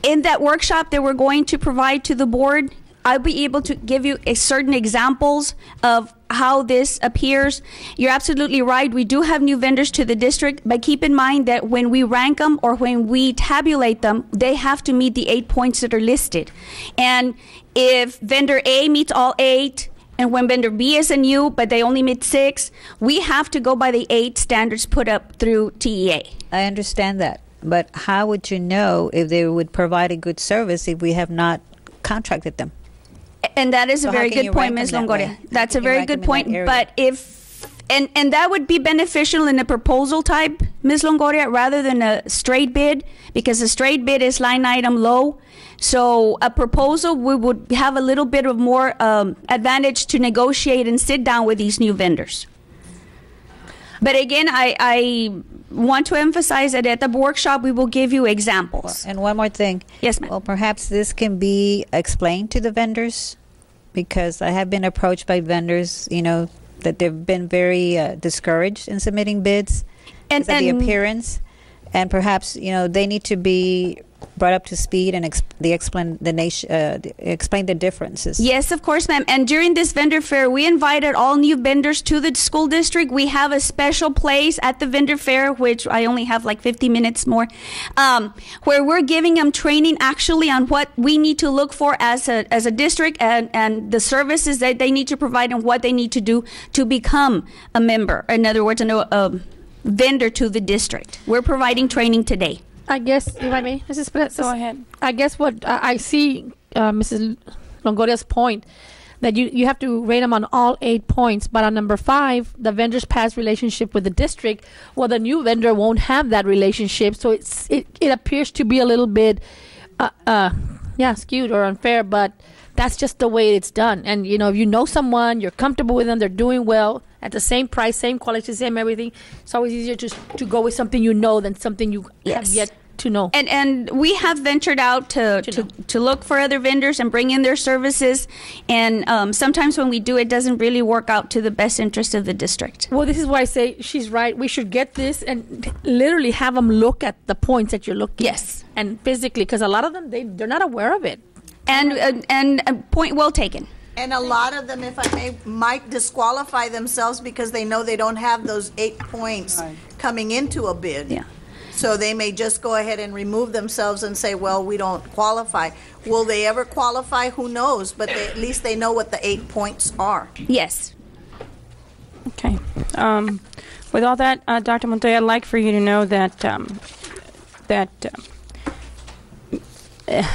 in that workshop that we're going to provide to the board, I'll be able to give you certain examples of how this appears. You're absolutely right. We do have new vendors to the district, but keep in mind that when we rank them or when we tabulate them, they have to meet the 8 points that are listed. And if vendor A meets all 8, and when vendor B is a new, but they only meet 6, we have to go by the 8 standards put up through TEA. I understand that, but how would you know if they would provide a good service if we have not contracted them? And that is So a how very can good you point, rank Ms. them that way? Longoria. That's a can you very rank good them in point. that area? But if, and that would be beneficial in a proposal type, Ms. Longoria, rather than a straight bid, because a straight bid is line item low. So a proposal, we would have a little bit of more advantage to negotiate and sit down with these new vendors. But again, I want to emphasize that at the workshop, we will give you examples. And one more thing. Yes, ma'am. Well, perhaps this can be explained to the vendors, because I have been approached by vendors, that they've been very discouraged in submitting bids and the appearance. And perhaps, they need to be brought up to speed and explain the differences. Yes, of course, ma'am. And during this vendor fair, we invited all new vendors to the school district. We have a special place at the vendor fair, which I only have like 50 minutes more, where we're giving them training actually on what we need to look for as a district and the services that they need to provide and what they need to do to become a member. In other words, a vendor to the district. We're providing training today. I guess, if I may, Mrs. Perez, go ahead. I guess what I see, Mrs. Longoria's point, that you have to rate them on all 8 points. But on number 5, the vendor's past relationship with the district, well, the new vendor won't have that relationship, so it appears to be a little bit skewed or unfair, but that's just the way it's done. And if you know someone, you're comfortable with them, they're doing well at the same price, same quality, same everything, it's always easier to go with something you know than something you have yet to know. And we have ventured out to look for other vendors and bring in their services. And sometimes when we do, it doesn't really work out to the best interest of the district. Well, this is why I say she's right. We should get this and literally have them look at the points that you're looking at. And physically, because a lot of them, they're not aware of it. And point well taken. And a lot of them, if I may, might disqualify themselves because they know they don't have those 8 points coming into a bid. Yeah. So they may just go ahead and remove themselves and say, well, we don't qualify. Will they ever qualify? Who knows? But at least they know what the 8 points are. Yes. Okay. With all that, Dr. Montoya, I'd like for you to know that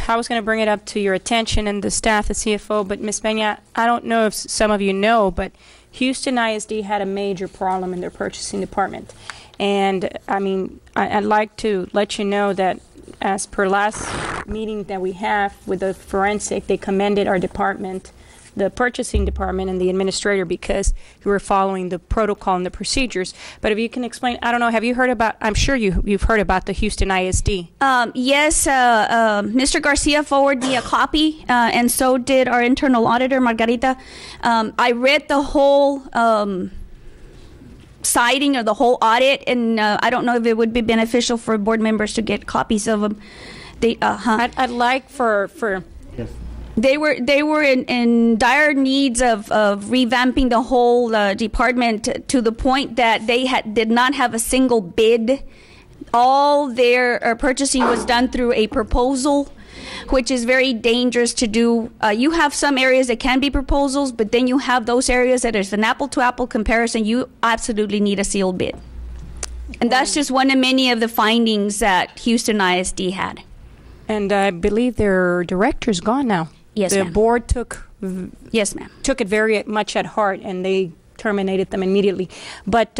I was going to bring it up to your attention and the staff, the CFO, but Ms. Peña, I don't know if some of you know, but Houston ISD had a major problem in their purchasing department. And, I mean, I'd like to let you know that as per last meeting that we have with the forensic, they commended our department, the purchasing department and the administrator, because we were following the protocol and the procedures. But if you can explain, I don't know, have you heard about, I'm sure you've heard about the Houston ISD. Yes, Mr. Garcia forwarded me a copy, and so did our internal auditor, Margarita. I read the whole citing or the whole audit, and I don't know if it would be beneficial for board members to get copies of them. I'd like for Yes. They were in dire needs of revamping the whole department to the point that they did not have a single bid. All their purchasing was done through a proposal, which is very dangerous to do. You have some areas that can be proposals, but then you have those areas that is an apple-to-apple comparison. You absolutely need a sealed bid. And that's just one of many of the findings that Houston ISD had. And I believe their director's gone now. Yes, the ma'am. board took took it very much at heart, and they terminated them immediately. But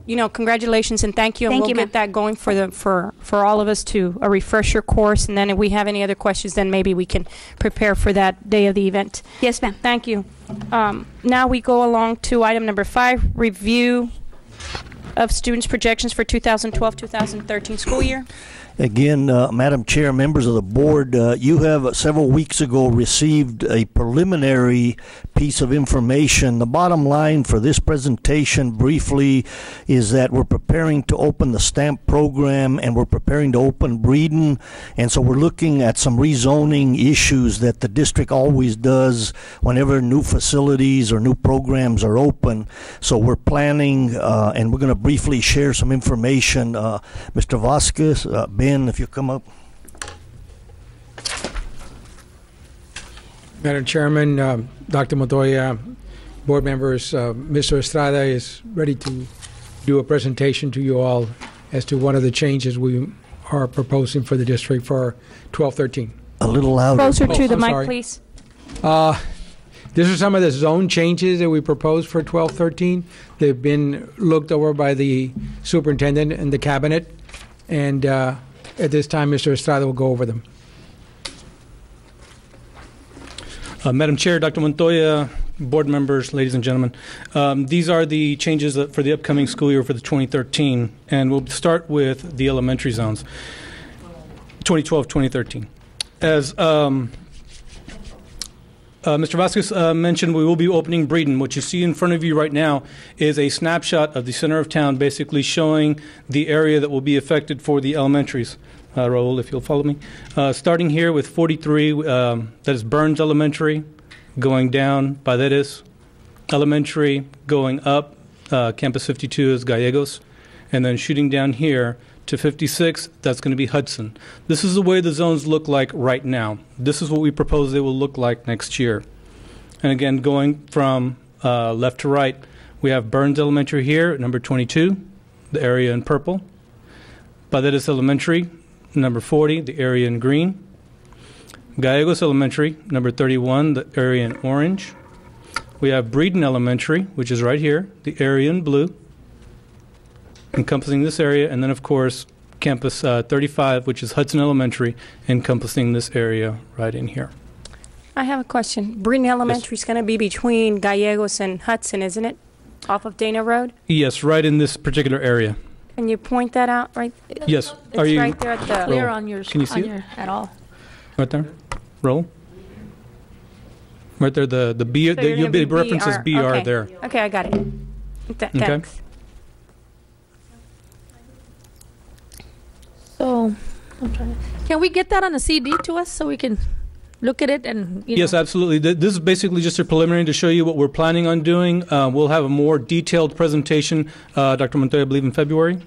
congratulations and thank you. And Thank we'll you, get that going for all of us to a refresher course. And then if we have any other questions, then maybe we can prepare for that day of the event. Yes, ma'am. Thank you. Now we go along to item number 5, review of students' projections for 2012-2013 school year. Again, Madam Chair, members of the board, you have several weeks ago received a preliminary piece of information. The bottom line for this presentation briefly is that we're preparing to open the STAMP program and we're preparing to open Breeden, and so we're looking at some rezoning issues that the district always does whenever new facilities or new programs are open. So we're planning and we're going to briefly share some information. Mr. Vasquez, Ben, if you come up. Madam Chairman, Dr. Montoya, board members, Mr. Estrada is ready to do a presentation to you all as to one of the changes we are proposing for the district for 12-13. A little louder. Closer to the I'm mic, sorry. please. These are some of the zone changes that we propose for 12-13. They've been looked over by the superintendent and the cabinet, and at this time, Mr. Estrada will go over them. Madam Chair, Dr. Montoya, board members, ladies and gentlemen, these are the changes for the upcoming school year for the 2013, and we'll start with the elementary zones, 2012-2013. As Mr. Vasquez mentioned, we will be opening Breeden. What you see in front of you right now is a snapshot of the center of town, basically showing the area that will be affected for the elementaries. Raul, if you'll follow me. Starting here with 43, that is Burns Elementary, going down, Paredes Elementary, going up, Campus 52 is Gallegos, and then shooting down here to 56, that's going to be Hudson. This is the way the zones look like right now. This is what we propose they will look like next year. And again, going from left to right, we have Burns Elementary here at number 22, the area in purple. Paredes Elementary, number 40, the area in green. Gallegos Elementary, number 31, the area in orange. We have Breeden Elementary, which is right here, the area in blue, encompassing this area, and then, of course, Campus 35, which is Hudson Elementary, encompassing this area right in here. I have a question. Breeden Elementary is going to be between Gallegos and Hudson, isn't it? Off of Dana Road? Yes, right in this particular area. Can you point that out right? Yes. It's Are you right there at the Clear on yours. Can you see on it? your, at all. Right there? Roll. Right there, the B, So you're you'll gonna be references BR okay. there. Okay, I got it. Thanks. So, I'm trying to, can we get that on a CD to us so we can look at it and, you Yes, know? absolutely. This is basically just a preliminary to show you what we're planning on doing. We'll have a more detailed presentation, Dr. Montoya, I believe in February.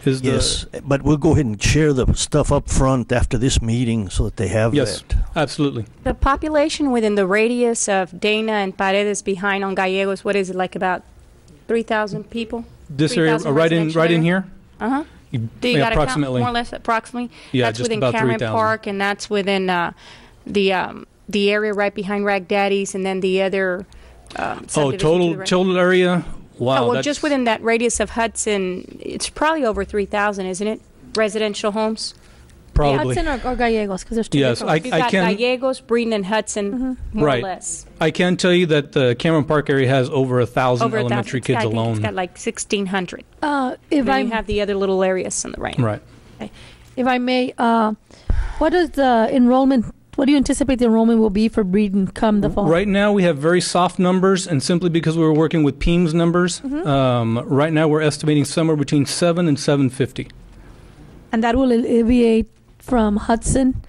Yes, but we'll go ahead and share the stuff up front after this meeting so that they have Yes, that. absolutely. The population within the radius of Dana and Paredes behind on Gallegos, what is it, like about 3,000 people? This area, 3,000 right residential in area? here? Uh-huh. You- Do you yeah, got to count approximately. more or less approximately? Yeah, that's just within about Cameron 3,000. Park, and that's within the area right behind Rag Daddy's, and then the other subdivision to the right. total area? Wow. Oh, well, that's- just within that radius of Hudson, it's probably over 3,000, isn't it? Residential homes? Probably. Hudson or Gallegos, because there's two Yes, different You've I got can- Gallegos, Breeden, and Hudson, more Right. or less. I can tell you that the Cameron Park area has over 1,000 Over 1,000. elementary It's got- kids I think alone. It's got like 1,600. If then I you have the other little areas on the right. Right. If I may, what is the enrollment? What do you anticipate the enrollment will be for Breeden come the fall? Right now, we have very soft numbers, and simply because we were working with PEAMS numbers, right now we're estimating somewhere between 7 and 750. And that will alleviate from Hudson.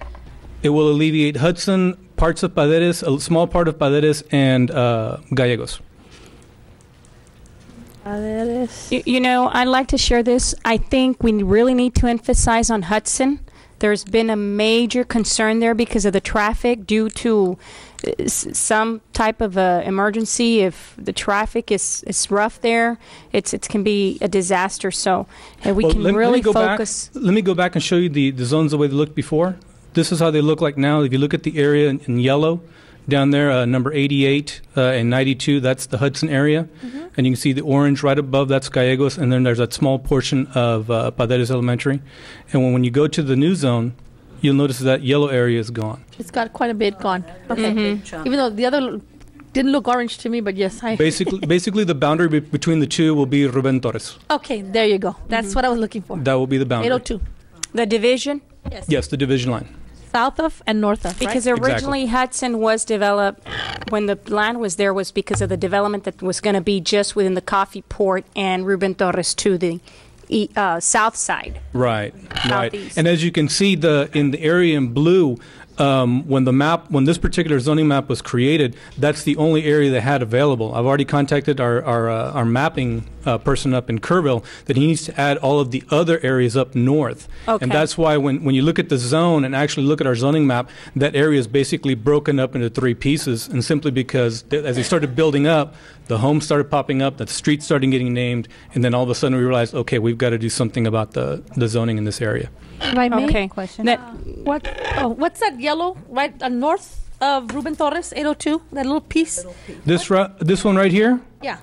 It will alleviate Hudson, parts of Paredes, a small part of Paredes, and Gallegos. You know, I'd like to share this. I think we really need to emphasize on Hudson. There's been a major concern there because of the traffic due to some type of emergency. If the traffic is rough there, it can be a disaster. So we can really focus. Let me go back and show you the zones the way they looked before. This is how they look like now. If you look at the area in yellow, down there, number 88 and 92, that's the Hudson area. And you can see the orange right above, that's Gallegos, and then there's that small portion of Paredes Elementary. And when you go to the new zone, you'll notice that yellow area is gone. It's got quite a bit gone. Okay. Even though the other didn't look orange to me, but yes, I. Basically, the boundary between the two will be Ruben Torres. Okay, there you go. That's what I was looking for. That will be the boundary. 802. The division? Yes. Yes, the division line. South of and north of, Because right? originally Hudson was developed, when the land was there, was because of the development that was going to be just within the coffee port and Ruben Torres to the south side. Right, right. Southeast. And as you can see, in the area in blue, when this particular zoning map was created, that's the only area they had available. I've already contacted our mapping person up in Kerrville that he needs to add all of the other areas up north. Okay. And that's why when you look at the zone and actually look at our zoning map, that area is basically broken up into 3 pieces. And simply because as they started building up, the homes started popping up, the streets started getting named, and then all of a sudden we realized, okay, we've got to do something about the zoning in this area. If I may, Okay. Question. what's that yellow right north of Ruben Torres, 802? That little piece? This one right here? Yeah.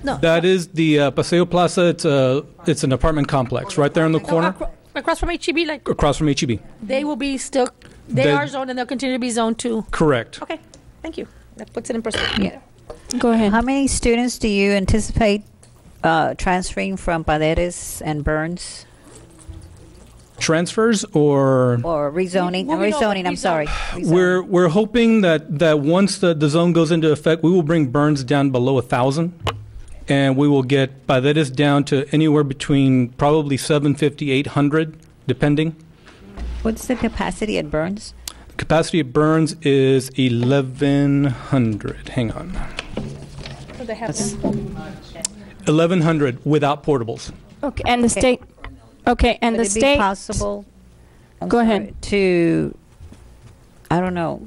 No. That is the Paseo Plaza. It's an apartment complex right there in the corner, Across from HEB, like across from HEB. they will be still. They are zoned and they'll continue to be zoned too. Correct. Okay. Thank you. That puts it in perspective. Yeah. Go ahead. How many students do you anticipate transferring from Paredes and Burns? Transfers or rezoning? Rezoning, I'm sorry. we're hoping that once the zone goes into effect, we will bring Burns down below 1,000, and we will get Paredes down to anywhere between probably 750, 800, depending. What's the capacity at Burns? The capacity at Burns is 1,100. Hang on. So they have 1,100 without portables. Okay, and the state. Okay, and Would the it be state. possible? Go ahead. To, I don't know,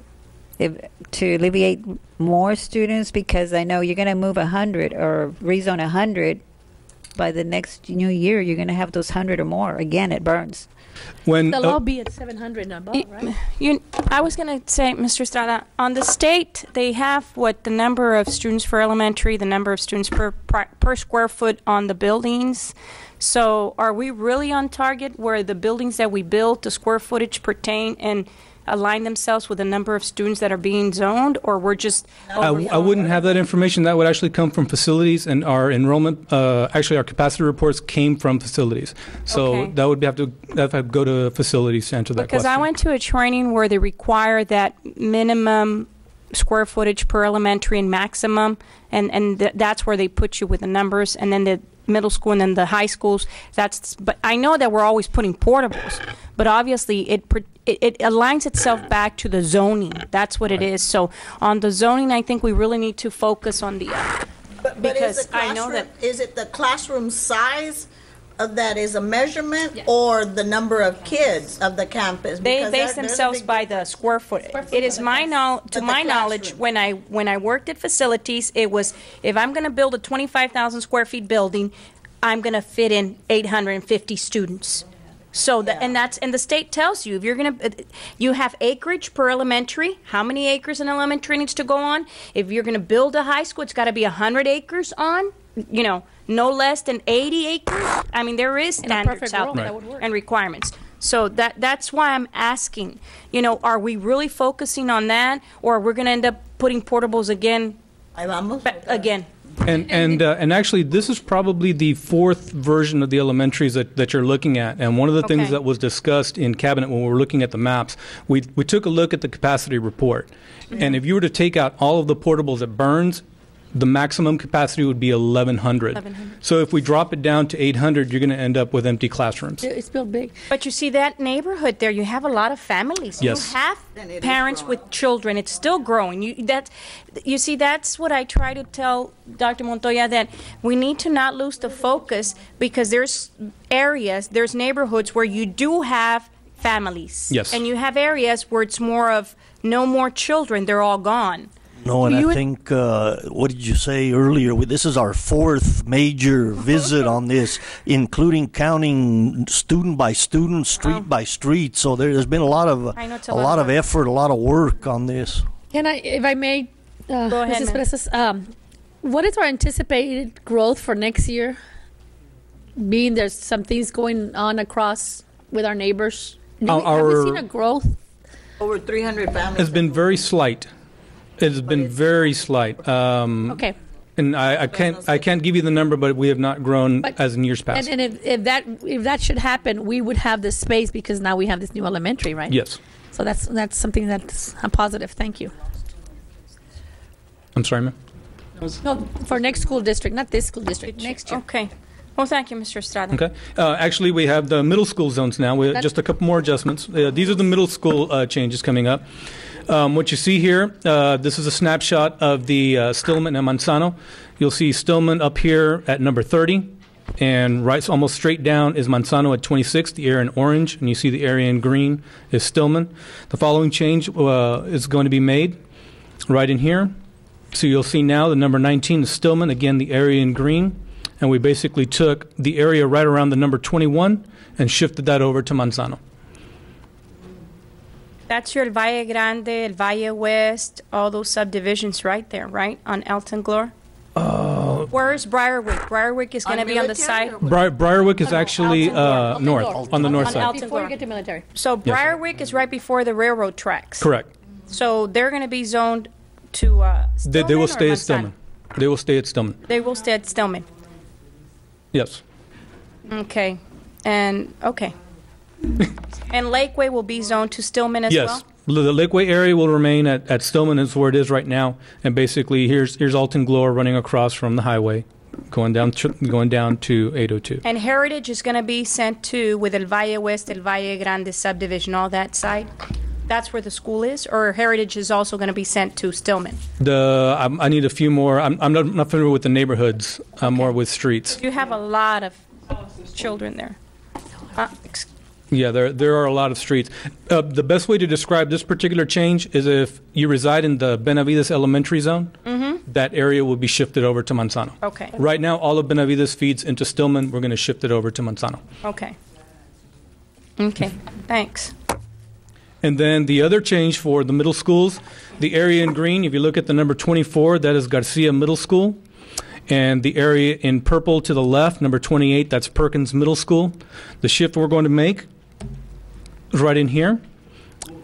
to alleviate more students, because I know you're going to move 100 or rezone 100, by the next year, you're going to have those 100 or more. Again, it burns. When The law be at 700 and above, right? I was going to say, Mr. Estrada, on the state, they have what the number of students for elementary, the number of students per square foot on the buildings. So are we really on target where the buildings that we built, the square footage pertain and align themselves with the number of students that are being zoned, or we're just I wouldn't have that information. That would actually come from facilities, and our enrollment, actually our capacity reports came from facilities. So Okay. that would have to go to facilities to answer that Because question. I went to a training where they require that minimum square footage per elementary and maximum, and that's where they put you with the numbers, and then the middle school and then the high schools. But I know that we're always putting portables, but obviously it aligns itself back to the zoning. That's what it is. So on the zoning, I think we really need to focus on the But because is the I know that is it the classroom size that is a measurement, or the number of kids of the campus? they Because base there's a themselves big by the square foot. It is my to my knowledge, when I worked at facilities, it was if I'm going to build a 25,000 square feet building, I'm going to fit in 850 students. So and the state tells you if you're going to you have acreage per elementary. How many acres an elementary needs to go on? If you're going to build a high school, it's got to be 100 acres on. No less than 80 acres. I mean, there is standards out there and requirements. So that's why I'm asking, are we really focusing on that, or we're going to end up putting portables again? Again. And actually, this is probably the fourth version of the elementaries that you're looking at. And one of the things that was discussed in cabinet when we were looking at the maps, we took a look at the capacity report. Mm-hmm. And if you were to take out all of the portables at Burns, the maximum capacity would be 1,100. So if we drop it down to 800, you're going to end up with empty classrooms. It's built big. But you see that neighborhood there, you have a lot of families. Yes. You have parents with children. It's still growing. That's what I try to tell Dr. Montoya, that we need to not lose the focus, because there's neighborhoods where you do have families. Yes. And you have areas where it's more of no more children. They're all gone. No, and I think, what did you say earlier? This is our fourth major visit on this, including counting student by student, street by street. So there's been a lot of effort, a lot of work on this. If I may, Go ahead, Mrs. Presas, what is our anticipated growth for next year? Being there's some things going on across with our neighbors. Have we seen a growth? Over 300 families. It's been very slight. It has been very slight. Okay. And I can't give you the number, but we have not grown as in years past. And if that should happen, we would have the space, because now we have this new elementary, right? Yes. So that's something that's a positive. Thank you. I'm sorry, ma'am? No, for next school district, not this school district, next year. Okay. Well, thank you, Mr. Estrada. Okay. Actually, we have the middle school zones now. We have just a couple more adjustments. These are the middle school changes coming up. What you see here, this is a snapshot of the Stillman and Manzano. You'll see Stillman up here at number 30, and right almost straight down is Manzano at 26, the area in orange, and you see the area in green is Stillman. The following change is going to be made right in here. So you'll see now the number 19 is Stillman, again the area in green, and we basically took the area right around the number 21 and shifted that over to Manzano. That's your El Valle Grande, El Valle West, all those subdivisions right there, right? On Elton Glore? Where's Briarwick? Briarwick is going to be on the side. Briarwick is actually north, on the north side. Before you get to military. So Briarwick is right before the railroad tracks. Correct. So they're going to be zoned to Stillman. They will stay or at Stillman. They will stay at Stillman. They will stay at Stillman. Yes. Okay. And and Lakeway will be zoned to Stillman as well? Yes. The Lakeway area will remain at Stillman, is where it is right now. And basically, here's Alton Glore running across from the highway, going down to 802. And Heritage is going to be sent to, with El Valle West, El Valle Grande subdivision, all that side? That's where the school is? Or Heritage is also going to be sent to Stillman? I need a few more. I'm not familiar with the neighborhoods. I'm more with streets. You have a lot of children there. Yeah, there are a lot of streets. The best way to describe this particular change is if you reside in the Benavides Elementary Zone. Mm-hmm. that area will be shifted over to Manzano. Okay. Right now, all of Benavides feeds into Stillman. We're going to shift it over to Manzano. Okay. Okay, thanks. And then the other change for the middle schools, the area in green, if you look at the number 24, that is Garcia Middle School. And the area in purple to the left, number 28, that's Perkins Middle School. The shift we're going to make is right in here.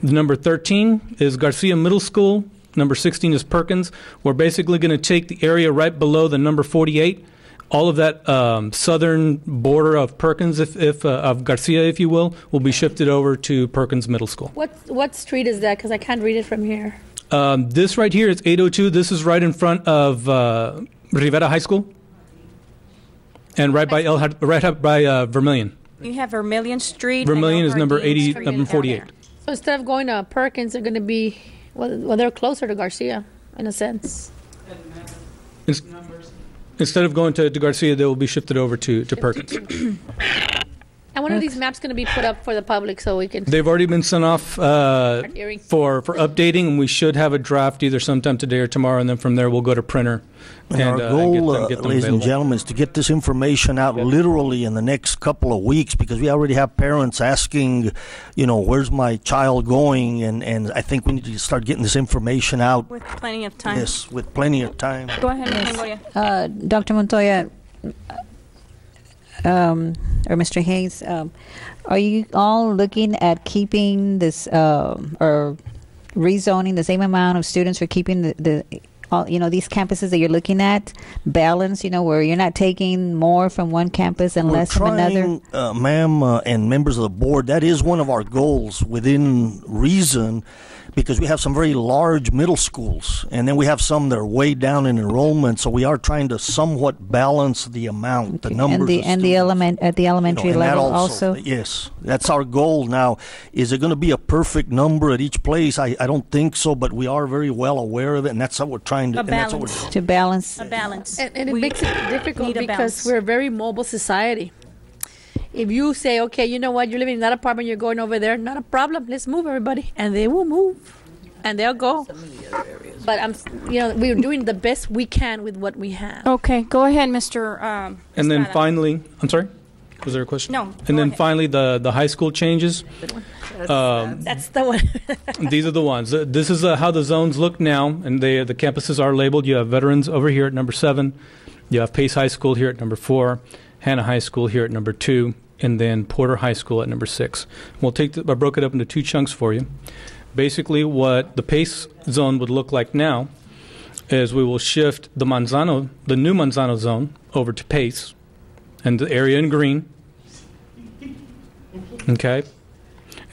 The number 13 is Garcia Middle School. Number 16 is Perkins. We're basically going to take the area right below the number 48. All of that southern border of Perkins, of Garcia, if you will be shifted over to Perkins Middle School. What street is that? Because I can't read it from here. This right here is 802. This is right in front of Rivera High School, and right by Vermilion. You have Vermilion Street. Vermilion is number 80, number 48. So instead of going to Perkins, they're going to be, well, they're closer to Garcia, in a sense. Instead of going to Garcia, they will be shifted over to Perkins. And when are these maps going to be put up for the public so we can? They've already been sent off for updating, and we should have a draft either sometime today or tomorrow, and then from there we'll go to printer. And our goal, ladies and gentlemen, is to get this information out literally in the next couple of weeks, because we already have parents asking, where's my child going? And I think we need to start getting this information out. With plenty of time. Yes, with plenty of time. Go ahead, Montoya. Dr. Montoya, or Mr. Hayes, are you all looking at keeping this or rezoning the same amount of students, or keeping these campuses that you're looking at balanced, where you're not taking more from one campus and less from another? Ma'am, and members of the board, that is one of our goals within reason, because we have some very large middle schools, and then we have some that are way down in enrollment, so we are trying to somewhat balance the amount, the numbers. And the elementary level also? Yes, that's our goal. Now, is it going to be a perfect number at each place? I don't think so, but we are very well aware of it, and that's what we're trying to... To balance. A balance. And it makes it difficult because we're a very mobile society. If you say, okay, you know what, you're living in that apartment, you're going over there, not a problem, let's move everybody. And they will move. And they'll go. But, we're doing the best we can with what we have. Okay, go ahead, Mr. And then finally, I'm sorry? Was there a question? No. And then finally, the high school changes. That's the one. These are the ones. This is how the zones look now, and the campuses are labeled. You have Veterans over here at number 7. You have Pace High School here at number 4. Hannah High School here at number 2. And then Porter High School at number 6. I broke it up into 2 chunks for you. Basically, what the Pace zone would look like now is we will shift the new Manzano zone over to Pace, and the area in green. Okay.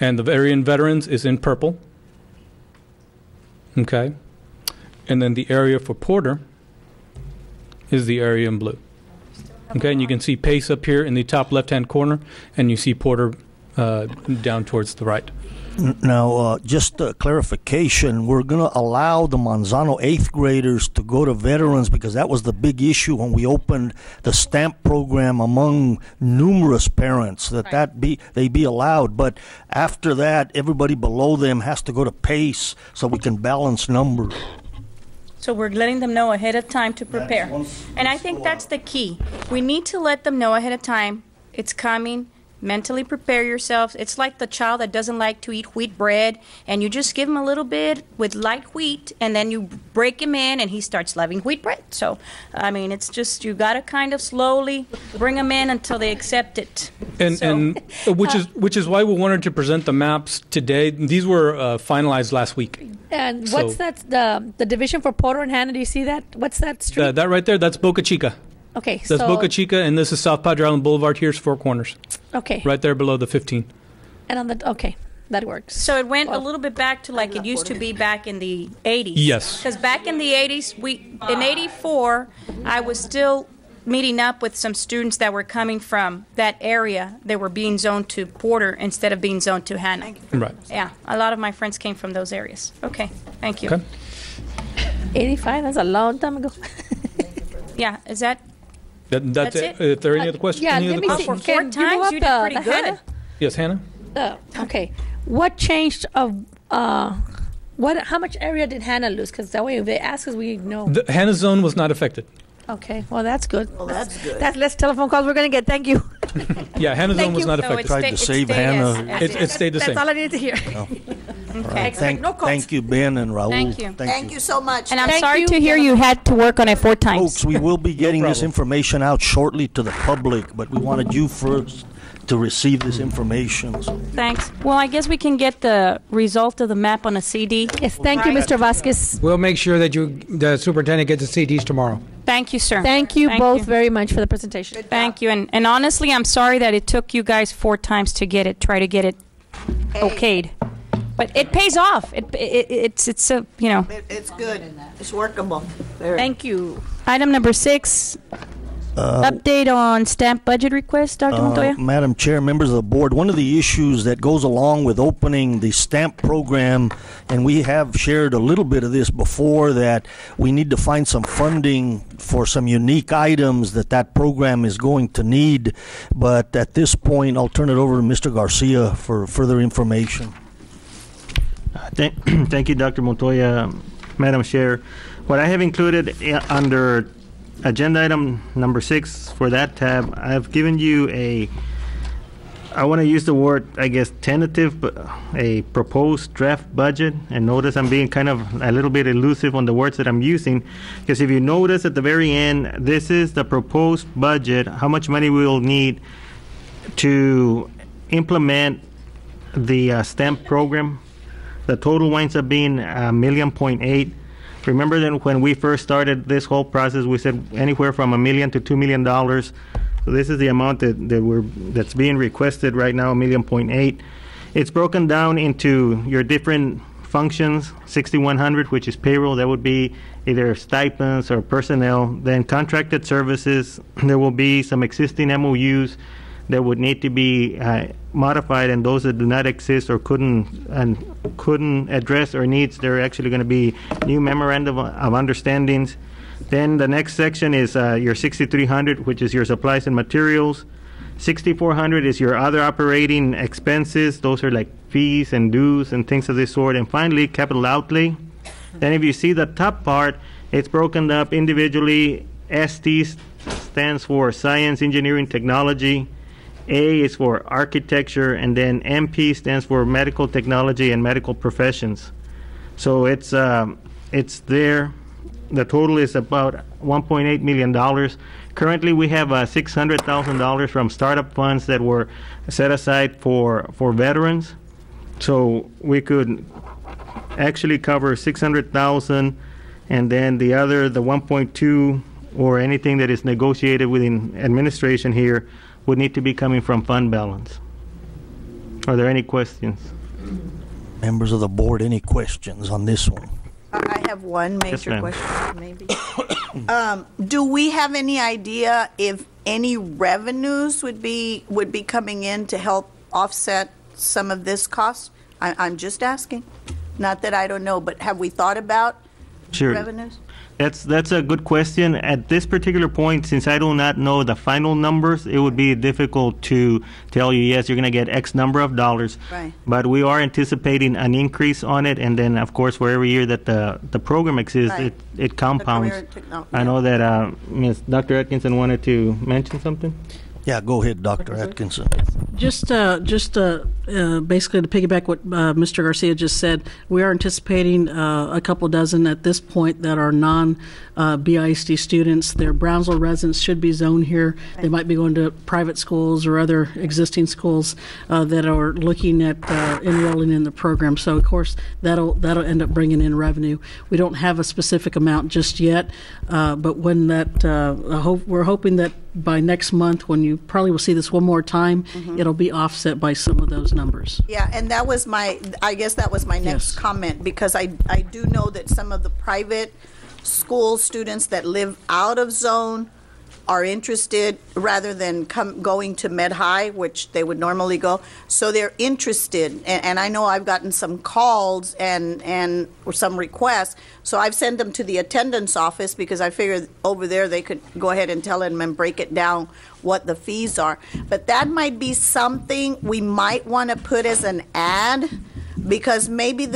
And the area in Veterans is in purple. Okay. And then the area for Porter is the area in blue. Okay, and you can see Pace up here in the top left-hand corner, and you see Porter down towards the right. Now, just a clarification, we're going to allow the Manzano 8th graders to go to Veterans, because that was the big issue when we opened the stamp program among numerous parents, they be allowed. But after that, everybody below them has to go to Pace so we can balance numbers. So we're letting them know ahead of time to prepare. And I think that's the key. We need to let them know ahead of time it's coming. Mentally prepare yourselves. It's like the child that doesn't like to eat wheat bread, and you just give him a little bit with light wheat, and then you break him in, and he starts loving wheat bread. So, it's just, you got to kind of slowly bring them in until they accept it. And which is why we wanted to present the maps today. These were finalized last week. And what's the division for Porter and Hannah? Do you see that? What's that street? That right there, that's Boca Chica. Okay, that's Boca Chica, and this is South Padre Island Boulevard. Here's Four Corners. Okay. Right there below the 15. And on that works. So it went a little bit back to like it used to be back in the 80s. Yes. Because back in the 80s, in 84, I was still meeting up with some students that were coming from that area. They were being zoned to Porter instead of being zoned to Hannah. Right. Yeah, a lot of my friends came from those areas. Okay, thank you. Okay. 85, that's a long time ago. Yeah, is that... That's it. If there are any other questions? Yeah, let me see. For 4 times, you did pretty good. Hannah? Yes, Hannah? Okay. What changed of How much area did Hannah lose? Because that way, if they ask us, we know. The Hannah zone was not affected. Okay, well, that's good. Well, that's good. That's less telephone calls we're going to get. Thank you. Yeah, Hannah zone Thank was you. not So affected. Tried to save Hannah. It stayed the same. That's all I needed to hear. Okay. Thank you, Ben and Raul. Thank you. Thank you so much. And I'm Thank sorry you, to hear you had to work on it 4 times. Folks, we will be getting this information out shortly to the public, but we wanted you first to receive this information. So. Thanks. Well, I guess we can get the result of the map on a CD. Yes, thank you, Mr. Vasquez. We'll make sure that the superintendent gets the CDs tomorrow. Thank you, sir. Thank you both very much for the presentation. Thank you. And honestly, I'm sorry that it took you guys 4 times to try to get it okayed. But it pays off. It's a, you know. It's good. It's workable. Thank you. Item number 6. Update on stamp budget request, Dr. Montoya? Madam Chair, members of the board, one of the issues that goes along with opening the stamp program, and we have shared a little bit of this before, that we need to find some funding for some unique items that program is going to need. But at this point, I'll turn it over to Mr. Garcia for further information. Thank you, Dr. Montoya. Madam Chair, what I have included under agenda item number 6 for that tab, I've given you I want to use the word, I guess, tentative, but a proposed draft budget. And notice I'm being kind of a little bit elusive on the words that I'm using, because if you notice at the very end, this is the proposed budget, how much money we will need to implement the stamp program. The total winds up being $1.8 million. Remember that when we first started this whole process, we said anywhere from $1 million to $2 million. So this is the amount that's being requested right now, $1.8 million. It's broken down into your different functions. 6,100, which is payroll, that would be either stipends or personnel. Then contracted services, there will be some existing MOUs that would need to be modified, and those that do not exist or couldn't address our needs, they're actually going to be new memorandum of understandings. Then the next section is your 6,300, which is your supplies and materials. 6,400 is your other operating expenses. Those are like fees and dues and things of this sort. And finally, capital outlay. Then if you see the top part, it's broken up individually. ST stands for Science, Engineering, Technology. A is for architecture, and then MP stands for medical technology and medical professions. So it's there. The total is about $1.8 million. Currently, we have $600,000 from startup funds that were set aside for veterans. So we could actually cover $600,000, and then the 1.2 or anything that is negotiated within administration here would need to be coming from fund balance. Are there any questions? Members of the board, any questions on this one? I have one major Yes, question, maybe. Do we have any idea if any revenues would be coming in to help offset some of this cost? I'm just asking. Not that I don't know, but have we thought about revenues? That's a good question. At this particular point, since I do not know the final numbers, it would be difficult to tell you, yes, you're going to get X number of dollars. Right. But we are anticipating an increase on it, and then, of course, for every year that the program exists, Right. it compounds. I know that Ms. Dr. Atkinson wanted to mention something. Yeah, go ahead, Dr. Atkinson. Just basically to piggyback what Mr. Garcia just said, we are anticipating a couple dozen at this point that are non-BISD students. Their Brownsville residents should be zoned here. They might be going to private schools or other existing schools that are looking at enrolling in the program. So, of course, that'll end up bringing in revenue. We don't have a specific amount just yet, but when we're hoping that by next month, when you probably will see this one more time, it'll be offset by some of those numbers. Yeah, and that was my next comment, because I do know that some of the private school students that live out of zone are interested rather than going to Med High, which they would normally go. So they're interested, and I know I've gotten some calls and some requests. So I've sent them to the attendance office, because I figured over there they could go ahead and tell them and break it down what the fees are. But that might be something we might want to put as an ad, because maybe